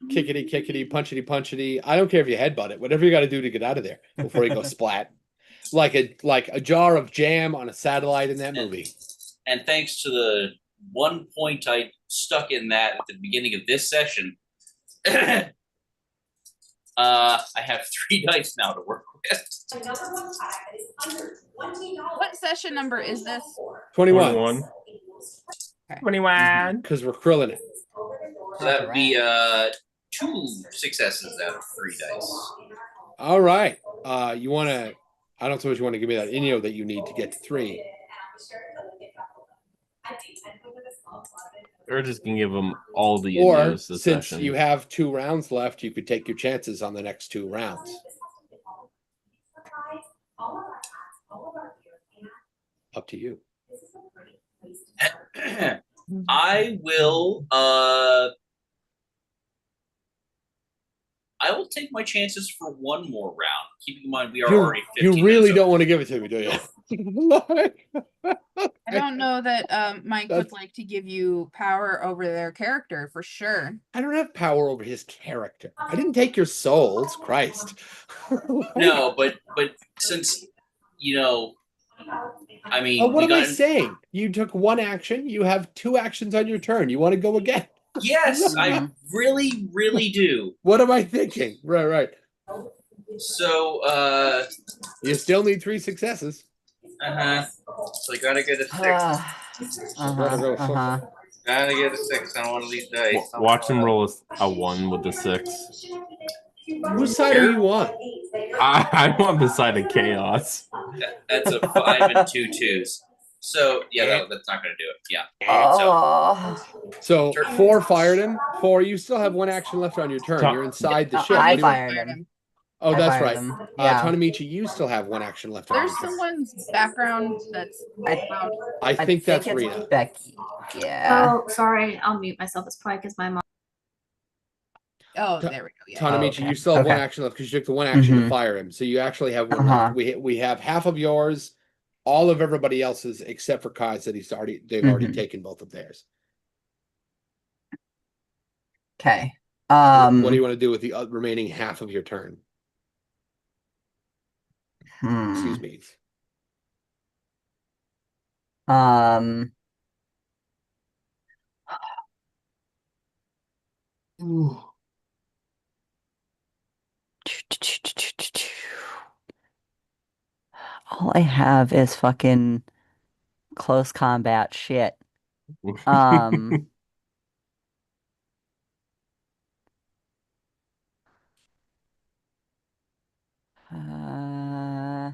Kickity, kickity, punchity, punchity. I don't care if you headbutt it. Whatever you got to do to get out of there before you go splat. like a jar of jam on a satellite in that movie. And thanks to the 1 point I stuck in that at the beginning of this session, I have 3 dice now to work with. What session number is this? 21. 21. Okay. 21. Because we're krilling it. So that would be 2 successes out of 3 dice. All right. You want to? I don't suppose you want to give me that Inyo that you need to get to 3. Or just can give them all the Or Inyos this since session. you have 2 rounds left, you could take your chances on the next 2 rounds. Up to you. I will take my chances for 1 more round. Keeping in mind we are already 15 You really minutes don't over. want to give it to me, do you? I don't know that Mike would That's- like to give you power over their character for sure. I don't have power over his character. I didn't take your souls, Christ. No, but since I mean, Oh, what we am I got saying? You took 1 action. You have 2 actions on your turn. You want to go again? yes, I Mhm. really, really do. What am I thinking? Right. So You still need 3 successes. So I gotta get a 6. Gotta get a 6 on one of these dice. Watch him roll a 1 with the 6. Whose side are you on? I'm on the side of chaos. That's a 5 and 2 twos. So yeah, that's not gonna do it. Yeah. Oh, So 4 fired him. 4, you still have 1 action left on your turn. Top- You're inside the I ship. What do you want- fired him. Oh, I that's fired right. him. Yeah. Tanamichi, you still have 1 action left on There's your turn. someone's background that's loud. I think that's it's Rita. Becky. Yeah. Oh, sorry. I'll mute myself. It's probably because my mom. Oh, Ta- there we go. Yeah. Tanamichi, okay. you still have 1 Okay. action left because you took the 1 action to Mhm. fire him. So you actually have 1 Uh-huh. left. We have half of yours, all of everybody else's except for Kai's that they've already Mhm. taken both of theirs. Okay. What do you want to do with the remaining half of your turn? Excuse me. All I have is fucking close combat shit. Um, uh,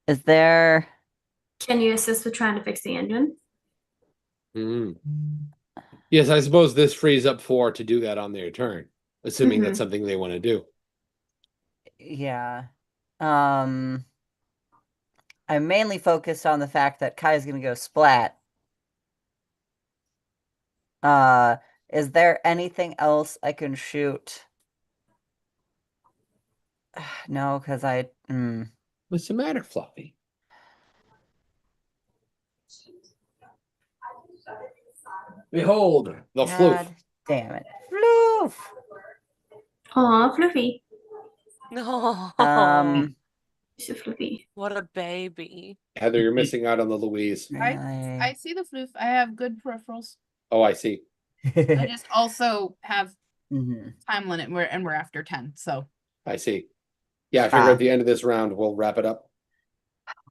is there? Can you assist with trying to fix the engine? Mm. Yes, I suppose this frees up 4 to do that on their turn, assuming that's something they want to do. Yeah. I'm mainly focused on the fact that Kai's gonna go splat. Is there anything else I can shoot? No, because What's the matter, Fluffy? Behold, the floof. God damn it. Floof! Aw, Fluffy. No. So Fluffy. What a baby. Heather, you're missing out on the Louise. I see the floof. I have good peripherals. Oh, I see. I just also have Mhm. time limit and we're after 10. So I see. Yeah, I figure at the end of this round we'll wrap it up.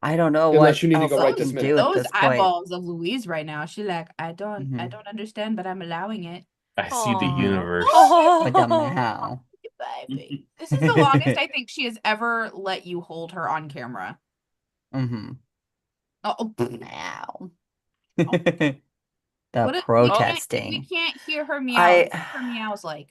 I don't know Unless what you need to else go I right this can minute. do at those this point. eyeballs of Louise right now, she like, I don't Mhm. understand, but I'm allowing it. I see the Aw. universe. But dumb now. Baby. This is the longest I think she has ever let you hold her on camera. Mm-hmm. Oh, Ow. Oh. The what we protesting. can't hear her meows. I- What's her meows like?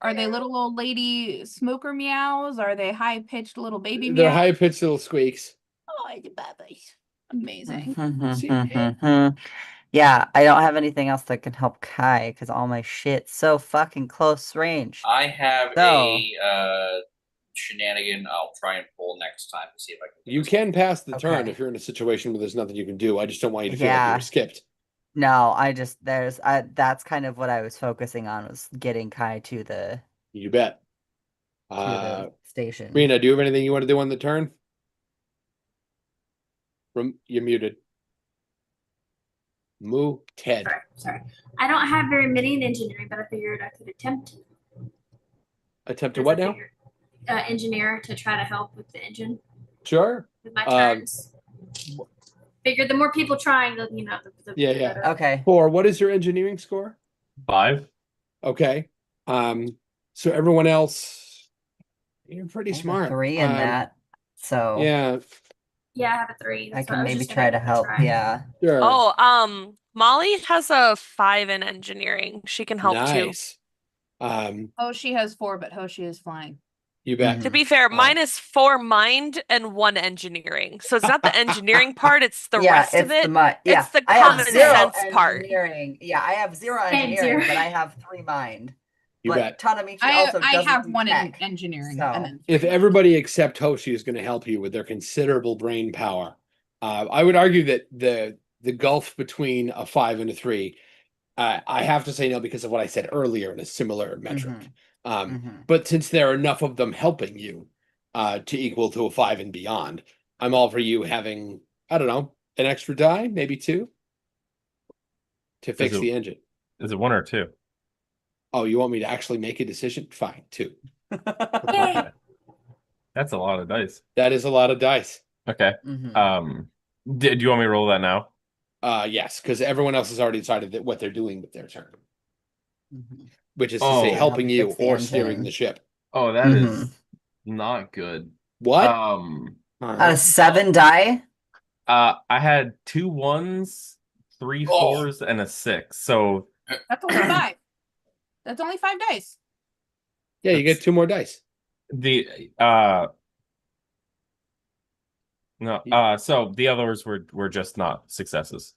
Are they little old lady smoker meows? Are they high pitched little baby They're meows? high pitched little squeaks. Oh, the babies. Amazing. Yeah, I don't have anything else that can help Kai because all my shit's so fucking close range. I have So- a shenanigan I'll try and pull next time to see if I can. You can pass the turn Okay. if you're in a situation where there's nothing you can do. I just don't want you to feel like Yeah. you're skipped. No, I just that's kind of what I was focusing on, was getting Kai to the You bet. station. Rena, do you have anything you want to do on the turn? You're muted. Moo Ted. Sorry. I don't have very many in engineering, but I figured I could attempt. Attempt to As what I now? figured, engineer to try to help with the engine Sure. with my Um, turns. Figured the more people trying, the Yeah, the yeah. better. Okay. What is your engineering score? 5. Okay. So everyone else, you're pretty I have a smart. 3 in that. So Yeah, Yeah, I have a 3. I That's can what was maybe just try gonna to help. try. Yeah. sure. Molly has a 5 in engineering. She can help too. Nice. Hoshi has 4, but Hoshi is flying. You bet. To be fair, Oh. mine is 4 mind and 1 engineering. So it's not the engineering part, it's the yeah, rest it's of it. yeah. It's the I have common 0 sense part. engineering. Yeah, I have 0 Same, engineering, 0. but I have 3 mind. You bet. But Tanamichi I also doesn't have do 1 in tech, engineering, so- and then If 3 everybody except Hoshi is going to help you with their considerable brain power, I would argue that the gulf between a 5 and a 3, I have to say no because of what I said earlier in a similar metric. But since there are enough of them helping you to equal to a 5 and beyond, I'm all for you having, I don't know, an extra die, maybe 2, to fix it- the engine. Is it 1 or 2? Oh, you want me to actually make a decision? Fine, 2. Yay. That's a lot of dice. That is a lot of dice. Okay. Do you want me to roll that now? Yes, because everyone else has already decided that what they're doing with their turn, which is to Oh. say Help helping you fix the or steering engine. the ship. Oh, that is not good. What? A 7 die. I had 2 1s, 3 Oh. 4s, and a 6. So That's only 5. That's only 5 dice. Yeah, you get 2 more dice. the so the others were just not successes.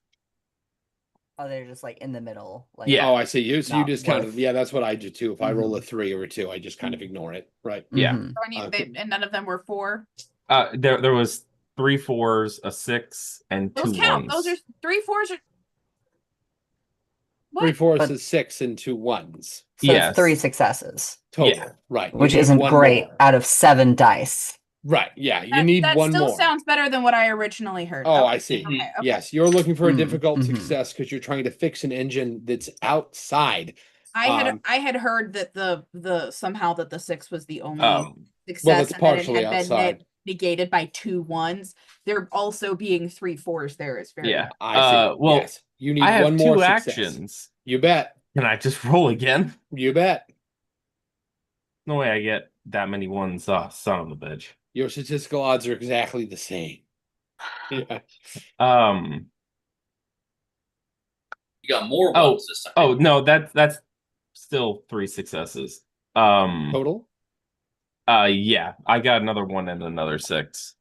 Oh, they're just like in the middle. Like, Yeah. Oh, I see. You Not just kind of, worth- yeah, that's what I do too. If I roll a 3 or a 2, I just kind of ignore it. Right. Yeah. Mhm. And none of them were 4. There was 3 4s, a 6, and 2 Those count. 1s. Those are 3 4s. Are... 3 What? 4s But- is 6 and 2 1s So Yes. it's 3 successes, total. Yeah. Right. You which need isn't 1 great more. out of 7 dice. Right. Yeah. You That, need that 1 still more. sounds better than what I originally heard. Oh, Okay, I see. Okay, okay. Yes, you're looking for a Mm, difficult mhm. success because you're trying to fix an engine that's outside. I had heard that the somehow that the 6 was the only success, well, that's and that it partially had been outside. negated by 2 1s. There also being 3 4s there is very Yeah. I see. Well, yes, you need I have 1 more 2 success. actions. You bet. Can I just roll again? You bet. No way I get that many 1s. Oh, son of a bitch. Your statistical odds are exactly the same. Yeah. You got more Oh, ones this time. Oh no, that's still 3 successes. Total. Yeah, I got another 1 and another 6.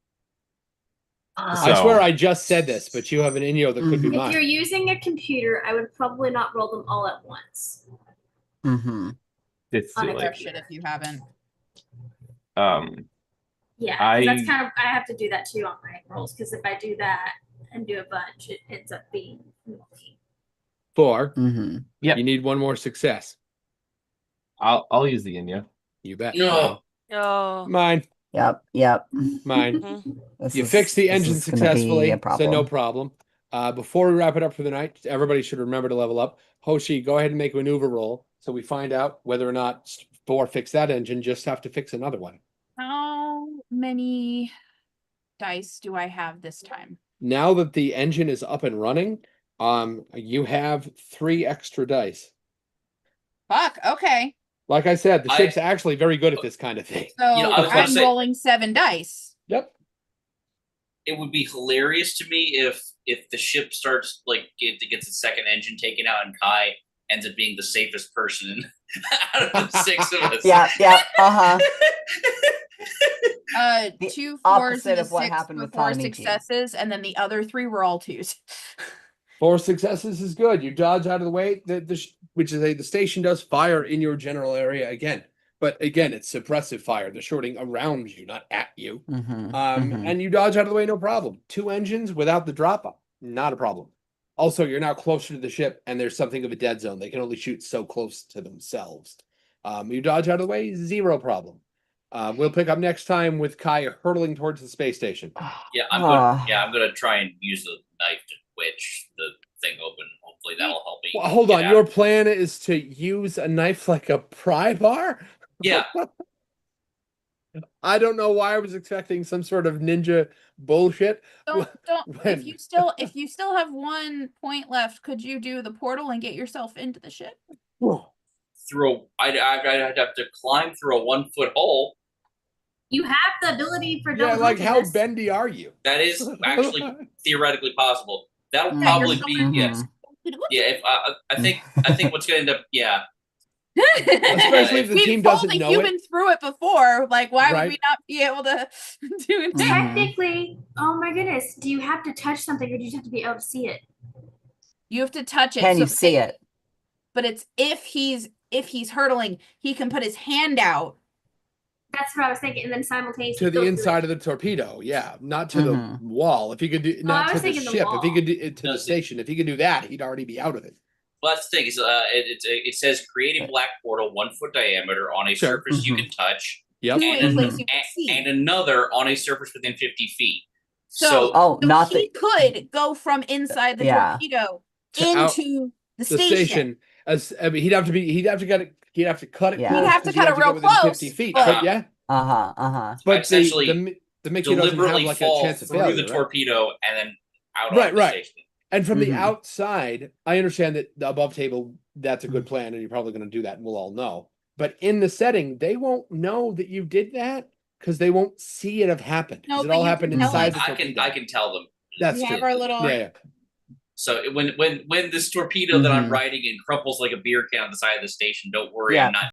I So- swear I just said this, but you have an Inyo that could be Mhm. If you're mine. using a computer, I would probably not roll them all at once. It's too On a late. Refresh it if you haven't. Yeah, 'cause that's I- kind of I have to do that too on my rolls because if I do that and do a bunch, it ends up being annoying. 4. Yep. You need 1 more success. I'll use the Inya. You bet. No. Oh. Mine. Yep. Mine. Mhm. This You is- fixed the this engine is gonna be successfully, a so no problem. Before we wrap it up for the night, everybody should remember to level up. Hoshi, go ahead and make a maneuver roll so we find out whether or not 4 fix that engine. Just have to fix another one. How many dice do I have this time? Now that the engine is up and running, you have 3 extra dice. Fuck. Okay. Like I said, the I- ship's actually very good at this kind of thing. So You know, I was gonna I'm say- rolling 7 dice. Yep. It would be hilarious to me if the ship starts like it gets its second engine taken out and Kai ends up being the safest person out of the 6 of us. Yeah. The 2 4s opposite and a of what 6 happened were with 4 Tanamichi. successes, and then the other 3 were all 2s. 4 successes is good. You dodge out of the way. The station does fire in your general area again, but again, it's suppressive fire. They're shooting around you, not at you. And you dodge out of the way, no problem. 2 engines without the drop up, not a problem. Also, you're now closer to the ship, and there's something of a dead zone. They can only shoot so close to themselves. You dodge out of the way, zero problem. We'll pick up next time with Kai hurtling towards the space station. Yeah, I'm gonna try and use the knife to twitch the thing open. Hopefully that'll help me. Well, hold get on, out. your plan is to use a knife like a pry bar? Yeah. I don't know why I was expecting some sort of ninja bullshit. Don't When- if you still have 1 point left, could you do the portal and get yourself into the ship? I'd have to climb through a 1 foot hole. You have the ability for Yeah, double like how jumpiness. bendy are you? That is actually theoretically possible. That'll Yeah, probably you're be Mhm. yes. Yeah, if I think what's gonna end up Especially if the We've team pulled doesn't a know human it. through it before. Like, why Right. would we not be able to do it? Mhm. Technically, oh my goodness, do you have to touch something or do you just have to be able to see it? You have to touch it. Can so you see it? But it's if he's hurtling, he can put his hand out. That's what I was thinking, and then simultaneously To the go through inside it. of the torpedo, yeah, not to Mhm. the wall. If he could do, I not to was the thinking the ship. If he wall. could do it to No, the see- station, if he could do that, he'd already be out of it. well, that's the thing. Is it says create a black portal 1 foot diameter on a Sure. surface you Mhm. can touch, Yep. To a And- place you can see. and another on a surface within 50 feet. So- Oh, So not he the. could go from inside the Yeah. torpedo To out into the the station. station. As I mean, he'd have to cut it. He'd have to cut it. Yeah. close He'd have to 'cause cut it go real within close, 50 feet. but- But yeah, but Essentially, the Mickey doesn't have deliberately like a fall chance of through failure. the right? torpedo and then out Right, on the right. station. And from the Mhm. outside, I understand that the above table, that's a good plan, and you're probably going to do that, and we'll all know. But in the setting, they won't know that you did that because they won't see it have happened. No, Because it but all you happened can tell inside us. the torpedo. I can tell them. That's We true. have our little Yeah. So when this torpedo that I'm Mhm. riding in crumples like a beer can on the side of the station, don't worry, Yeah. I'm not